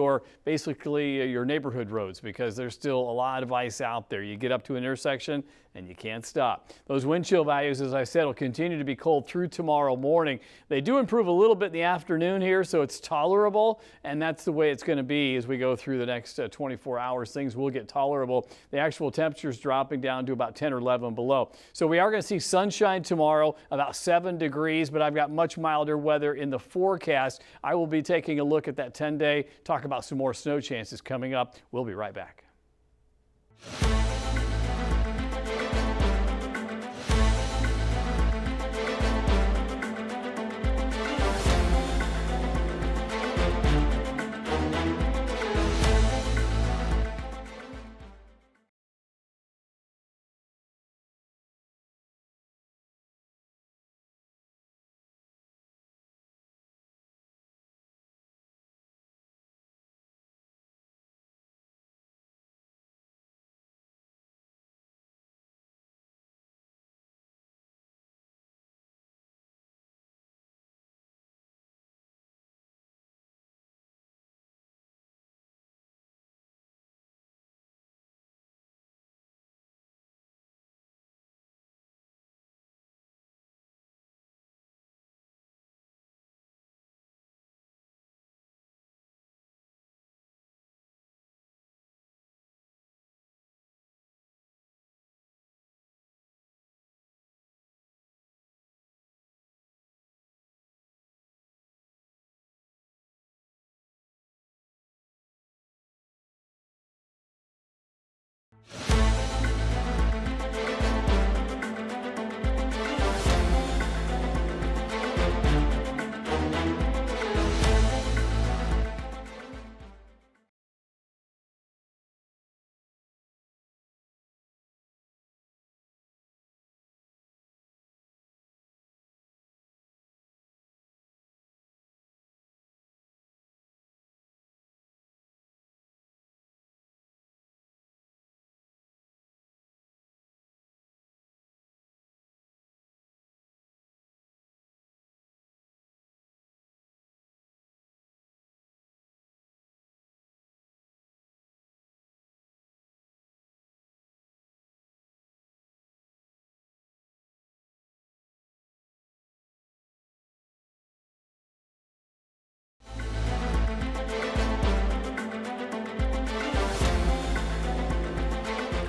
basically your neighborhood roads because there's still a lot of ice out there. You get up to an intersection and you can't stop. Those wind chill values, as I said, will continue to be cold through tomorrow morning. They do improve a little bit in the afternoon here, so it's tolerable, and that's the way it's going to be as we go through the next 24 hours. Things will get tolerable. The actual temperature is dropping down to about 10 or 11 below. So we are going to see sunshine tomorrow, about 7 degrees, but I've got much milder weather in the forecast. I will be taking a look at that 10-day, talk about some more snow chances coming up. We'll be right back.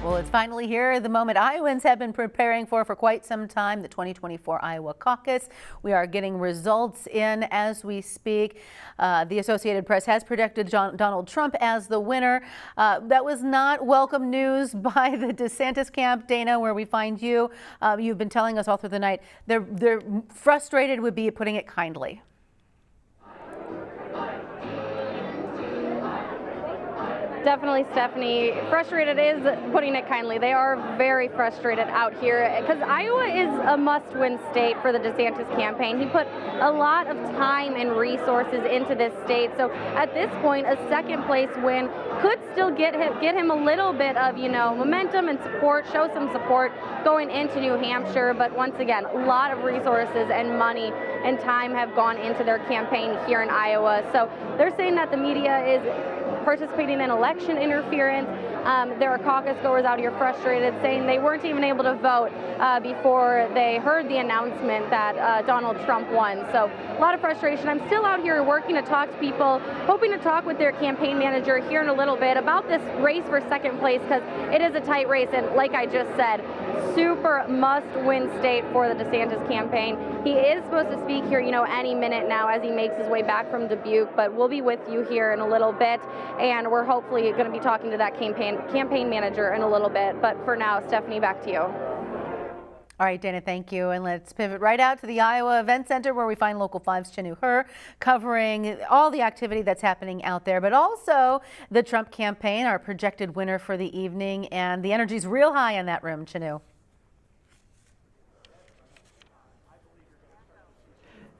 Well, it's finally here, the moment Iowans have been preparing for quite some time, the 2024 Iowa caucus. We are getting results in as we speak. The Associated Press has predicted Donald Trump as the winner. That was not welcome news by the DeSantis camp. Dana, where we find you, you've been telling us all through the night, they're frustrated would be putting it kindly. Definitely, Stephanie. Frustrated is putting it kindly. They are very frustrated out here because Iowa is a must-win state for the DeSantis campaign. He put a lot of time and resources into this state. So at this point, a second place win could still get him a little bit of, momentum and support, show some support going into New Hampshire. But once again, a lot of resources and money and time have gone into their campaign here in Iowa. So they're saying that the media is participating in election interference. There are caucus goers out here frustrated, saying they weren't even able to vote before they heard the announcement that Donald Trump won. So a lot of frustration. I'm still out here working to talk to people, hoping to talk with their campaign manager here in a little bit about this race for second place, because it is a tight race, and like I just said, super must-win state for the DeSantis campaign. He is supposed to speak here, any minute now as he makes his way back from Dubuque, but we'll be with you here in a little bit, and we're hopefully going to be talking to that campaign manager in a little bit. But for now, Stephanie, back to you. All right, Dana, thank you. And let's pivot right out to the Iowa Event Center, where we find Local 5's Chanu Her covering all the activity that's happening out there, but also the Trump campaign, our projected winner for the evening. And the energy's real high in that room, Chanu.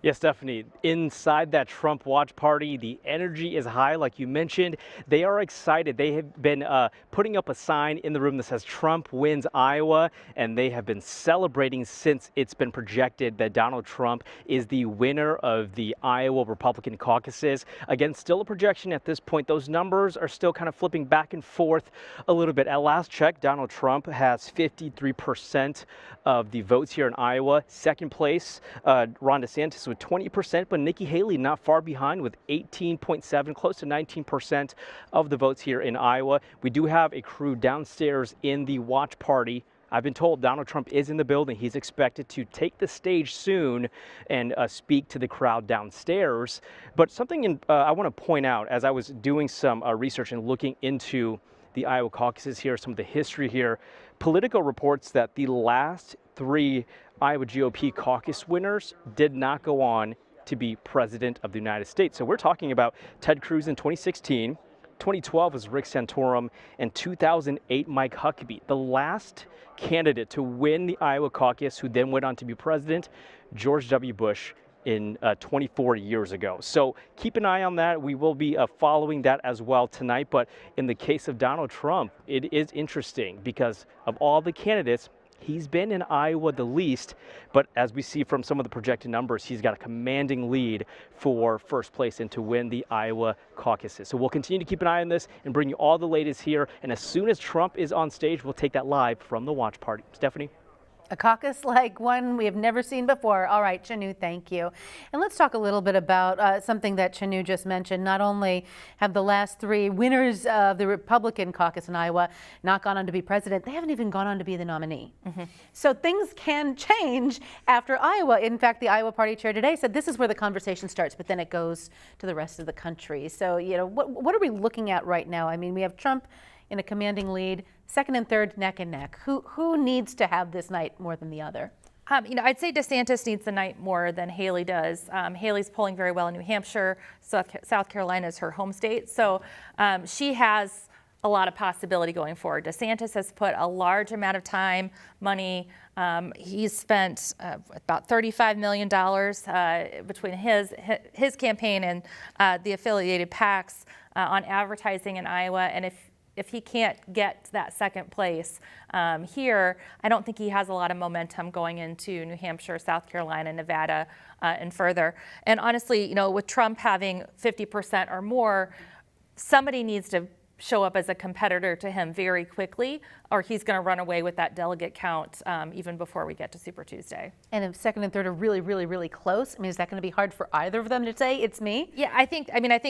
Yes, Stephanie, inside that Trump watch party, the energy is high, like you mentioned. They are excited. They have been putting up a sign in the room that says Trump wins Iowa, and they have been celebrating since it's been projected that Donald Trump is the winner of the Iowa Republican caucuses. Again, still a projection at this point. Those numbers are still kind of flipping back and forth a little bit. At last check, Donald Trump has 53% of the votes here in Iowa. Second place, Ron DeSantis with 20%, but Nikki Haley not far behind with 18.7, close to 19% of the votes here in Iowa. We do have a crew downstairs in the watch party. I've been told Donald Trump is in the building. He's expected to take the stage soon and speak to the crowd downstairs. But something I want to point out, as I was doing some research and looking into the Iowa caucuses here, some of the history here, Politico reports that the last three Iowa GOP caucus winners did not go on to be president of the United States. So we're talking about Ted Cruz in 2016, 2012 was Rick Santorum, and 2008 Mike Huckabee. The last candidate to win the Iowa caucus who then went on to be president, George W. Bush, in 24 years ago. So keep an eye on that. We will be following that as well tonight. But in the case of Donald Trump, it is interesting because of all the candidates, he's been in Iowa the least, but as we see from some of the projected numbers, he's got a commanding lead for first place and to win the Iowa caucuses. So we'll continue to keep an eye on this and bring you all the latest here. And as soon as Trump is on stage, we'll take that live from the watch party. Stephanie? A caucus like one we have never seen before. All right, Chanu, thank you. And let's talk a little bit about something that Chanu just mentioned. Not only have the last three winners of the Republican caucus in Iowa not gone on to be president, they haven't even gone on to be the nominee. So things can change after Iowa. In fact, the Iowa party chair today said this is where the conversation starts, but then it goes to the rest of the country. So, what are we looking at right now? I mean, we have Trump in a commanding lead, second and third neck and neck. Who needs to have this night more than the other? I'd say DeSantis needs the night more than Haley does. Haley's polling very well in New Hampshire. South Carolina is her home state. So she has a lot of possibility going forward. DeSantis has put a large amount of time, money. He's spent about $35 million between his campaign and the affiliated PACs on advertising in Iowa. And if he can't get that second place here, I don't think he has a lot of momentum going into New Hampshire, South Carolina, Nevada, and further. And honestly, with Trump having 50% or more, somebody needs to show up as a competitor to him very quickly, or he's going to run away with that delegate count even before we get to Super Tuesday. And if second and third are really, really, really close, is that going to be hard for either of them to say, it's me? Yeah, I think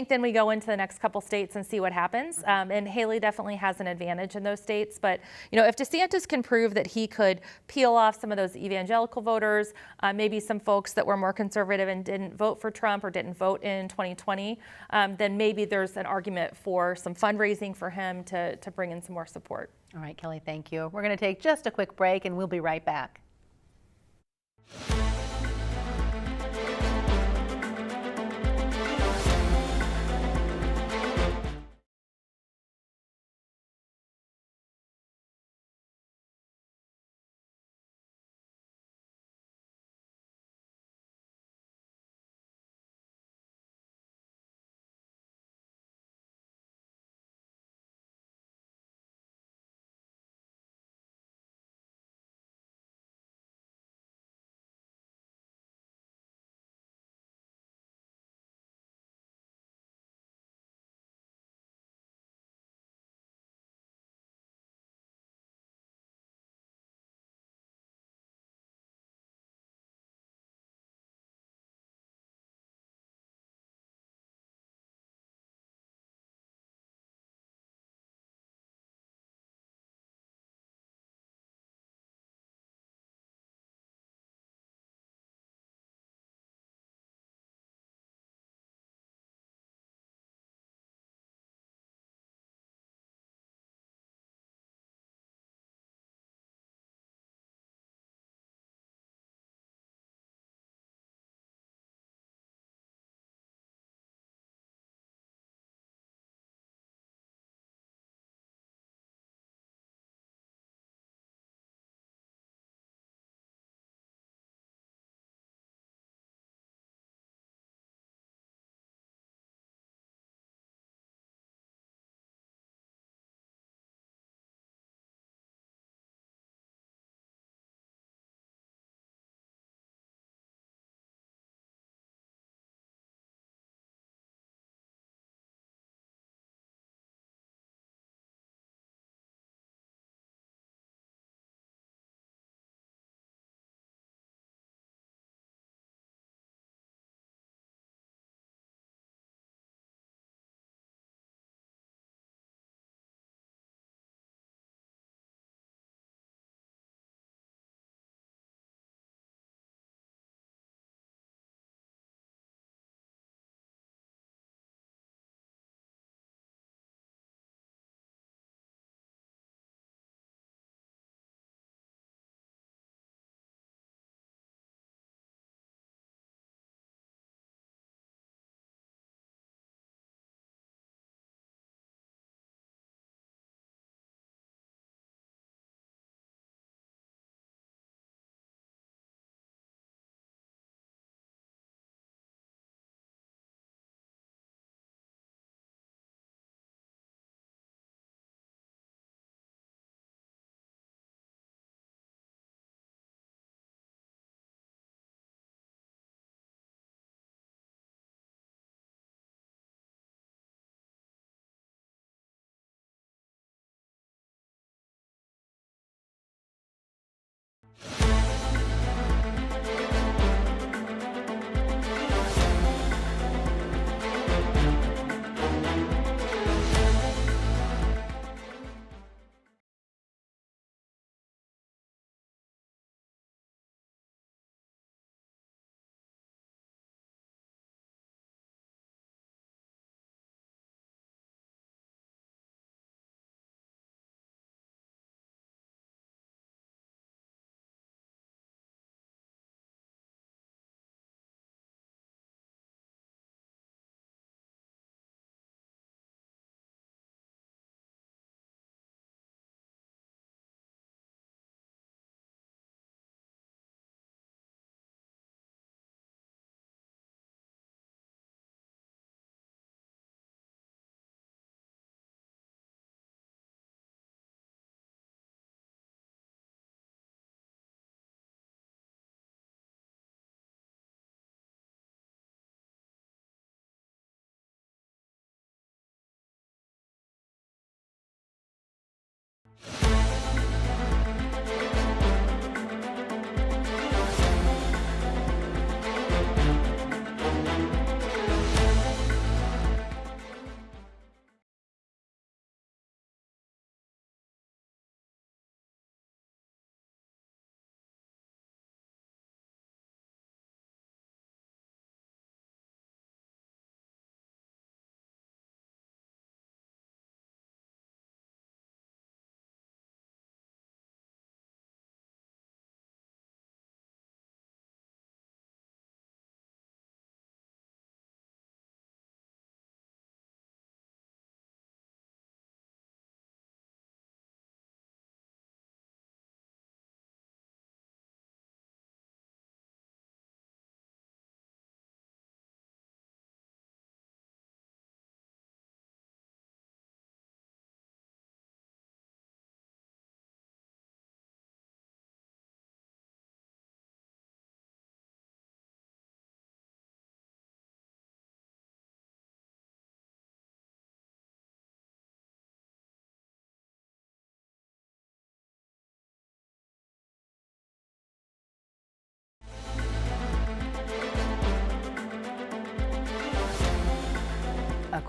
then we go into the next couple states and see what happens. And Haley definitely has an advantage in those states. But, if DeSantis can prove that he could peel off some of those evangelical voters, maybe some folks that were more conservative and didn't vote for Trump or didn't vote in 2020, then maybe there's an argument for some fundraising for him to bring in some more support. All right, Kelly, thank you. We're going to take just a quick break and we'll be right back.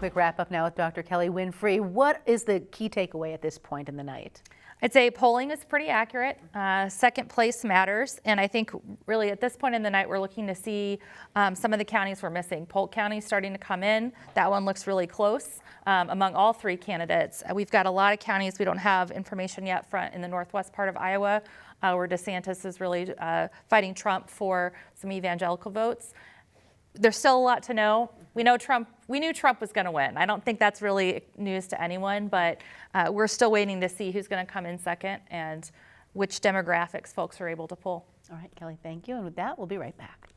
quick wrap up now with Dr. Kelly Winfrey. What is the key takeaway at this point in the night? I'd say polling is pretty accurate. Second place matters. And I think really at this point in the night, we're looking to see some of the counties we're missing. Polk County starting to come in. That one looks really close among all three candidates. We've got a lot of counties we don't have information yet in the northwest part of Iowa where DeSantis is really fighting Trump for some evangelical votes. There's still a lot to know. We knew Trump was going to win. I don't think that's really news to anyone, but we're still waiting to see who's going to come in second and which demographics folks are able to pull. All right, Kelly, thank you. And with that, we'll be right back.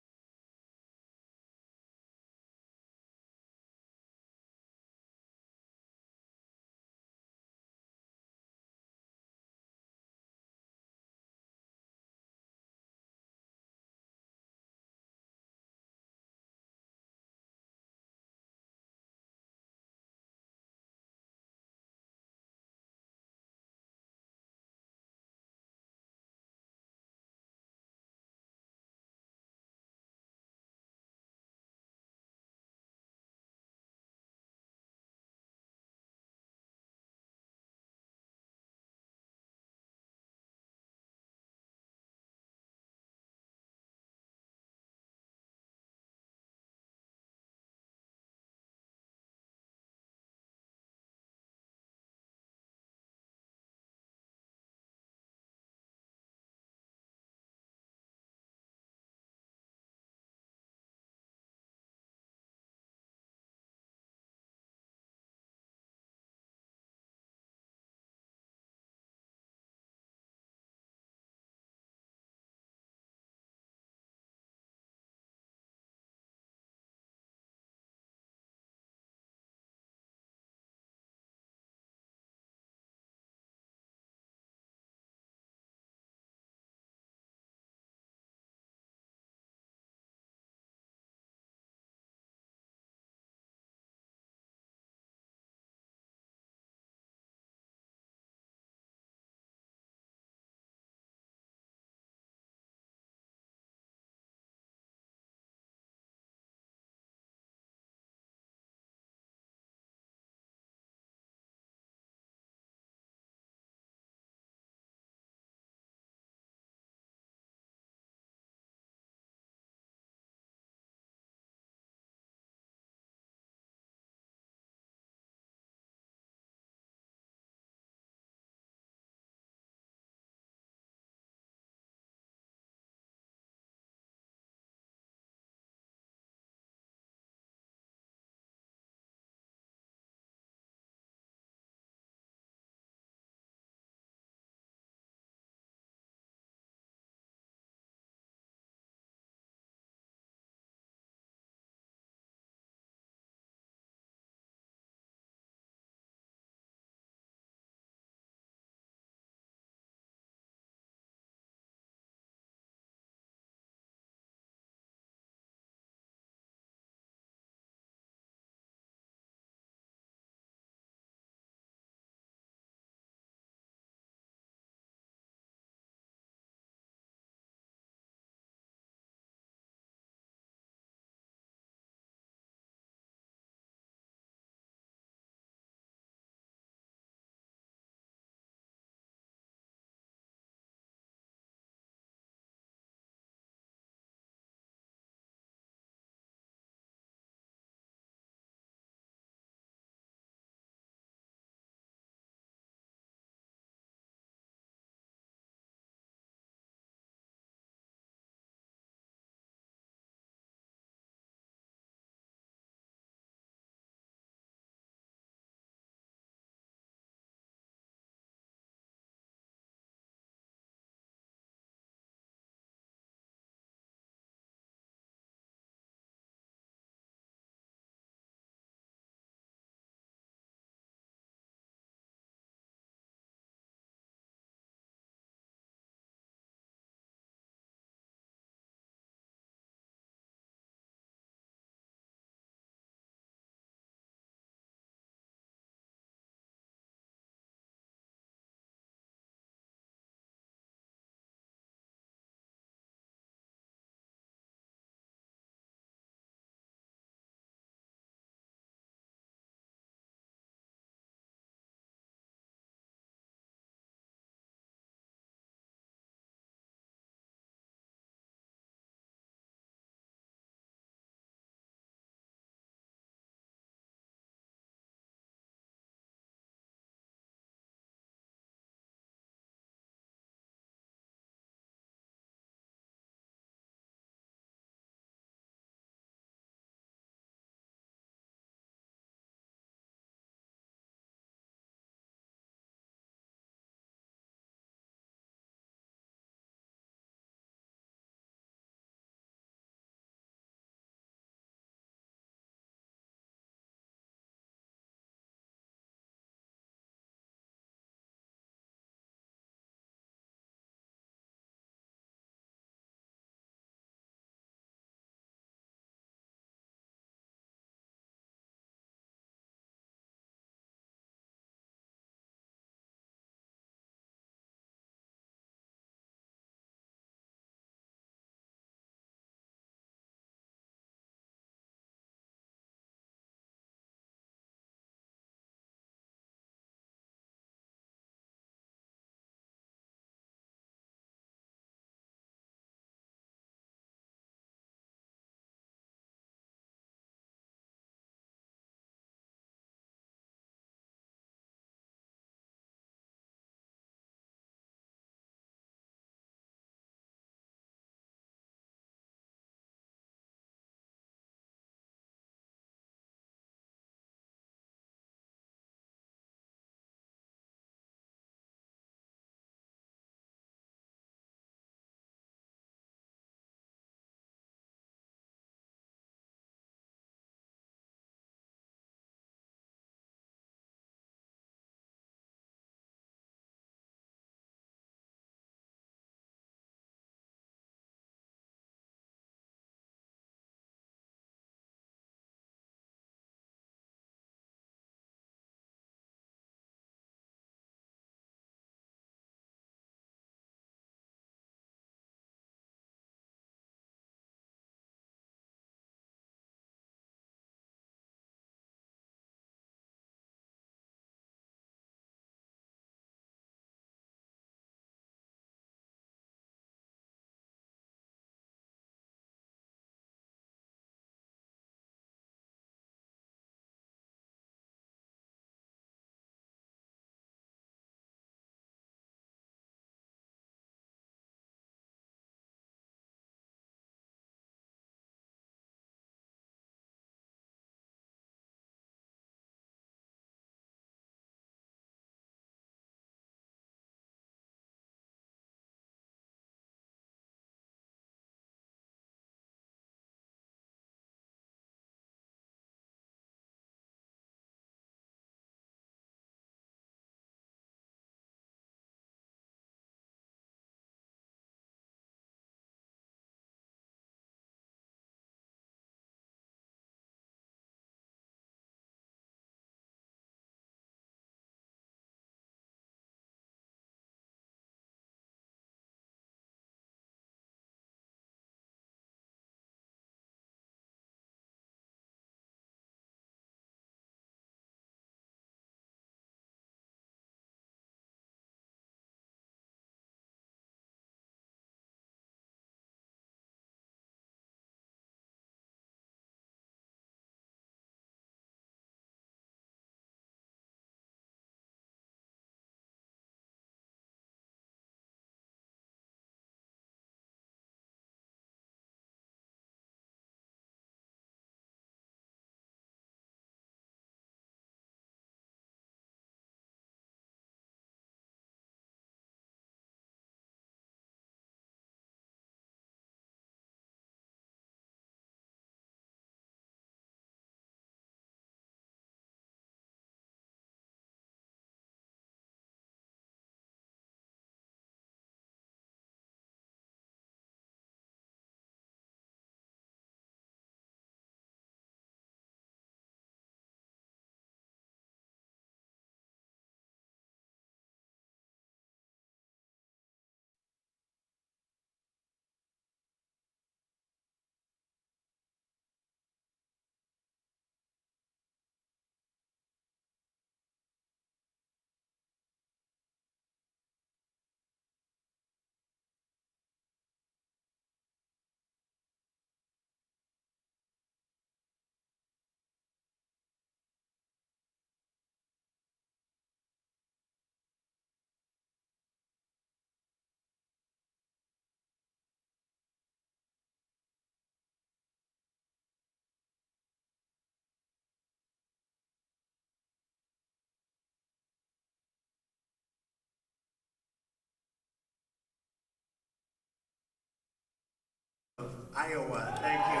Iowa. Thank you.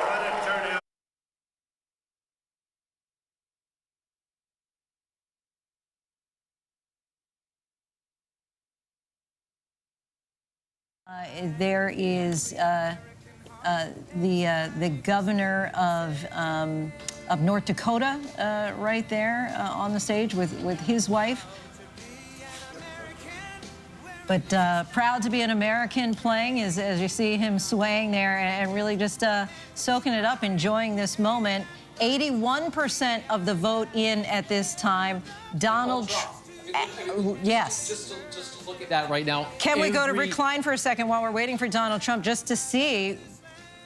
What a turnout. There is the governor of North Dakota right there on the stage with his wife. But proud to be an American playing as you see him swaying there and really just soaking it up, enjoying this moment. 81% of the vote in at this time. Donald Trump. Yes. Just to look at that right now. Can we go to recline for a second while we're waiting for Donald Trump just to see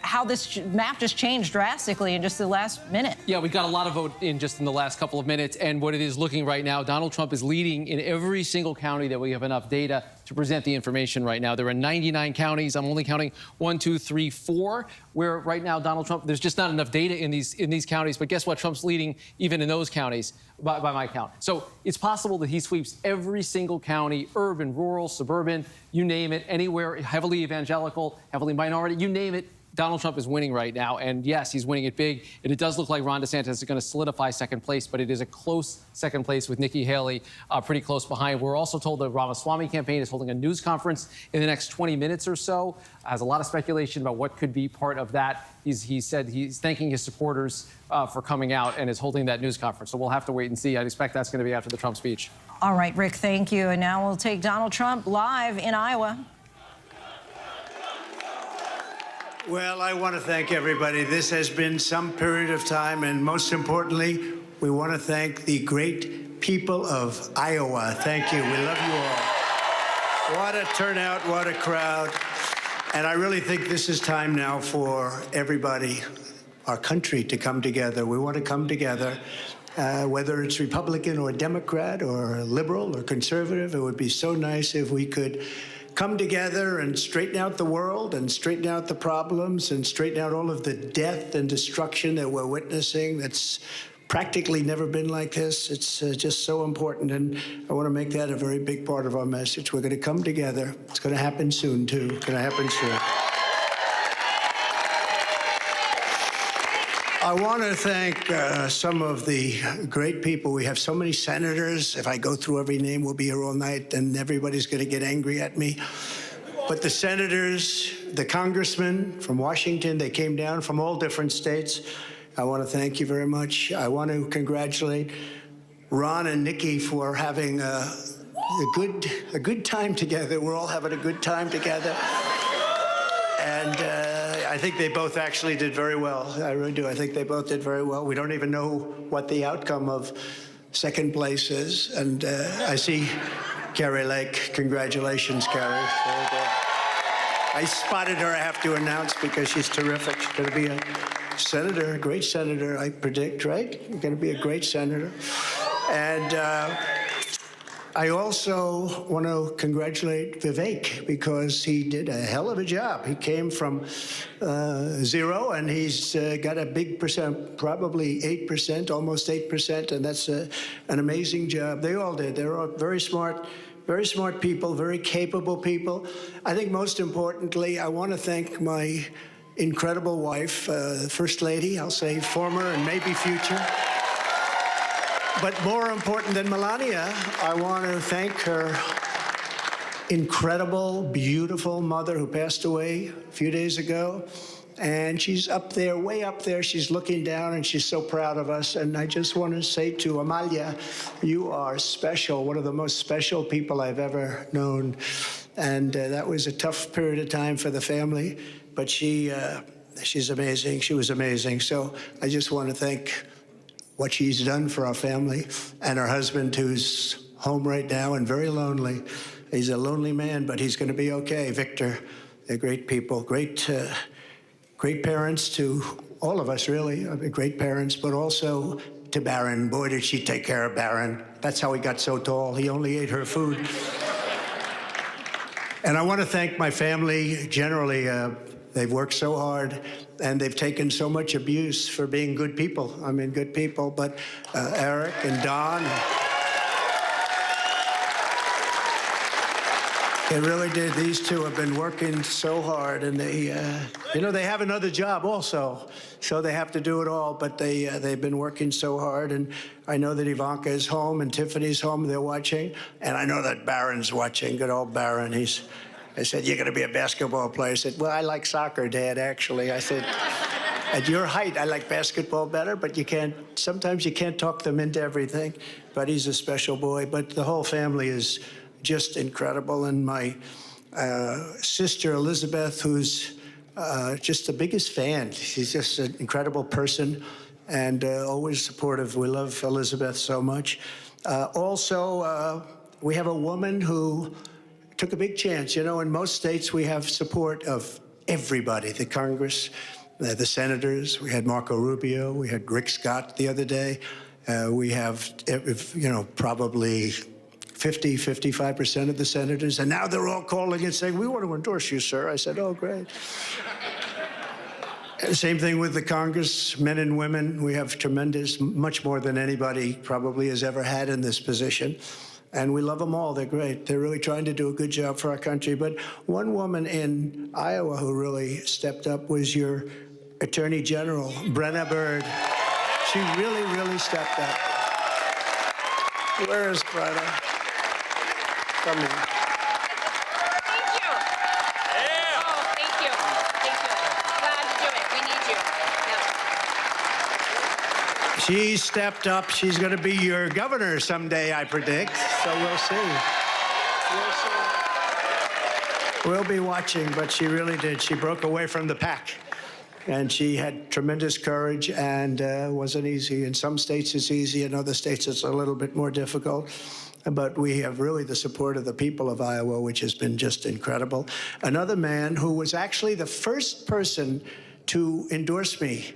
how this map just changed drastically in just the last minute? Yeah, we got a lot of vote in just in the last couple of minutes, and what it is looking right now, Donald Trump is leading in every single county that we have enough data to present the information right now. There are 99 counties. I'm only counting 1, 2, 3, 4, where right now Donald Trump, there's just not enough data in these counties, but guess what? Trump's leading even in those counties by my count. So it's possible that he sweeps every single county, urban, rural, suburban, you name it, anywhere, heavily evangelical, heavily minority, you name it. Donald Trump is winning right now, and yes, he's winning it big. And it does look like Ron DeSantis is going to solidify second place, but it is a close second place with Nikki Haley pretty close behind. We're also told the Ramaswamy campaign is holding a news conference in the next 20 minutes or so. Has a lot of speculation about what could be part of that. He said he's thanking his supporters for coming out and is holding that news conference. So we'll have to wait and see. I expect that's going to be after the Trump speech. All right, Rick, thank you. And now we'll take Donald Trump live in Iowa. Well, I want to thank everybody. This has been some period of time, and most importantly, we want to thank the great people of Iowa. Thank you. We love you all. What a turnout, what a crowd. And I really think this is time now for everybody, our country, to come together. We want to come together. Whether it's Republican or Democrat or liberal or conservative, it would be so nice if we could come together and straighten out the world and straighten out the problems and straighten out all of the death and destruction that we're witnessing. That's practically never been like this. It's just so important, and I want to make that a very big part of our message. We're going to come together. It's going to happen soon, too. It's going to happen soon. I want to thank some of the great people. We have so many senators. If I go through every name, we'll be here all night, and everybody's going to get angry at me. But the senators, the congressmen from Washington, they came down from all different states. I want to thank you very much. I want to congratulate Ron and Nikki for having a good time together. We're all having a good time together. And I think they both actually did very well. I really do. I think they both did very well. We don't even know what the outcome of second place is. And I see Carrie Lake. Congratulations, Carrie. Very good. I spotted her, I have to announce, because she's terrific. She's going to be a senator, a great senator, I predict, right? You're going to be a great senator. And I also want to congratulate Vivek, because he did a hell of a job. He came from 0, and he's got a big percent, probably 8%, almost 8%, and that's an amazing job. They all did. They're all very smart people, very capable people. I think most importantly, I want to thank my incredible wife, First Lady, I'll say former and maybe future. But more important than Melania, I want to thank her incredible, beautiful mother who passed away a few days ago. And she's up there, way up there. She's looking down, and she's so proud of us. And I just want to say to Amalia, you are special, one of the most special people I've ever known. And that was a tough period of time for the family. But she's amazing. She was amazing. So I just want to thank what she's done for our family, and her husband, who's home right now and very lonely. He's a lonely man, but he's going to be okay. Victor, they're great people, great parents to all of us, really. Great parents, but also to Barron. Boy, did she take care of Barron. That's how he got so tall. He only ate her food. And I want to thank my family generally. They've worked so hard, and they've taken so much abuse for being good people. I mean, good people, but Eric and Don. It really did. These two have been working so hard, and they have another job also, so they have to do it all. But they've been working so hard, and I know that Ivanka is home and Tiffany's home. They're watching, and I know that Barron's watching. Good old Barron. I said, "You're going to be a basketball player." He said, "Well, I like soccer, Dad. Actually," I said, "At your height, I like basketball better, but sometimes you can't talk them into everything." But he's a special boy. But the whole family is just incredible. And my sister, Elizabeth, who's just the biggest fan. She's just an incredible person and always supportive. We love Elizabeth so much. Also, we have a woman who took a big chance. You know, in most states, we have support of everybody, the Congress, the senators. We had Marco Rubio. We had Rick Scott the other day. We have, probably 55% of the senators. And now they're all calling and saying, "We want to endorse you, sir." I said, "Oh, great." Same thing with the Congress, men and women. We have tremendous, much more than anybody probably has ever had in this position. And we love them all. They're great. They're really trying to do a good job for our country. But one woman in Iowa who really stepped up was your Attorney General, Brenna Byrd. She really, really stepped up. Where is Brenna? Come in. Thank you. Yeah. Oh, thank you. Thank you. Glad to do it. We need you. Yep. She stepped up. She's going to be your governor someday, I predict. So we'll see. We'll be watching, but she really did. She broke away from the pack. And she had tremendous courage, and wasn't easy. In some states it's easy, in other states it's a little bit more difficult. But we have really the support of the people of Iowa, which has been just incredible. Another man who was actually the first person to endorse me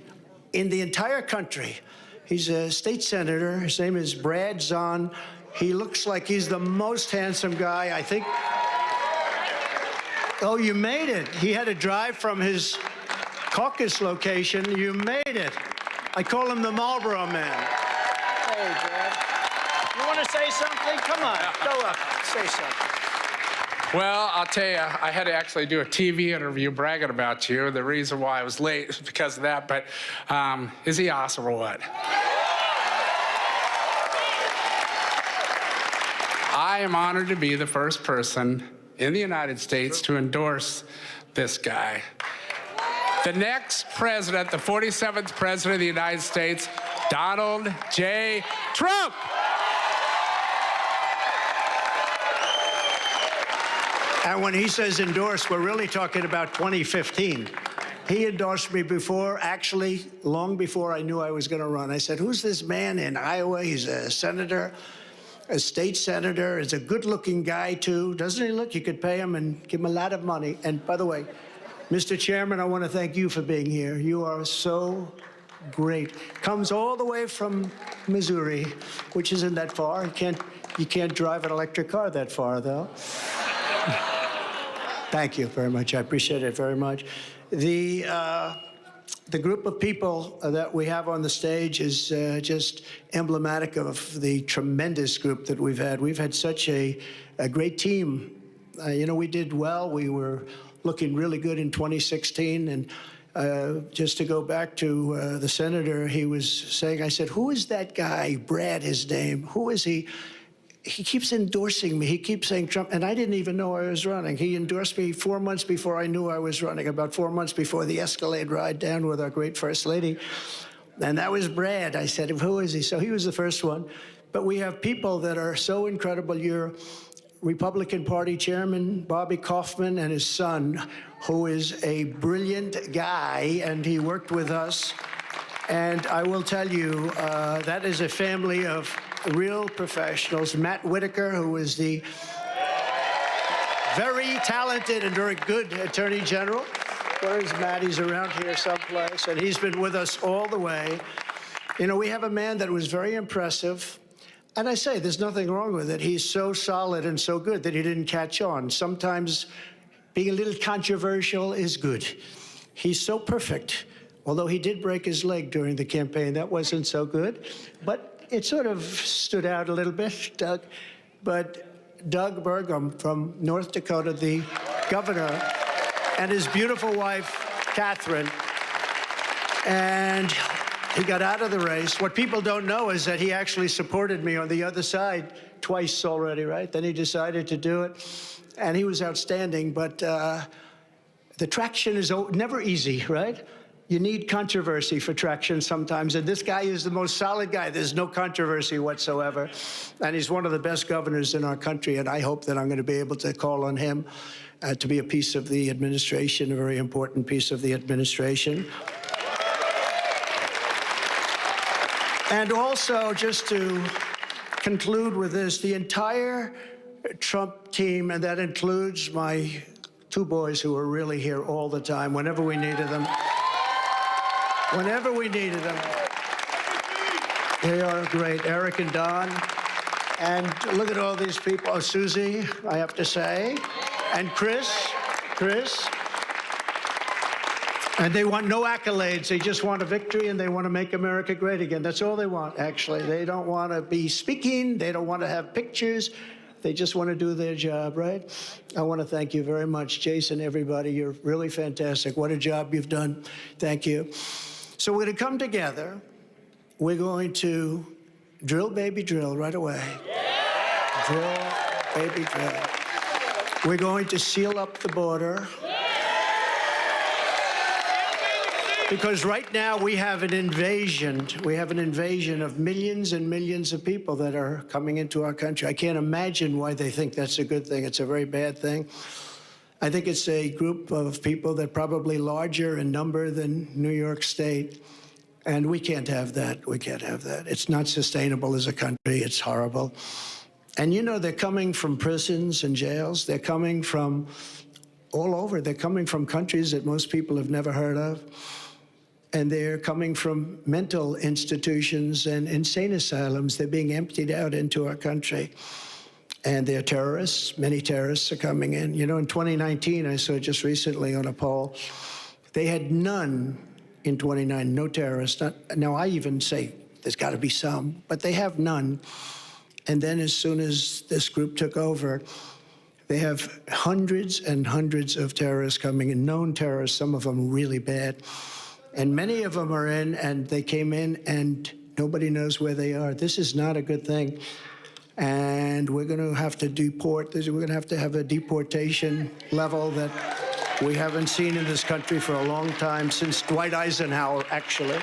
in the entire country. He's a state senator. His name is Brad Zahn. He looks like he's the most handsome guy, I think. Oh, you made it. He had to drive from his caucus location. You made it. I call him the Marlboro Man. Hey, Brad. You want to say something? Come on, go up, say something. Well, I'll tell you, I had to actually do a TV interview bragging about you. The reason why I was late is because of that, but is he awesome or what? I am honored to be the first person in the United States to endorse this guy. The next president, the 47th president of the United States, Donald J. Trump. And when he says endorse, we're really talking about 2015. He endorsed me before, actually, long before I knew I was going to run. I said, "Who's this man in Iowa? He's a senator, a state senator. He's a good-looking guy, too. Doesn't he look? You could pay him and give him a lot of money." And by the way, Mr. Chairman, I want to thank you for being here. You are so great. Comes all the way from Missouri, which isn't that far. You can't drive an electric car that far, though. Thank you very much. I appreciate it very much. The group of people that we have on the stage is just emblematic of the tremendous group that we've had. We've had such a great team. We did well. We were looking really good in 2016. And just to go back to the senator, he was saying, I said, "Who is that guy, Brad, his name? Who is he?" He keeps endorsing me. He keeps saying Trump, and I didn't even know I was running. He endorsed me 4 months before I knew I was running, about 4 months before the Escalade ride down with our great First Lady. And that was Brad. I said, "Who is he?" So he was the first one. But we have people that are so incredible. Your Republican Party Chairman, Bobby Kaufman, and his son, who is a brilliant guy, and he worked with us. And I will tell you, that is a family of real professionals. Matt Whitaker, who is the very talented and very good Attorney General. Where is Matt? He's around here someplace, and he's been with us all the way. We have a man that was very impressive. And I say, there's nothing wrong with it. He's so solid and so good that he didn't catch on. Sometimes being a little controversial is good. He's so perfect. Although he did break his leg during the campaign. That wasn't so good. But it sort of stood out a little bit, Doug. But Doug Burgum from North Dakota, the governor, and his beautiful wife, Catherine. And he got out of the race. What people don't know is that he actually supported me on the other side twice already, right? Then he decided to do it, and he was outstanding. But the traction is never easy, right? You need controversy for traction sometimes, and this guy is the most solid guy. There's no controversy whatsoever, and he's one of the best governors in our country, and I hope that I'm going to be able to call on him to be a piece of the administration, a very important piece of the administration. And also, just to conclude with this, the entire Trump team, and that includes my two boys who are really here all the time, whenever we needed them. Whenever we needed them. They are great, Eric and Don. And look at all these people. Oh, Susie, I have to say. And Chris. And they want no accolades. They just want a victory, and they want to make America great again. That's all they want, actually. They don't want to be speaking. They don't want to have pictures. They just want to do their job, right? I want to thank you very much, Jason, everybody. You're really fantastic. What a job you've done. Thank you. So we're going to come together. We're going to drill, baby, drill right away. Yeah. Drill, baby, drill. We're going to seal up the border. Because right now we have an invasion. We have an invasion of millions and millions of people that are coming into our country. I can't imagine why they think that's a good thing. It's a very bad thing. I think it's a group of people that are probably larger in number than New York State. And we can't have that. We can't have that. It's not sustainable as a country. It's horrible. And you know, they're coming from prisons and jails. They're coming from all over. They're coming from countries that most people have never heard of. And they're coming from mental institutions and insane asylums. They're being emptied out into our country. And they're terrorists. Many terrorists are coming in. You know, in 2019, I saw just recently on a poll, they had none in 2019, no terrorists. Now, I even say there's got to be some, but they have none. And then as soon as this group took over, they have hundreds and hundreds of terrorists coming in, known terrorists, some of them really bad. And many of them are in, and they came in, and nobody knows where they are. This is not a good thing. And we're going to have to deport. We're going to have a deportation level that we haven't seen in this country for a long time, since Dwight Eisenhower, actually.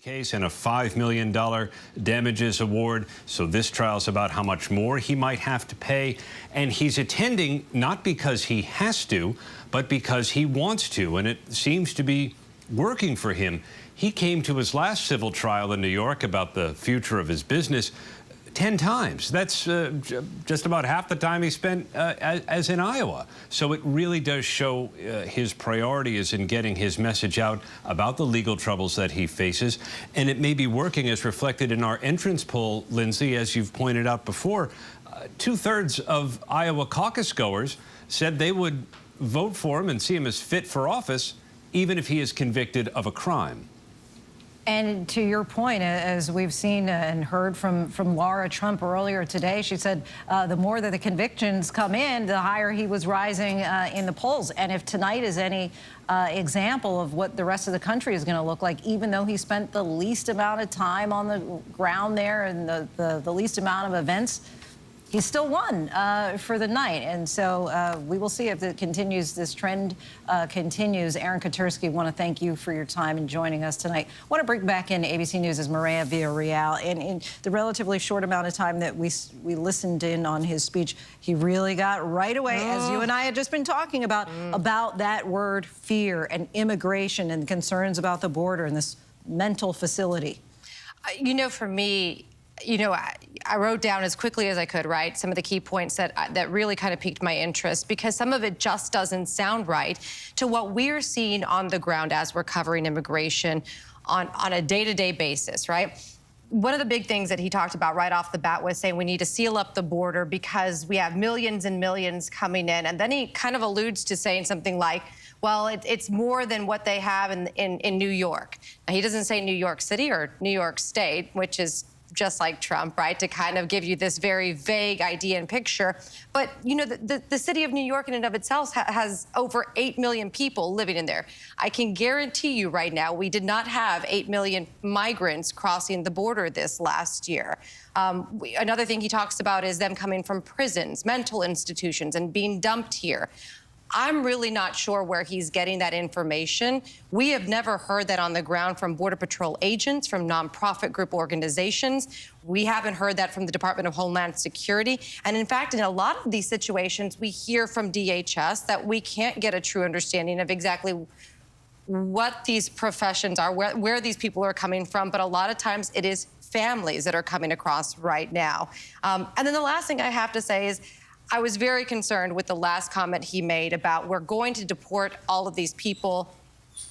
case and a $5 million damages award. So this trial's about how much more he might have to pay. And he's attending not because he has to, but because he wants to. And it seems to be working for him. He came to his last civil trial in New York about the future of his business 10 times. That's just about half the time he spent as in Iowa. So it really does show his priority is in getting his message out about the legal troubles that he faces. And it may be working as reflected in our entrance poll, Lindsay, as you've pointed out before. 2/3 of Iowa caucus goers said they would vote for him and see him as fit for office, even if he is convicted of a crime. And to your point, as we've seen and heard from Laura Trump earlier today, she said the more that the convictions come in, the higher he was rising in the polls. And if tonight is any example of what the rest of the country is going to look like, even though he spent the least amount of time on the ground there and the least amount of events, he still won for the night. And so we will see if it continues, this trend continues. Aaron Katersky, want to thank you for your time and joining us tonight. I want to bring back in ABC News' Marianne Villarreal. And in the relatively short amount of time that we listened in on his speech, he really got right away, as you and I had just been talking about that word fear and immigration and concerns about the border and this mental facility. You know, for me, I wrote down as quickly as I could, right, some of the key points that really kind of piqued my interest, because some of it just doesn't sound right to what we're seeing on the ground as we're covering immigration on a day-to-day basis, right? One of the big things that he talked about right off the bat was saying we need to seal up the border because we have millions and millions coming in. And then he kind of alludes to saying something like, well, it's more than what they have in New York. Now, he doesn't say New York City or New York State, which is just like Trump, right, to kind of give you this very vague idea and picture. But, the city of New York in and of itself has over 8 million people living in there. I can guarantee you right now we did not have 8 million migrants crossing the border this last year. Another thing he talks about is them coming from prisons, mental institutions, and being dumped here. I'm really not sure where he's getting that information. We have never heard that on the ground from Border Patrol agents, from nonprofit group organizations. We haven't heard that from the Department of Homeland Security. And in fact, in a lot of these situations, we hear from DHS that we can't get a true understanding of exactly what these professions are, where these people are coming from. But a lot of times it is families that are coming across right now. And then the last thing I have to say is, I was very concerned with the last comment he made about we're going to deport all of these people,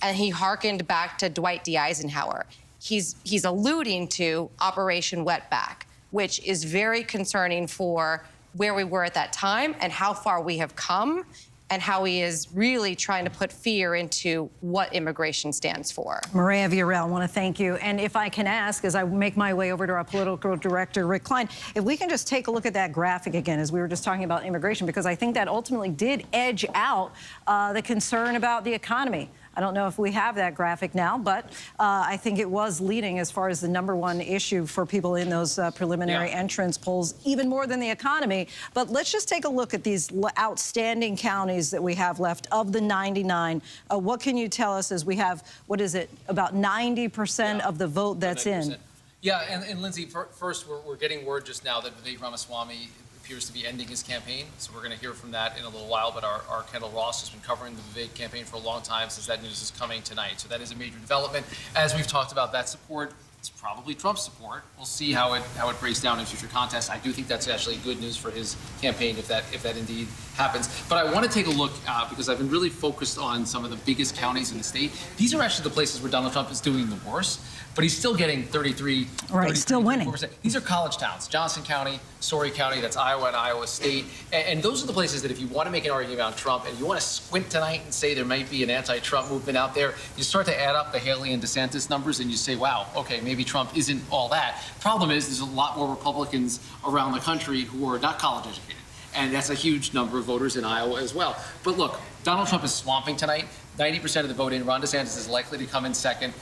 and he hearkened back to Dwight D. Eisenhower. He's alluding to Operation Wetback, which is very concerning for where we were at that time and how far we have come, and how he is really trying to put fear into what immigration stands for. Marianne Villarreal, I want to thank you. And if I can ask, as I make my way over to our political director, Rick Klein, if we can just take a look at that graphic again, as we were just talking about immigration, because I think that ultimately did edge out the concern about the economy. I don't know if we have that graphic now, but I think it was leading as far as the #1 issue for people in those preliminary entrance polls, even more than the economy. But let's just take a look at these outstanding counties that we have left of the 99. What can you tell us as we have, what is it, about 90% of the vote that's 90%. in? Yeah, and Lindsay, first, we're getting word just now that Vivek Ramaswamy appears to be ending his campaign. So we're going to hear from that in a little while. But our Kendall Ross has been covering the Vivek campaign for a long time since that news is coming tonight. So that is a major development. As we've talked about, that support is probably Trump's support. We'll see how it breaks down in future contests. I do think that's actually good news for his campaign if that indeed happens. But I want to take a look because I've been really focused on some of the biggest counties in the state. These are actually the places where Donald Trump is doing the worst. But he's still getting 33. Right, still winning. 34%. These are college towns. Johnson County, Story County, that's Iowa and Iowa State. And those are the places that if you want to make an argument about Trump and you want to squint tonight and say there might be an anti-Trump movement out there, you start to add up the Haley and DeSantis numbers and you say, wow, okay, maybe Trump isn't all that. Problem is, there's a lot more Republicans around the country who are not college educated. And that's a huge number of voters in Iowa as well. But look, Donald Trump is swamping tonight. 90% of the vote in. Ron DeSantis is likely to come in second,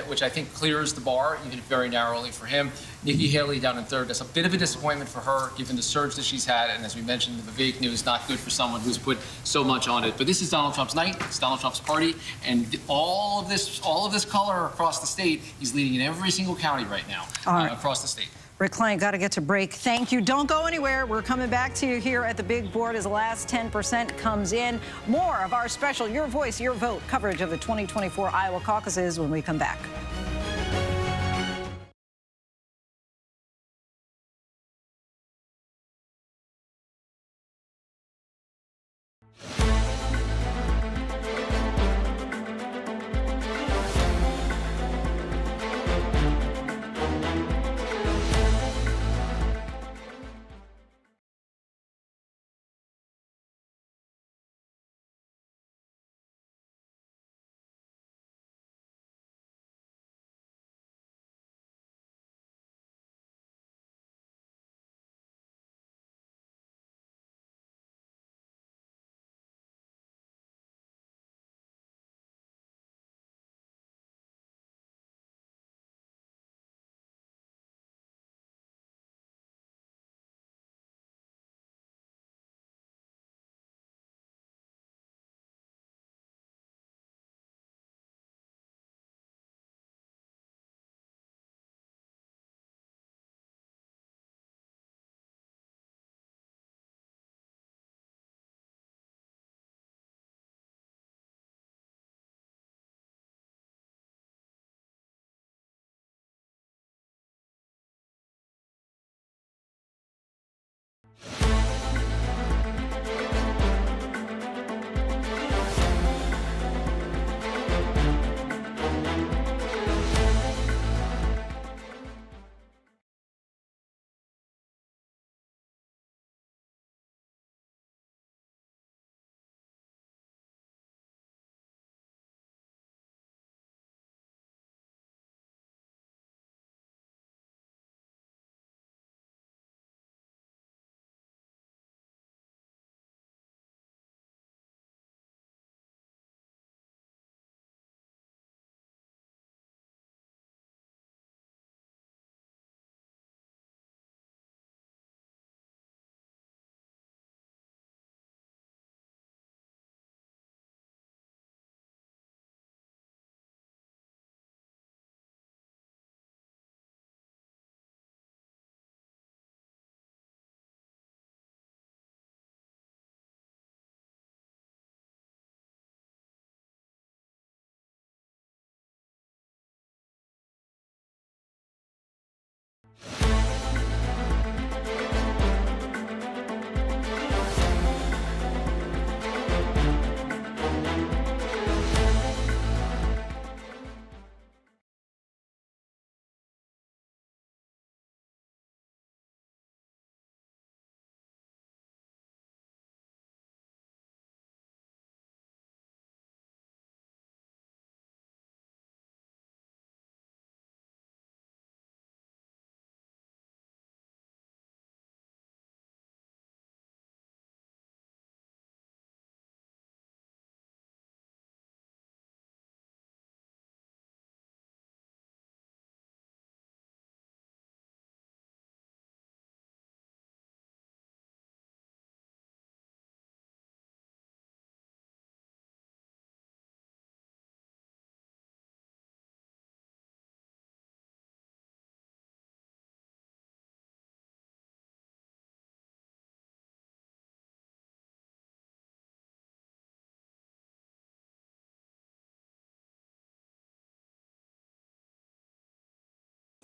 which I think clears the bar, even if very narrowly for him. Nikki Haley down in third. That's a bit of a disappointment for her, given the surge that she's had. And as we mentioned, the Vivek news, not good for someone who's put so much on it. But this is Donald Trump's night. It's Donald Trump's party. And all of this color across the state, he's leading in every single county right now across the state. Rick Klein, got to get to break. Thank you. Don't go anywhere. We're coming back to you here at the big board as the last 10% comes in. More of our special Your Voice, Your Vote coverage of the 2024 Iowa caucuses when we come back.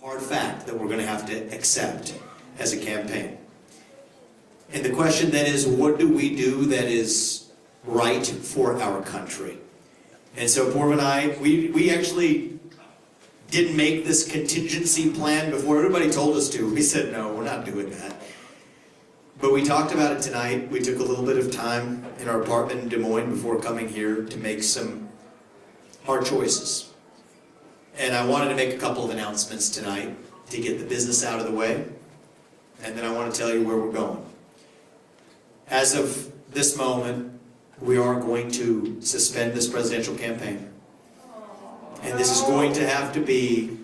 Hard fact that we're going to have to accept as a campaign. And the question then is, what do we do that is right for our country? And so Porv and I, we actually didn't make this contingency plan before everybody told us to. We said, no, we're not doing that. But we talked about it tonight. We took a little bit of time in our apartment in Des Moines before coming here to make some hard choices. And I wanted to make a couple of announcements tonight to get the business out of the way. And then I want to tell you where we're going. As of this moment, we are going to suspend this presidential campaign. And this is going to have to be,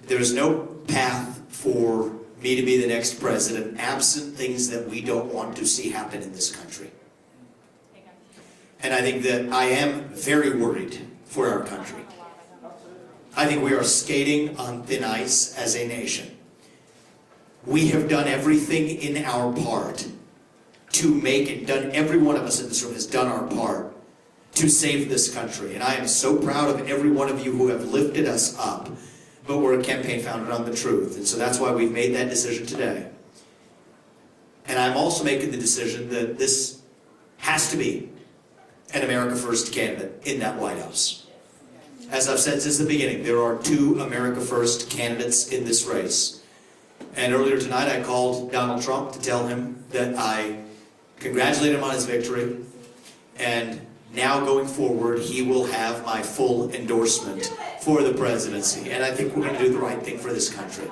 there's no path for me to be the next president absent things that we don't want to see happen in this country. And I think that I am very worried for our country. I think we are skating on thin ice as a nation. We have done everything in our part to make it, every one of us in this room has done our part to save this country. And I am so proud of every one of you who have lifted us up. But we're a campaign founded on the truth. And so that's why we've made that decision today. And I'm also making the decision that this has to be an America First candidate in that White House. As I've said since the beginning, there are 2 America First candidates in this race. And earlier tonight I called Donald Trump to tell him that I congratulate him on his victory, and now going forward he will have my full endorsement for the presidency. And I think we're going to do the right thing for this country.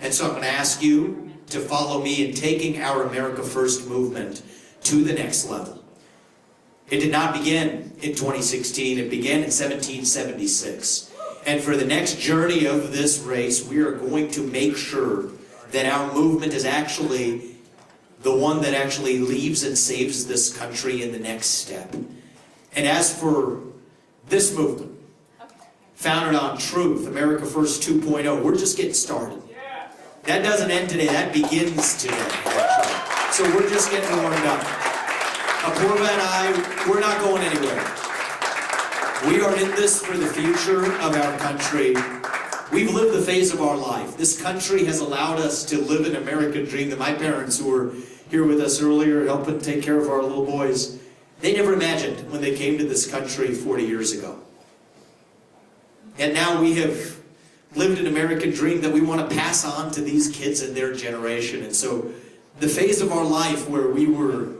And so I'm going to ask you to follow me in taking our America First movement to the next level. It did not begin in 2016, it began in 1776. And for the next journey of this race, we are going to make sure that our movement is actually the one that actually leaves and saves this country in the next step. And as for this movement, founded on truth, America First 2.0, we're just getting started. That doesn't end today, that begins today, actually. So we're just getting warmed up. Apurva and I, we're not going anywhere. We are in this for the future of our country. We've lived the phase of our life. This country has allowed us to live an American dream that my parents, who were here with us earlier, helping take care of our little boys, they never imagined when they came to this country 40 years ago. And now we have lived an American dream that we want to pass on to these kids and their generation. And so the phase of our life where we were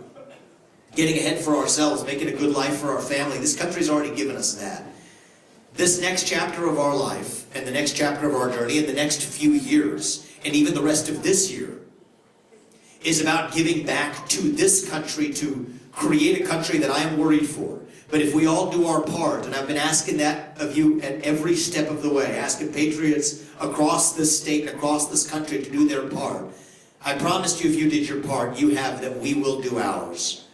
getting ahead for ourselves, making a good life for our family, this country's already given us that. This next chapter of our life, and the next chapter of our journey, and the next few years, and even the rest of this year, is about giving back to this country to create a country that I am worried for. But if we all do our part, and I've been asking that of you at every step of the way, asking patriots across this state and across this country to do their part, I promised you if you did your part, you have that we will do ours.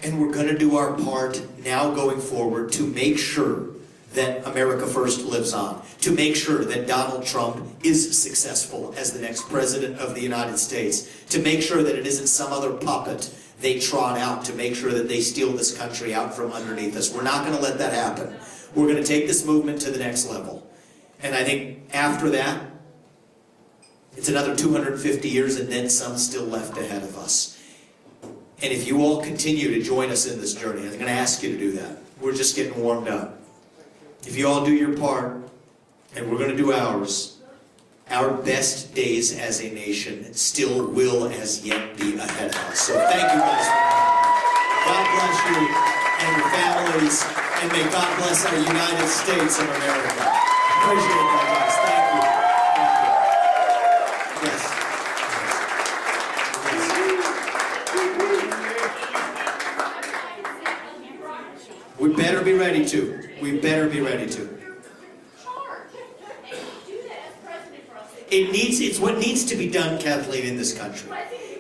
And we're going to do our part now going forward to make sure that America First lives on, to make sure that Donald Trump is successful as the next president of the United States, to make sure that it isn't some other puppet they trot out to make sure that they steal this country out from underneath us. We're not going to let that happen. We're going to take this movement to the next level. And I think after that, it's another 250 years and then some still left ahead of us. And if you all continue to join us in this journey, I'm going to ask you to do that. We're just getting warmed up. If you all do your part, and we're going to do ours, our best days as a nation still will as yet be ahead of us. So thank you guys for that. God bless you and your families, and may God bless our United States of America. Appreciate that, guys. Thank you. Yes. We better be ready to. We better be ready to. It's what needs to be done, Kathleen, in this country.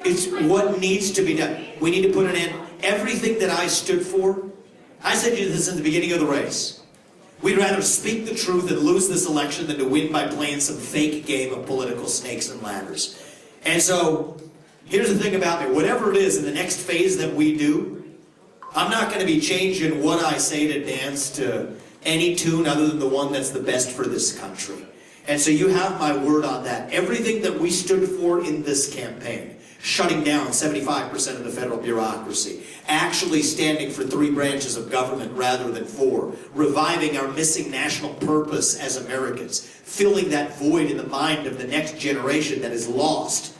It's what needs to be done. We need to put an end. Everything that I stood for, I said to you this in the beginning of the race. We'd rather speak the truth and lose this election than to win by playing some fake game of political snakes and ladders. And so, here's the thing about me. Whatever it is in the next phase that we do, I'm not going to be changing what I say to dance to any tune other than the one that's the best for this country. And so you have my word on that. Everything that we stood for in this campaign, shutting down 75% of the federal bureaucracy, actually standing for 3 branches of government rather than 4, reviving our missing national purpose as Americans, filling that void in the mind of the next generation that is lost.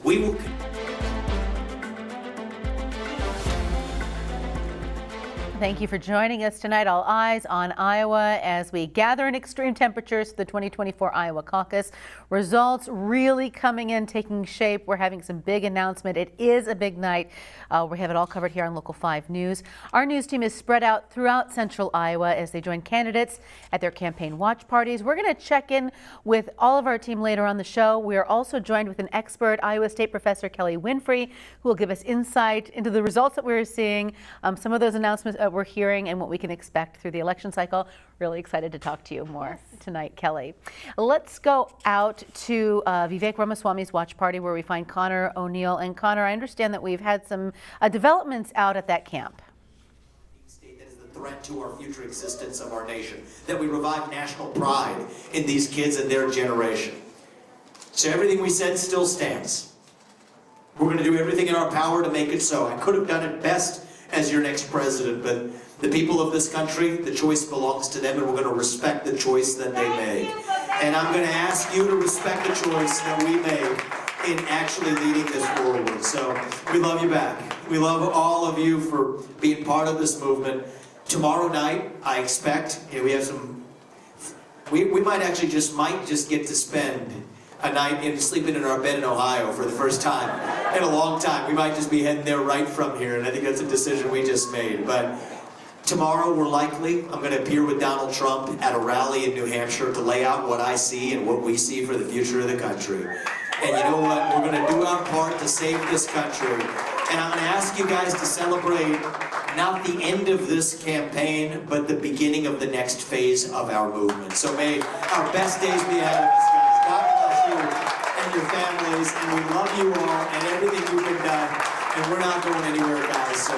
We will... thank you for joining us tonight. All eyes on Iowa as we gather in extreme temperatures for the 2024 Iowa caucus. Results really coming in, taking shape. We're having some big announcement. It is a big night. We have it all covered here on Local 5 News. Our news team is spread out throughout central Iowa as they join candidates at their campaign watch parties. We're going to check in with all of our team later on the show. We are also joined with an expert, Iowa State Professor Kelly Winfrey, who will give us insight into the results that we're seeing, some of those announcements that we're hearing, and what we can expect through the election cycle. Really excited to talk to you more tonight, Kelly. Let's go out to Vivek Ramaswamy's watch party where we find Connor O'Neill. And Connor, I understand that we've had some developments out at that camp. State that is the threat to our future existence of our nation, that we revive national pride in these kids and their generation. So everything we said still stands. We're going to do everything in our power to make it so. I could have done it best as your next president, but the people of this country, the choice belongs to them, and we're going to respect the choice that they made. And I'm going to ask you to respect the choice that we made in actually leading this forward. So we love you back. We love all of you for being part of this movement. Tomorrow night, I expect, we have some, we might actually just get to spend a night sleeping in our bed in Ohio for the first time in a long time. We might just be heading there right from here, and I think that's a decision we just made. But tomorrow, we're likely, I'm going to appear with Donald Trump at a rally in New Hampshire to lay out what I see and what we see for the future of the country. And you know what? We're going to do our part to save this country. And I'm going to ask you guys to celebrate not the end of this campaign, but the beginning of the next phase of our movement. So may our best days be ahead of us, guys. God bless you and your families, and we love you all and everything you've been done. And we're not going anywhere, guys. So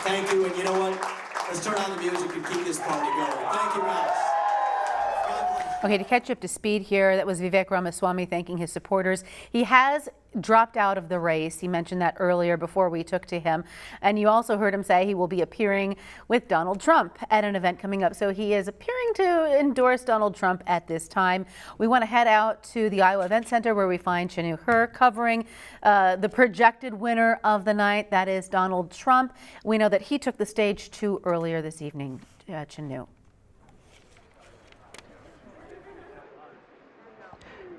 thank you. And you know what? Let's turn on the music and keep this party going. Thank you, guys. Okay, to catch you up to speed here, that was Vivek Ramaswamy thanking his supporters. He has dropped out of the race. He mentioned that earlier before we took to him. And you also heard him say he will be appearing with Donald Trump at an event coming up. So he is appearing to endorse Donald Trump at this time. We want to head out to the Iowa Event Center where we find Chanu Her covering the projected winner of the night. That is Donald Trump. We know that he took the stage too earlier this evening. Chanu.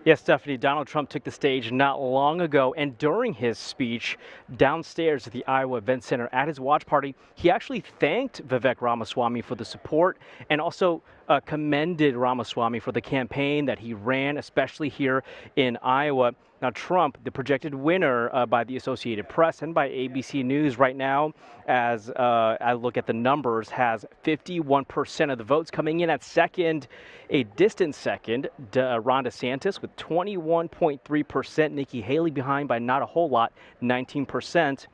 Yes, Stephanie, Donald Trump took the stage not long ago, and during his speech downstairs at the Iowa Event Center at his watch party, he actually thanked Vivek Ramaswamy for the support and also commended Ramaswamy for the campaign that he ran, especially here in Iowa. Now, Trump, the projected winner by the Associated Press and by ABC News right now, as I look at the numbers, has 51% of the votes. Coming in at second, a distant second, Ron DeSantis with 21.3%. Nikki Haley behind by not a whole lot, 19%.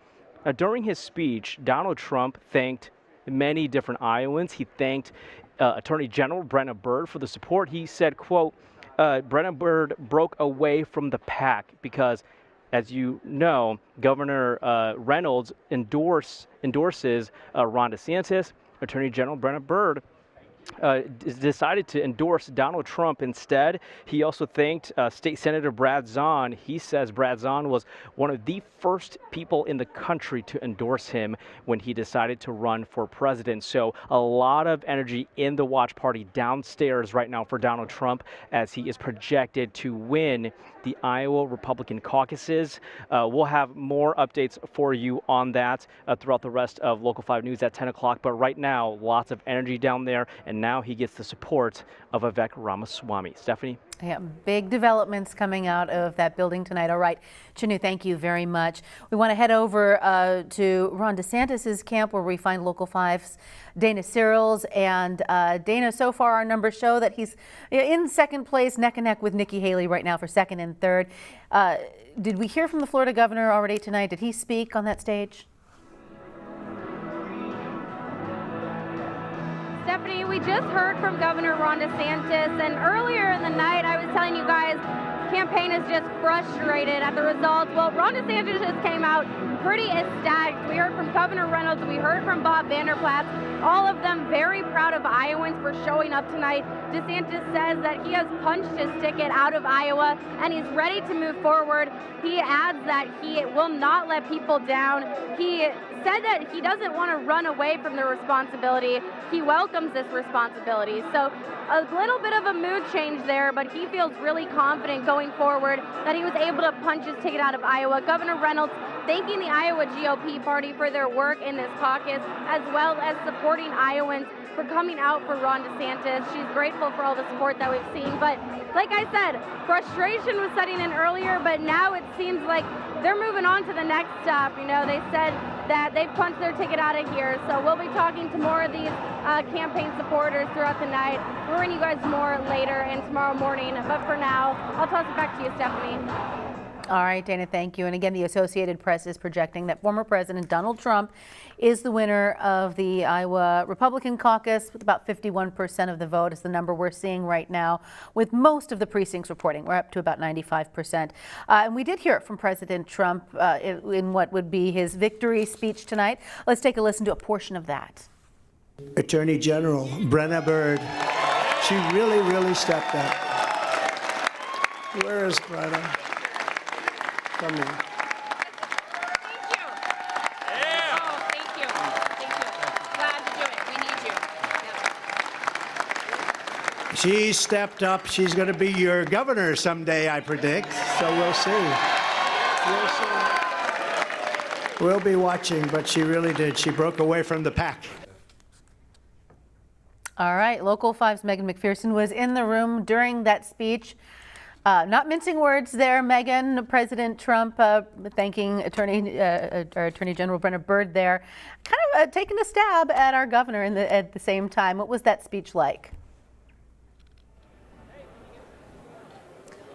During his speech, Donald Trump thanked many different Iowans. He thanked Attorney General Brenna Byrd for the support. He said, quote, Brenna Byrd broke away from the pack because, as you know, Governor Reynolds endorses Ron DeSantis. Attorney General Brenna Byrd decided to endorse Donald Trump instead. He also thanked State Senator Brad Zahn. He says Brad Zahn was one of the first people in the country to endorse him when he decided to run for president. So a lot of energy in the watch party downstairs right now for Donald Trump as he is projected to win the Iowa Republican caucuses. We'll have more updates for you on that throughout the rest of Local 5 News at 10 o'clock. But right now, lots of energy down there, and now he gets the support of Vivek Ramaswamy. Stephanie? Yeah, big developments coming out of that building tonight. All right, Chanu, thank you very much. We want to head over to Ron DeSantis' camp where we find Local 5's Dana Searles. And Dana, so far our numbers show that he's in second place, neck and neck with Nikki Haley right now for second and third. Did we hear from the Florida governor already tonight? Did he speak on that stage? Stephanie, we just heard from Governor Ron DeSantis, and earlier in the night I was telling you guys the campaign is just frustrated at the results. Well, Ron DeSantis just came out pretty ecstatic. We heard from Governor Reynolds, we heard from Bob Vanderplaats, all of them very proud of Iowans for showing up tonight. DeSantis says that he has punched his ticket out of Iowa and he's ready to move forward. He adds that he will not let people down. He said that he doesn't want to run away from the responsibility. He welcomes this responsibility. So a little bit of a mood change there, but he feels really confident going forward that he was able to punch his ticket out of Iowa. Governor Reynolds thanking the Iowa GOP party for their work in this caucus, as well as supporting Iowans for coming out for Ron DeSantis. She's grateful for all the support that we've seen. But like I said, frustration was setting in earlier, but now it seems like they're moving on to the next stop. You know, they said that they've punched their ticket out of here. So we'll be talking to more of these campaign supporters throughout the night. We'll bring you guys more later and tomorrow morning. But for now, I'll toss it back to you, Stephanie. All right, Dana, thank you. And again, the Associated Press is projecting that former President Donald Trump is the winner of the Iowa Republican caucus with about 51% of the vote is the number we're seeing right now, with most of the precincts reporting. We're up to about 95%. And we did hear it from President Trump in what would be his victory speech tonight. Let's take a listen to a portion of that. Attorney General Brenna Bird, she really stepped up. Where is Brenna? Come in. She stepped up. She's going to be your governor someday, I predict. So we'll see. We'll be watching, but she really did. She broke away from the pack. All right. Local 5's Megan McPherson was in the room during that speech. Not mincing words there, Megan. President Trump thanking Attorney General Brenna Bird there, kind of taking a stab at our governor at the same time. What was that speech like?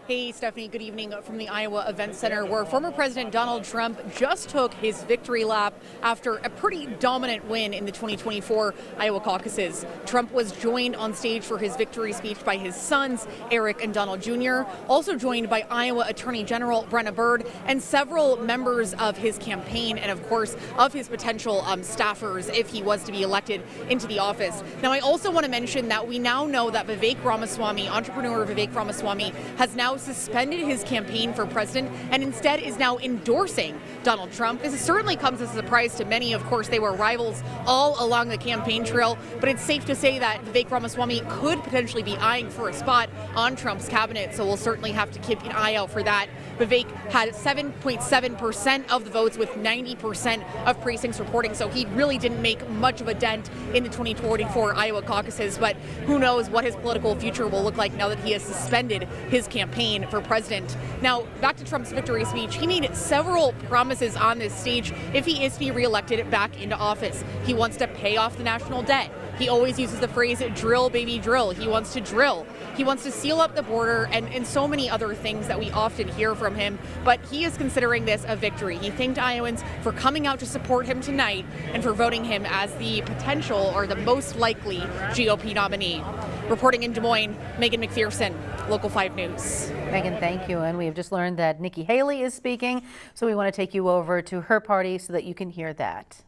Hey, Stephanie, good evening from the Iowa Event Center, where former President Donald Trump just took his victory lap after a pretty dominant win in the 2024 Iowa caucuses. Trump was joined on stage for his victory speech by his sons, Eric and Donald Jr., also joined by Iowa Attorney General Brenna Bird and several members of his campaign and, of course, of his potential staffers if he was to be elected into the office. Now, I also want to mention that we now know that Vivek Ramaswamy, entrepreneur Vivek Ramaswamy, has now suspended his campaign for president and instead is now endorsing Donald Trump. This certainly comes as a surprise to many. Of course, they were rivals all along the campaign trail, but it's safe to say that Vivek Ramaswamy could potentially be eyeing for a spot on Trump's cabinet, so we'll certainly have to keep an eye out for that. Vivek had 7.7% of the votes with 90% of precincts reporting, so he really didn't make much of a dent in the 2024 Iowa caucuses, but who knows what his political future will look like now that he has suspended his campaign for president. Now, back to Trump's victory speech. He made several promises on this stage if he is to be reelected back into office. He wants to pay off the national debt. He always uses the phrase, drill, baby, drill. He wants to drill. He wants to seal up the border and so many other things that we often hear from him. But he is considering this a victory. He thanked Iowans for coming out to support him tonight and for voting him as the potential or the most likely GOP nominee. Reporting in Des Moines, Megan McPherson, Local 5 News. Megan, thank you. And we have just learned that Nikki Haley is speaking, so we want to take you over to her party so that you can hear that.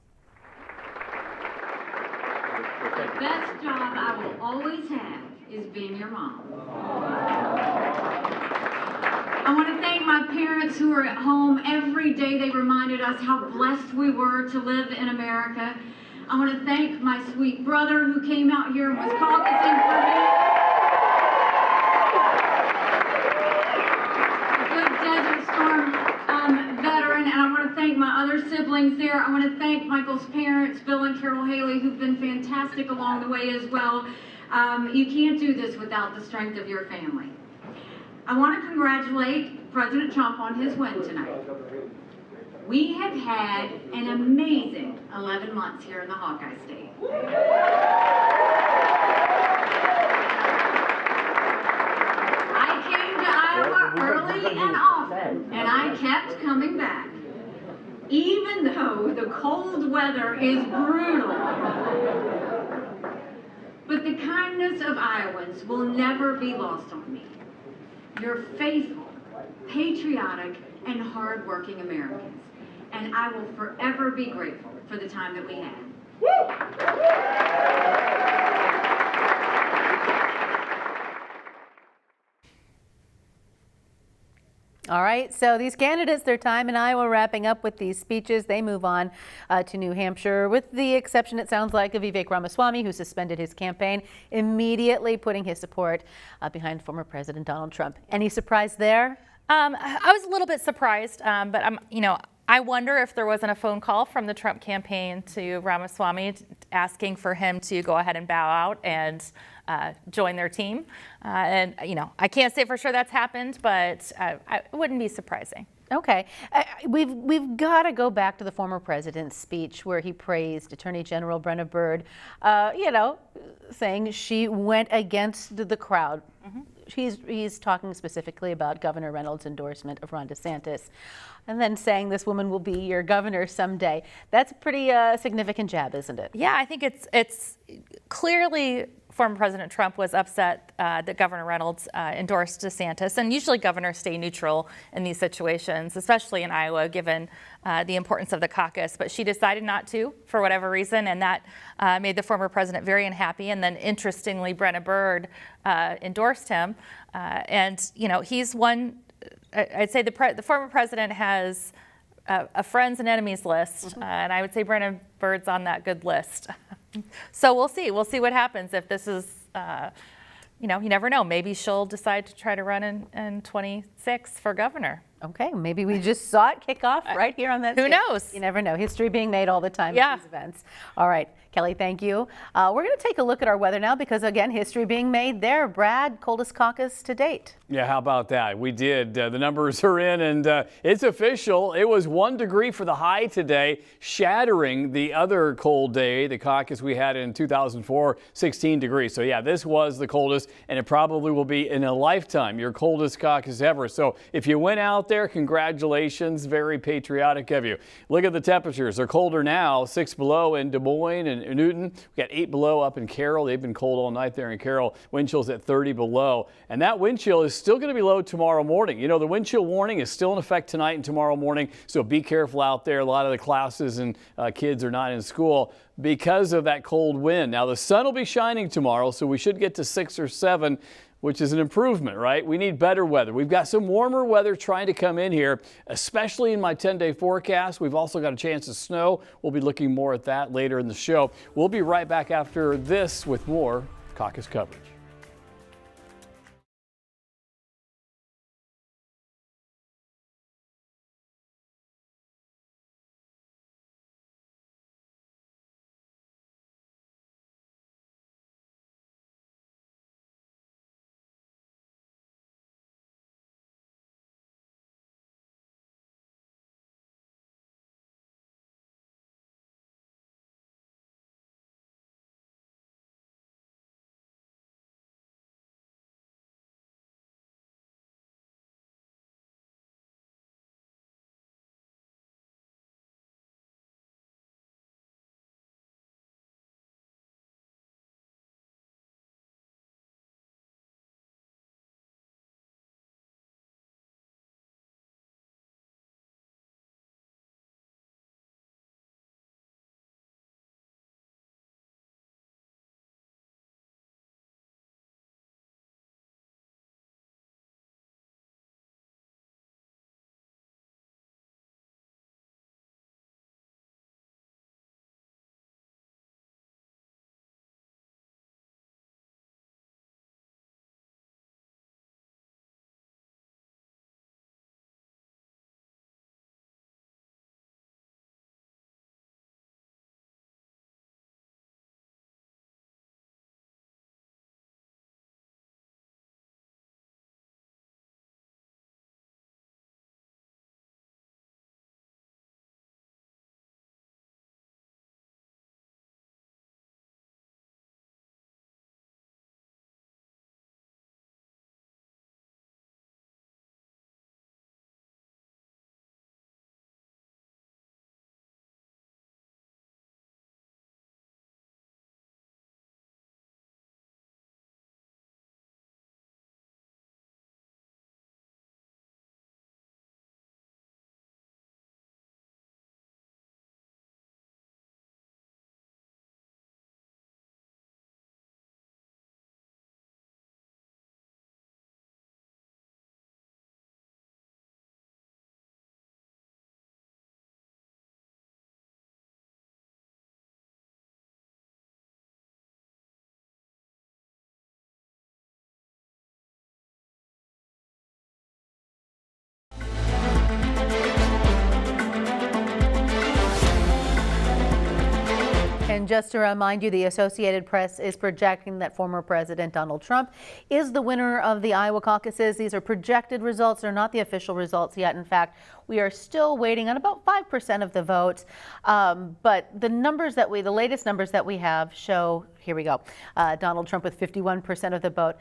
The best job I will always have is being your mom. I want to thank my parents who are at home. Every day they reminded us how blessed we were to live in America. I want to thank my sweet brother who came out here and was caucusing for me. A good Desert Storm veteran, and I want to thank my other siblings there. I want to thank Michael's parents, Bill and Carol Haley, who've been fantastic along the way as well. You can't do this without the strength of your family. I want to congratulate President Trump on his win tonight. We have had an amazing 11 months here in the Hawkeye State. I came to Iowa early and often, and I kept coming back. Even though the cold weather is brutal. But the kindness of Iowans will never be lost on me. You're faithful, patriotic, and hardworking Americans. And I will forever be grateful for the time that we had. All right, so these candidates, their time in Iowa wrapping up with these speeches. They move on to New Hampshire, with the exception, it sounds like, of Vivek Ramaswamy, who suspended his campaign, immediately putting his support behind former President Donald Trump. Any surprise there? I was a little bit surprised, but I wonder if there wasn't a phone call from the Trump campaign to Ramaswamy asking for him to go ahead and bow out and join their team. And I can't say for sure that's happened, but it wouldn't be surprising. Okay. We've got to go back to the former president's speech where he praised Attorney General Brenna Byrd, saying she went against the crowd. Mm-hmm. He's talking specifically about Governor Reynolds' endorsement of Ron DeSantis, and then saying this woman will be your governor someday. That's a pretty significant jab, isn't it? Yeah, I think it's clearly former President Trump was upset that Governor Reynolds endorsed DeSantis, and usually governors stay neutral in these situations, especially in Iowa, given the importance of the caucus. But she decided not to, for whatever reason, and that made the former president very unhappy. And then, interestingly, Brenna Byrd endorsed him, and he's one. I'd say the former president has a friends and enemies list, and I would say Brenna Byrd's on that good list. So we'll see. We'll see what happens if this is, you never know. Maybe she'll decide to try to run in 26 for governor. Okay, maybe we just saw it kick off right here on that Who stage. knows? You never know. History being made all the time at these events. All right, Kelly, thank you. We're going to take a look at our weather now because, again, history being made there. Brad, coldest caucus to date. Yeah, how about that? We did. The numbers are in, and it's official. It was 1 degree for the high today, shattering the other cold day, the caucus we had in 2004, 16 degrees. So, yeah, this was the coldest, and it probably will be in a lifetime your coldest caucus ever. So, if you went out there, congratulations. Very patriotic of you. Look at the temperatures. They're colder now, 6 below in Des Moines and Newton. We've got 8 below up in Carroll. They've been cold all night there in Carroll. Wind chills at 30 below. And that wind chill is still going to be low tomorrow morning. The wind chill warning is still in effect tonight and tomorrow morning. So be careful out there. A lot of the classes and kids are not in school because of that cold wind. Now the sun will be shining tomorrow, so we should get to 6 or 7, which is an improvement, right? We need better weather. We've got some warmer weather trying to come in here, especially in my 10-day forecast. We've also got a chance of snow. We'll be looking more at that later in the show. We'll be right back after this with more caucus coverage. And just to remind you, the Associated Press is projecting that former President Donald Trump is the winner of the Iowa caucuses. These are projected results. They're not the official results yet. In fact, we are still waiting on about 5% of the votes. But the latest numbers that we have show, here we go, Donald Trump with 51% of the vote.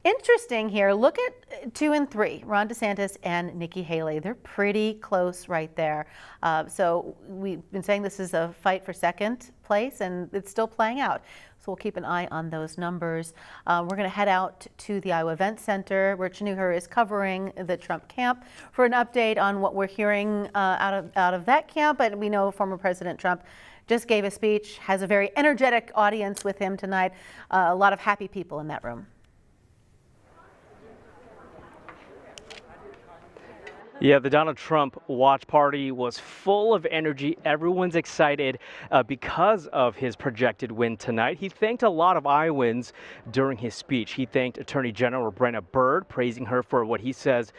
Interesting here, look at 2 and 3, Ron DeSantis and Nikki Haley. They're pretty close right there. So we've been saying this is a fight for second place, and it's still playing out. So we'll keep an eye on those numbers. We're going to head out to the Iowa Event Center, where Chanuher is covering the Trump camp, for an update on what we're hearing out of that camp. But we know former President Trump just gave a speech, has a very energetic audience with him tonight. A lot of happy people in that room. Yeah, the Donald Trump watch party was full of energy. Everyone's excited because of his projected win tonight. He thanked a lot of Iowans during his speech. He thanked Attorney General Brenna Byrd, praising her for what he says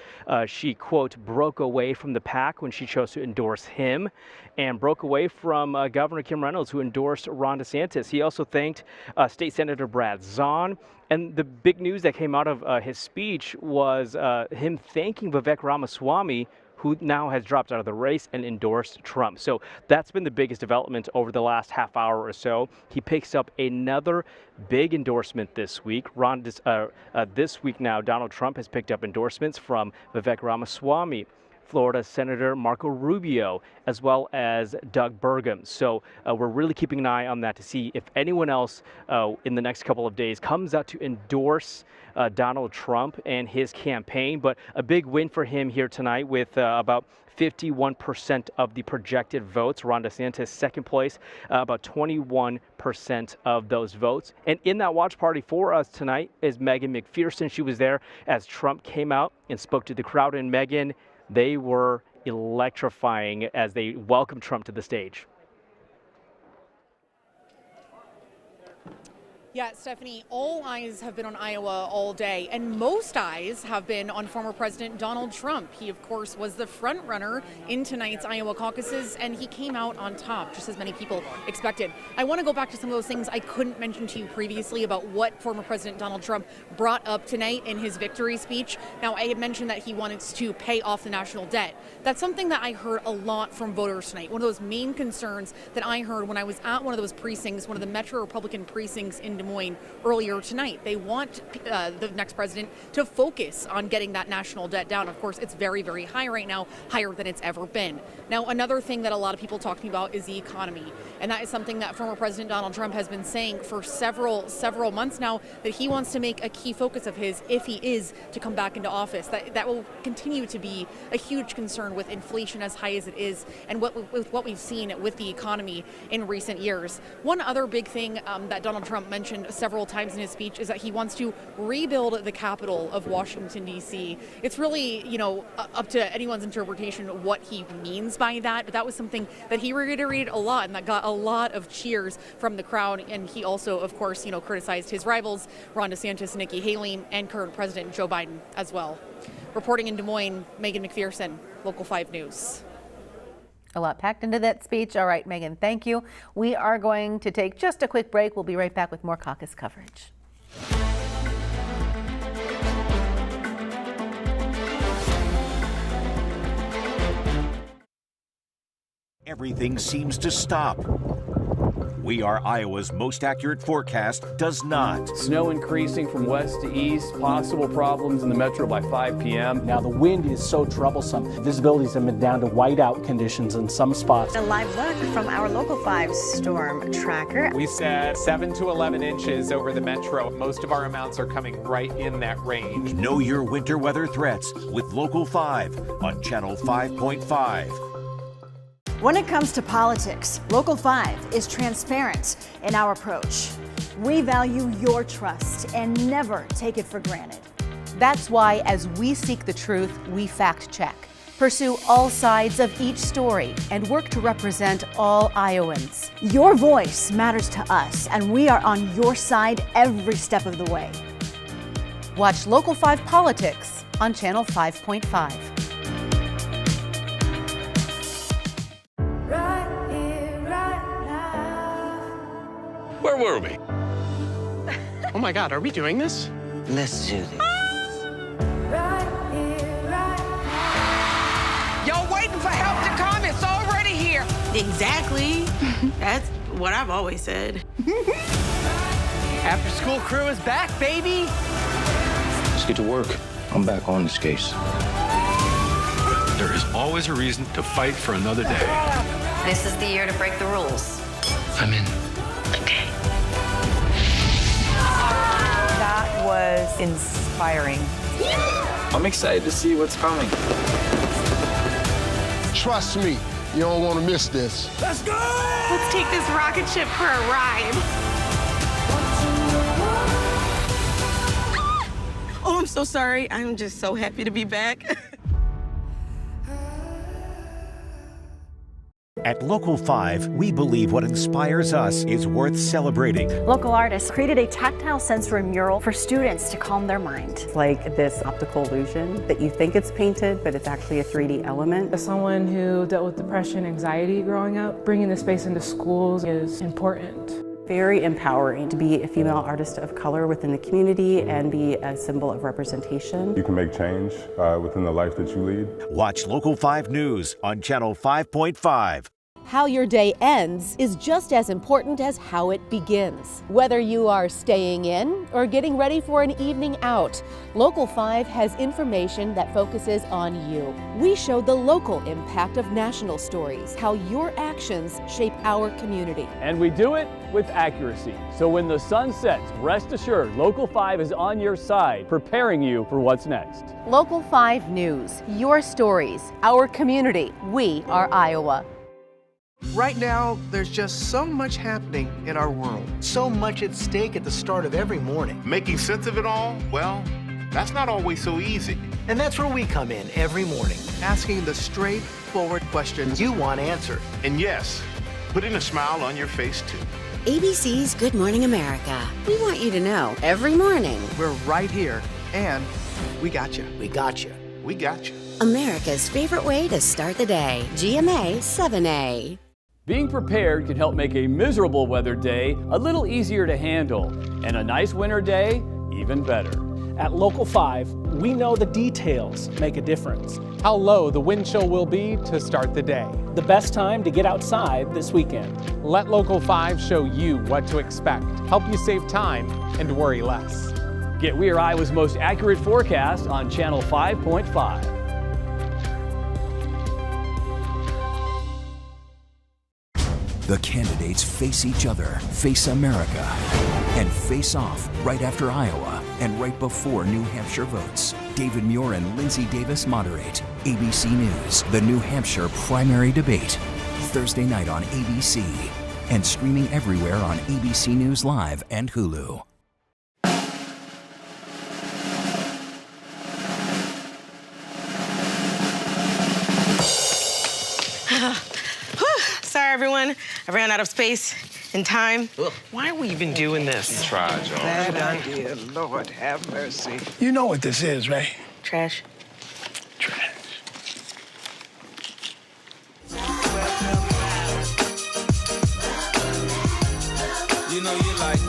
she, quote, broke away from the pack when she chose to endorse him, and broke away from Governor Kim Reynolds, who endorsed Ron DeSantis. He also thanked State Senator Brad Zahn. And the big news that came out of his speech was him thanking Vivek Ramaswamy, who now has dropped out of the race and endorsed Trump. So that's been the biggest development over the last half hour or so. He picks up another big endorsement this week. This week now, Donald Trump has picked up endorsements from Vivek Ramaswamy, Florida Senator Marco Rubio, as well as Doug Burgum. So we're really keeping an eye on that to see if anyone else in the next couple of days comes out to endorse Donald Trump and his campaign. But a big win for him here tonight with about 51% of the projected votes. Ron DeSantis second place, about 21% of those votes. And in that watch party for us tonight is Megan McPherson. She was there as Trump came out and spoke to the crowd. And Megan, they were electrifying as they welcomed Trump to the stage. Yeah, Stephanie, all eyes have been on Iowa all day, and most eyes have been on former President Donald Trump. He, of course, was the front runner in tonight's Iowa caucuses, and he came out on top, just as many people expected. I want to go back to some of those things I couldn't mention to you previously about what former President Donald Trump brought up tonight in his victory speech. Now, I had mentioned that he wanted to pay off the national debt. That's something that I heard a lot from voters tonight. One of those main concerns that I heard when I was at one of those precincts, one of the Metro Republican precincts in Des Moines earlier tonight. They want the next president to focus on getting that national debt down. Of course, it's very, very high right now, higher than it's ever been. Now, another thing that a lot of people talk to me about is the economy. And that is something that former President Donald Trump has been saying for several months now, that he wants to make a key focus of his if he is to come back into office. That will continue to be a huge concern with inflation as high as it is, and with what we've seen with the economy in recent years. One other big thing that Donald Trump mentioned several times in his speech is that he wants to rebuild the capital of Washington, D.C. It's really, up to anyone's interpretation of what he means by that, but that was something that he reiterated a lot and that got a lot of cheers from the crowd. And he also, of course, criticized his rivals, Ron DeSantis, Nikki Haley, and current President Joe Biden as well. Reporting in Des Moines, Megan McPherson, Local 5 News. A lot packed into that speech. All right, Megan, thank you. We are going to take just a quick break. We'll be right back with more caucus coverage. Everything seems to stop. We Are Iowa's most accurate forecast does not. Snow increasing from west to east, possible problems in the metro by 5 p.m. Now the wind is so troublesome. Visibilities have been down to whiteout conditions in some spots. A live look from our Local 5 storm tracker. We said 7 to 11 inches over the metro. Most of our amounts are coming right in that range. Know your winter weather threats with Local 5 on Channel 5.5. When it comes to politics, Local 5 is transparent in our approach. We value your trust and never take it for granted. That's why, as we seek the truth, we fact check, pursue all sides of each story, and work to represent all Iowans. Your voice matters to us, and we are on your side every step of the way. Watch Local 5 Politics on Channel 5.5. Where were we? Oh my God, are we doing this? Let's do this. Y'all waiting for help to come? It's already here. Exactly. That's what I've always said. After school crew is back, baby. Let's get to work. I'm back on this case. There is always a reason to fight for another day. This is the year to break the rules. I'm in. That was inspiring. I'm excited to see what's coming. Trust me, you don't want to miss this. Let's go! Let's take this rocket ship for a ride. Oh, I'm so sorry. I'm just so happy to be back. At Local 5, we believe what inspires us is worth celebrating. Local artists created a tactile sensory mural for students to calm their mind. It's like this optical illusion that you think it's painted, but it's actually a 3D element. As someone who dealt with depression, anxiety growing up, bringing this space into schools is important. Very empowering to be a female artist of color within the community and be a symbol of representation. You can make change within the life that you lead. Watch Local 5 News on Channel 5.5. How your day ends is just as important as how it begins. Whether you are staying in or getting ready for an evening out, Local 5 has information that focuses on you. We show the local impact of national stories, how your actions shape our community. And we do it with accuracy. So when the sun sets, rest assured, Local 5 is on your side, preparing you for what's next. Local 5 News, your stories, our community. We are Iowa. Right now, there's just so much happening in our world. So much at stake at the start of every morning. Making sense of it all, well, that's not always so easy. And that's where we come in every morning, asking the straightforward questions you want answered. And yes, putting a smile on your face, too. ABC's Good Morning America. We want you to know every morning. We're right here, and we got you. We got you. We got you. America's favorite way to start the day. GMA 7A. Being prepared can help make a miserable weather day a little easier to handle, and a nice winter day even better. At Local 5, we know the details make a difference. How low the wind chill will be to start the day. The best time to get outside this weekend. Let Local 5 show you what to expect, help you save time and worry less. Get We Are Iowa's most accurate forecast on Channel 5.5. The candidates face each other, face America, and face off right after Iowa and right before New Hampshire votes. David Muir and Lindsay Davis moderate. ABC News, the New Hampshire primary debate. Thursday night on ABC and streaming everywhere on ABC News Live and Hulu. Sorry, everyone. I ran out of space and time. Why are we even doing this? Tried, y'all. Bad idea. Lord have mercy. You know what this is, right? Trash. Trash. You know you like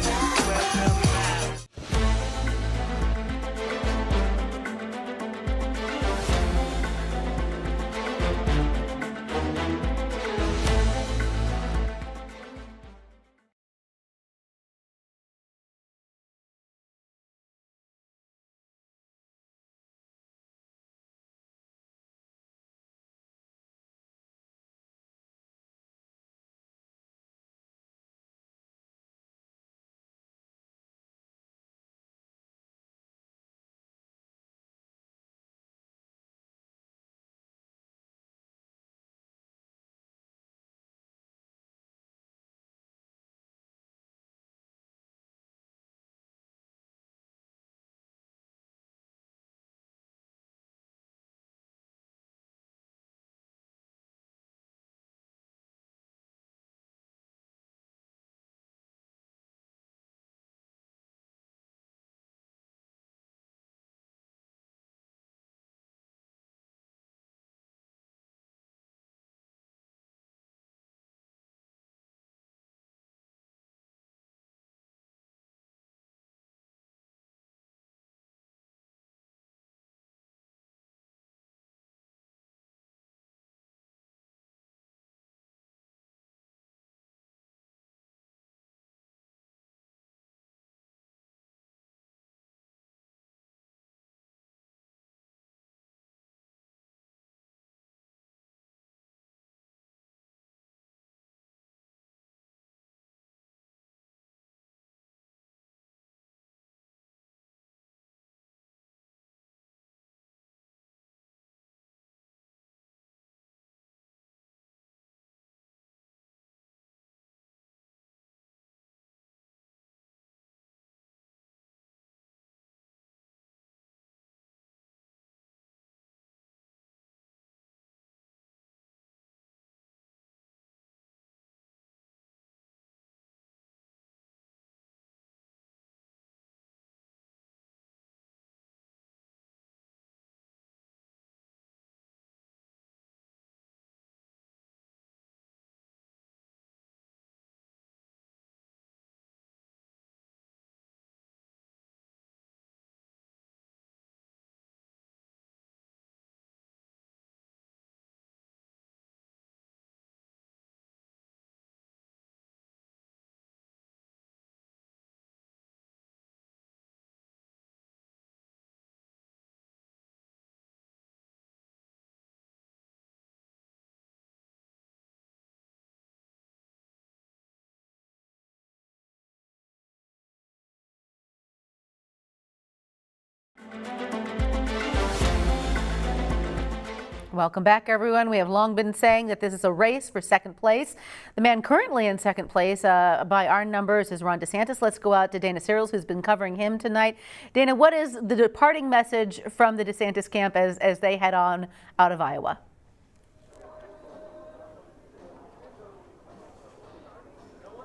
Welcome back, everyone. We have long been saying that this is a race for second place. The man currently in second place by our numbers is Ron DeSantis. Let's go out to Dana Searles, who's been covering him tonight. Dana, what is the departing message from the DeSantis camp as they head on out of Iowa?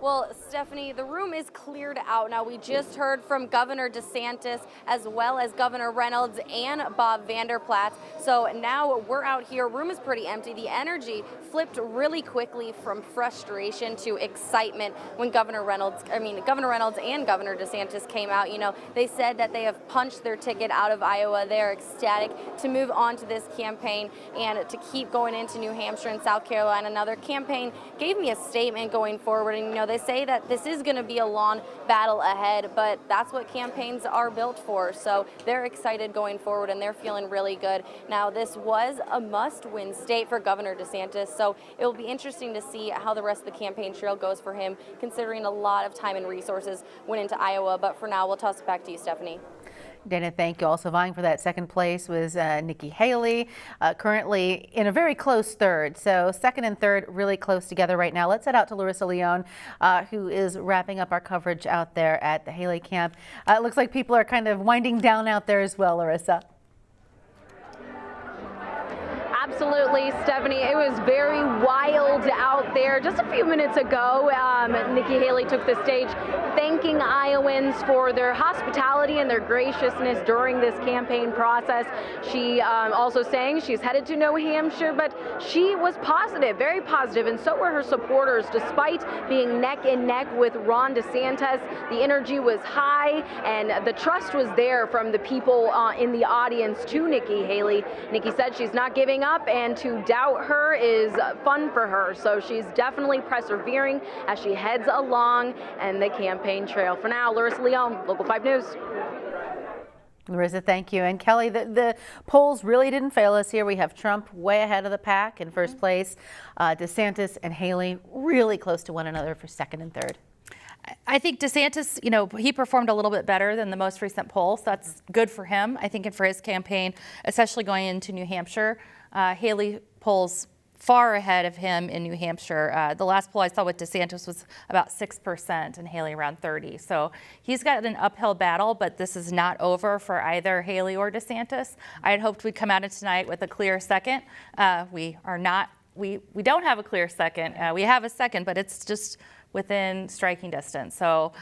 Well, Stephanie, the room is cleared out now. We just heard from Governor DeSantis as well as Governor Reynolds and Bob Vanderplaats. So now we're out here. Room is pretty empty. The energy flipped really quickly from frustration to excitement when Governor Reynolds and Governor DeSantis came out. You know, they said that they have punched their ticket out of Iowa. They're ecstatic to move on to this campaign and to keep going into New Hampshire and South Carolina. Now, their campaign gave me a statement going forward, and you know, they say that this is going to be a long battle ahead, but that's what campaigns are built for. So they're excited going forward, and they're feeling really good. Now, this was a must-win state for Governor DeSantis, so it will be interesting to see how the rest of the campaign trail goes for him, considering a lot of time and resources went into Iowa. But for now, we'll toss it back to you, Stephanie. Dana, thank you. Also vying for that second place was Nikki Haley, currently in a very close third. So second and third really close together right now. Let's head out to Larissa Leone, who is wrapping up our coverage out there at the Haley camp. It looks like people are kind of winding down out there as well, Larissa. Absolutely, Stephanie. It was very wild out there. Just a few minutes ago, Nikki Haley took the stage thanking Iowans for their hospitality and their graciousness during this campaign process. She also saying she's headed to New Hampshire, but she was positive, very positive, and so were her supporters. Despite being neck and neck with Ron DeSantis, the energy was high and the trust was there from the people in the audience to Nikki Haley. Nikki said she's not giving up, and to doubt her is fun for her. So she's definitely persevering as she heads along and the campaign trail. For now, Larissa Leone, Local 5 News. Larissa, thank you. And Kelly, the polls really didn't fail us here. We have Trump way ahead of the pack in first place. DeSantis and Haley really close to one another for second and third. I think DeSantis, you know, he performed a little bit better than the most recent poll, so that's good for him, I think, and for his campaign, especially going into New Hampshire. Haley polls far ahead of him in New Hampshire. The last poll I saw with DeSantis was about 6% and Haley around 30%. So he's got an uphill battle, but this is not over for either Haley or DeSantis. I had hoped we'd come out of tonight with a clear second. We don't have a clear second. We have a second, but it's just within striking distance. So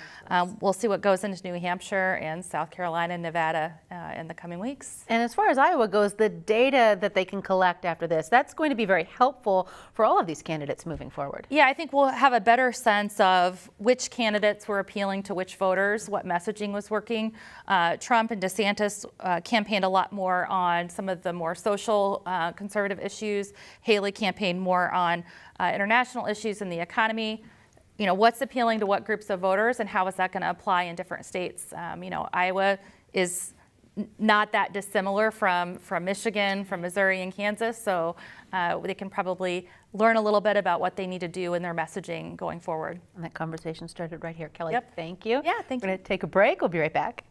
we'll see what goes into New Hampshire and South Carolina and Nevada in the coming weeks. And as far as Iowa goes, the data that they can collect after this, that's going to be very helpful for all of these candidates moving forward. Yeah, I think we'll have a better sense of which candidates were appealing to which voters, what messaging was working. Trump and DeSantis campaigned a lot more on some of the more social conservative issues. Haley campaigned more on international issues and the economy. You know, what's appealing to what groups of voters and how is that going to apply in different states? You know, Iowa is not that dissimilar from Michigan, from Missouri and Kansas, so they can probably learn a little bit about what they need to do in their messaging going forward. And that conversation started right here. Kelly, Yep. Thank you. Yeah, thank you. We're going to take a break. We'll be right back.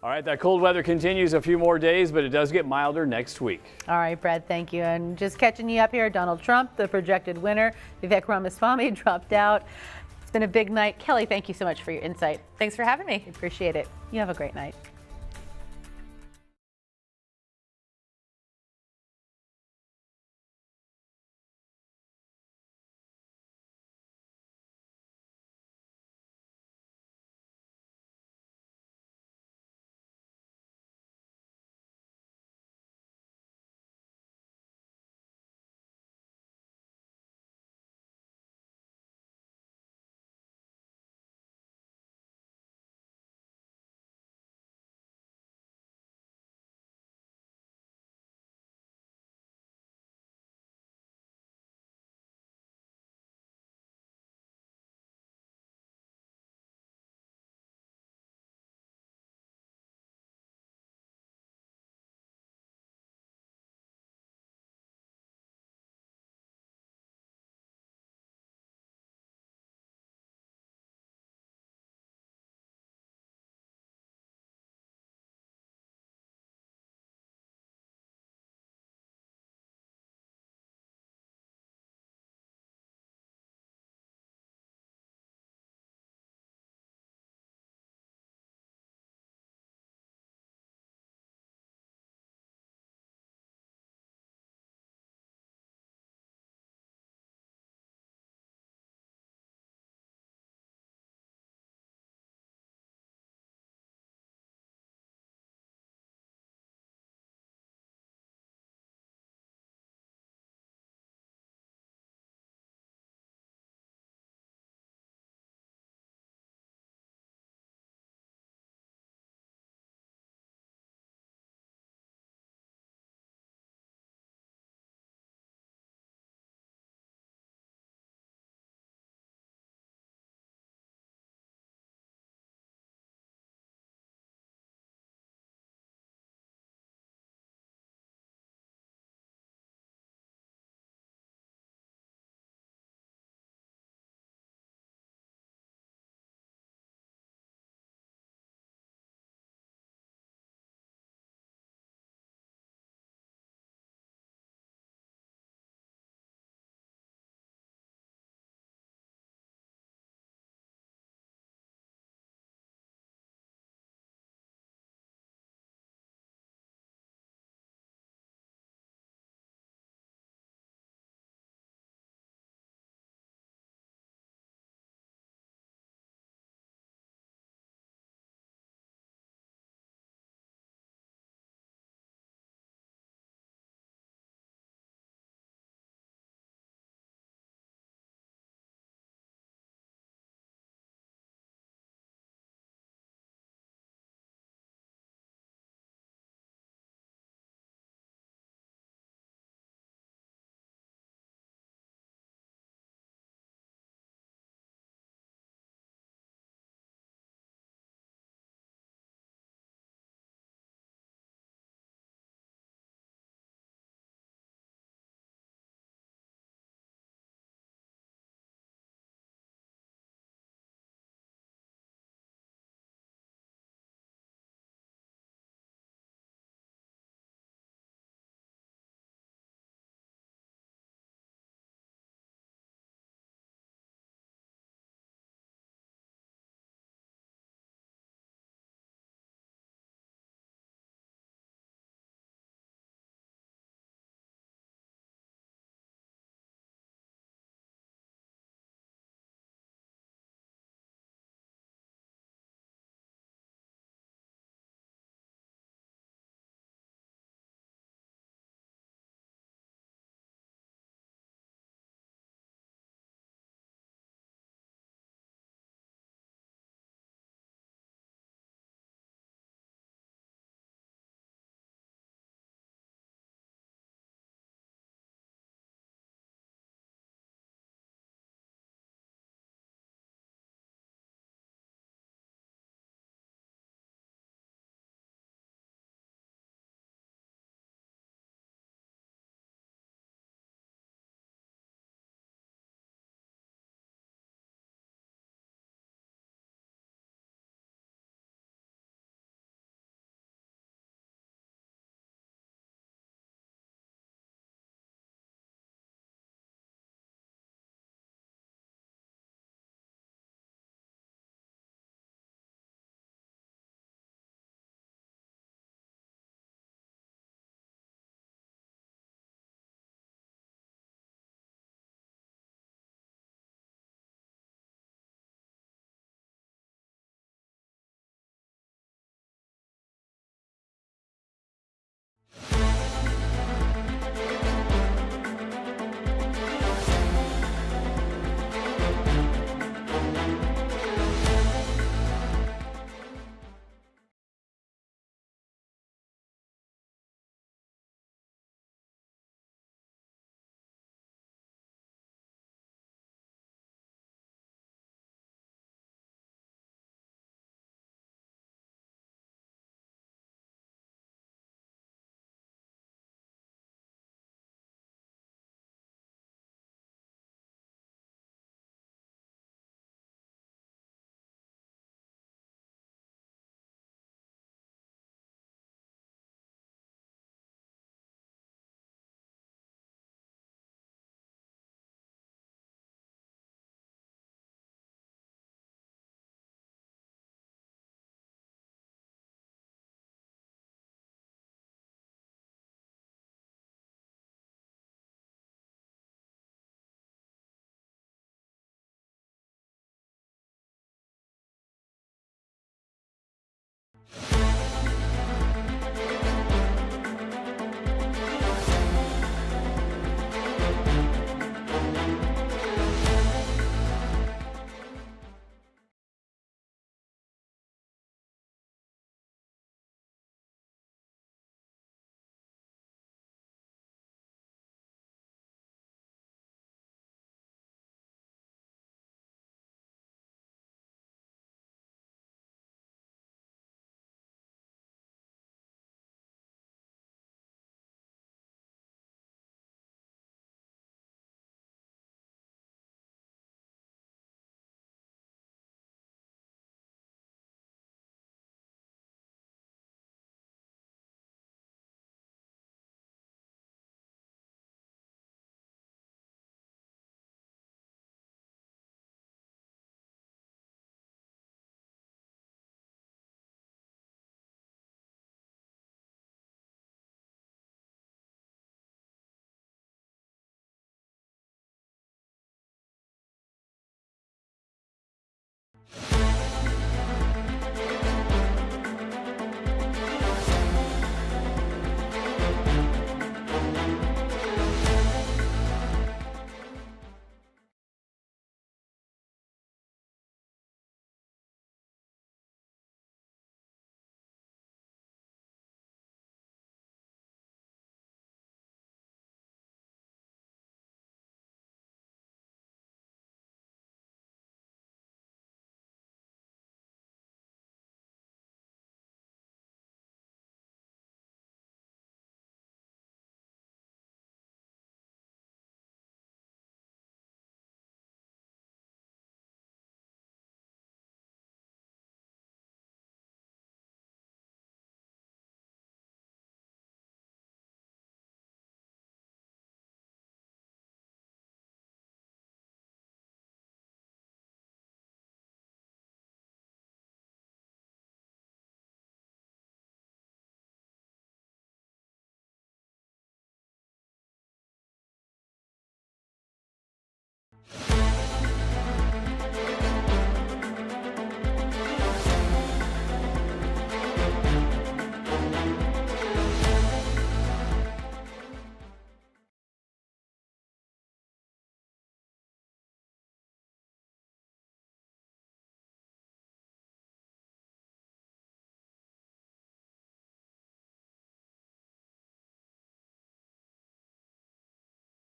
All right, that cold weather continues a few more days, but it does get milder next week. All right, Brad, thank you. And just catching you up here, Donald Trump, the projected winner. Vivek Ramaswamy dropped out. It's been a big night. Kelly, thank you so much for your insight. Thanks for having me. Appreciate it. You have a great night.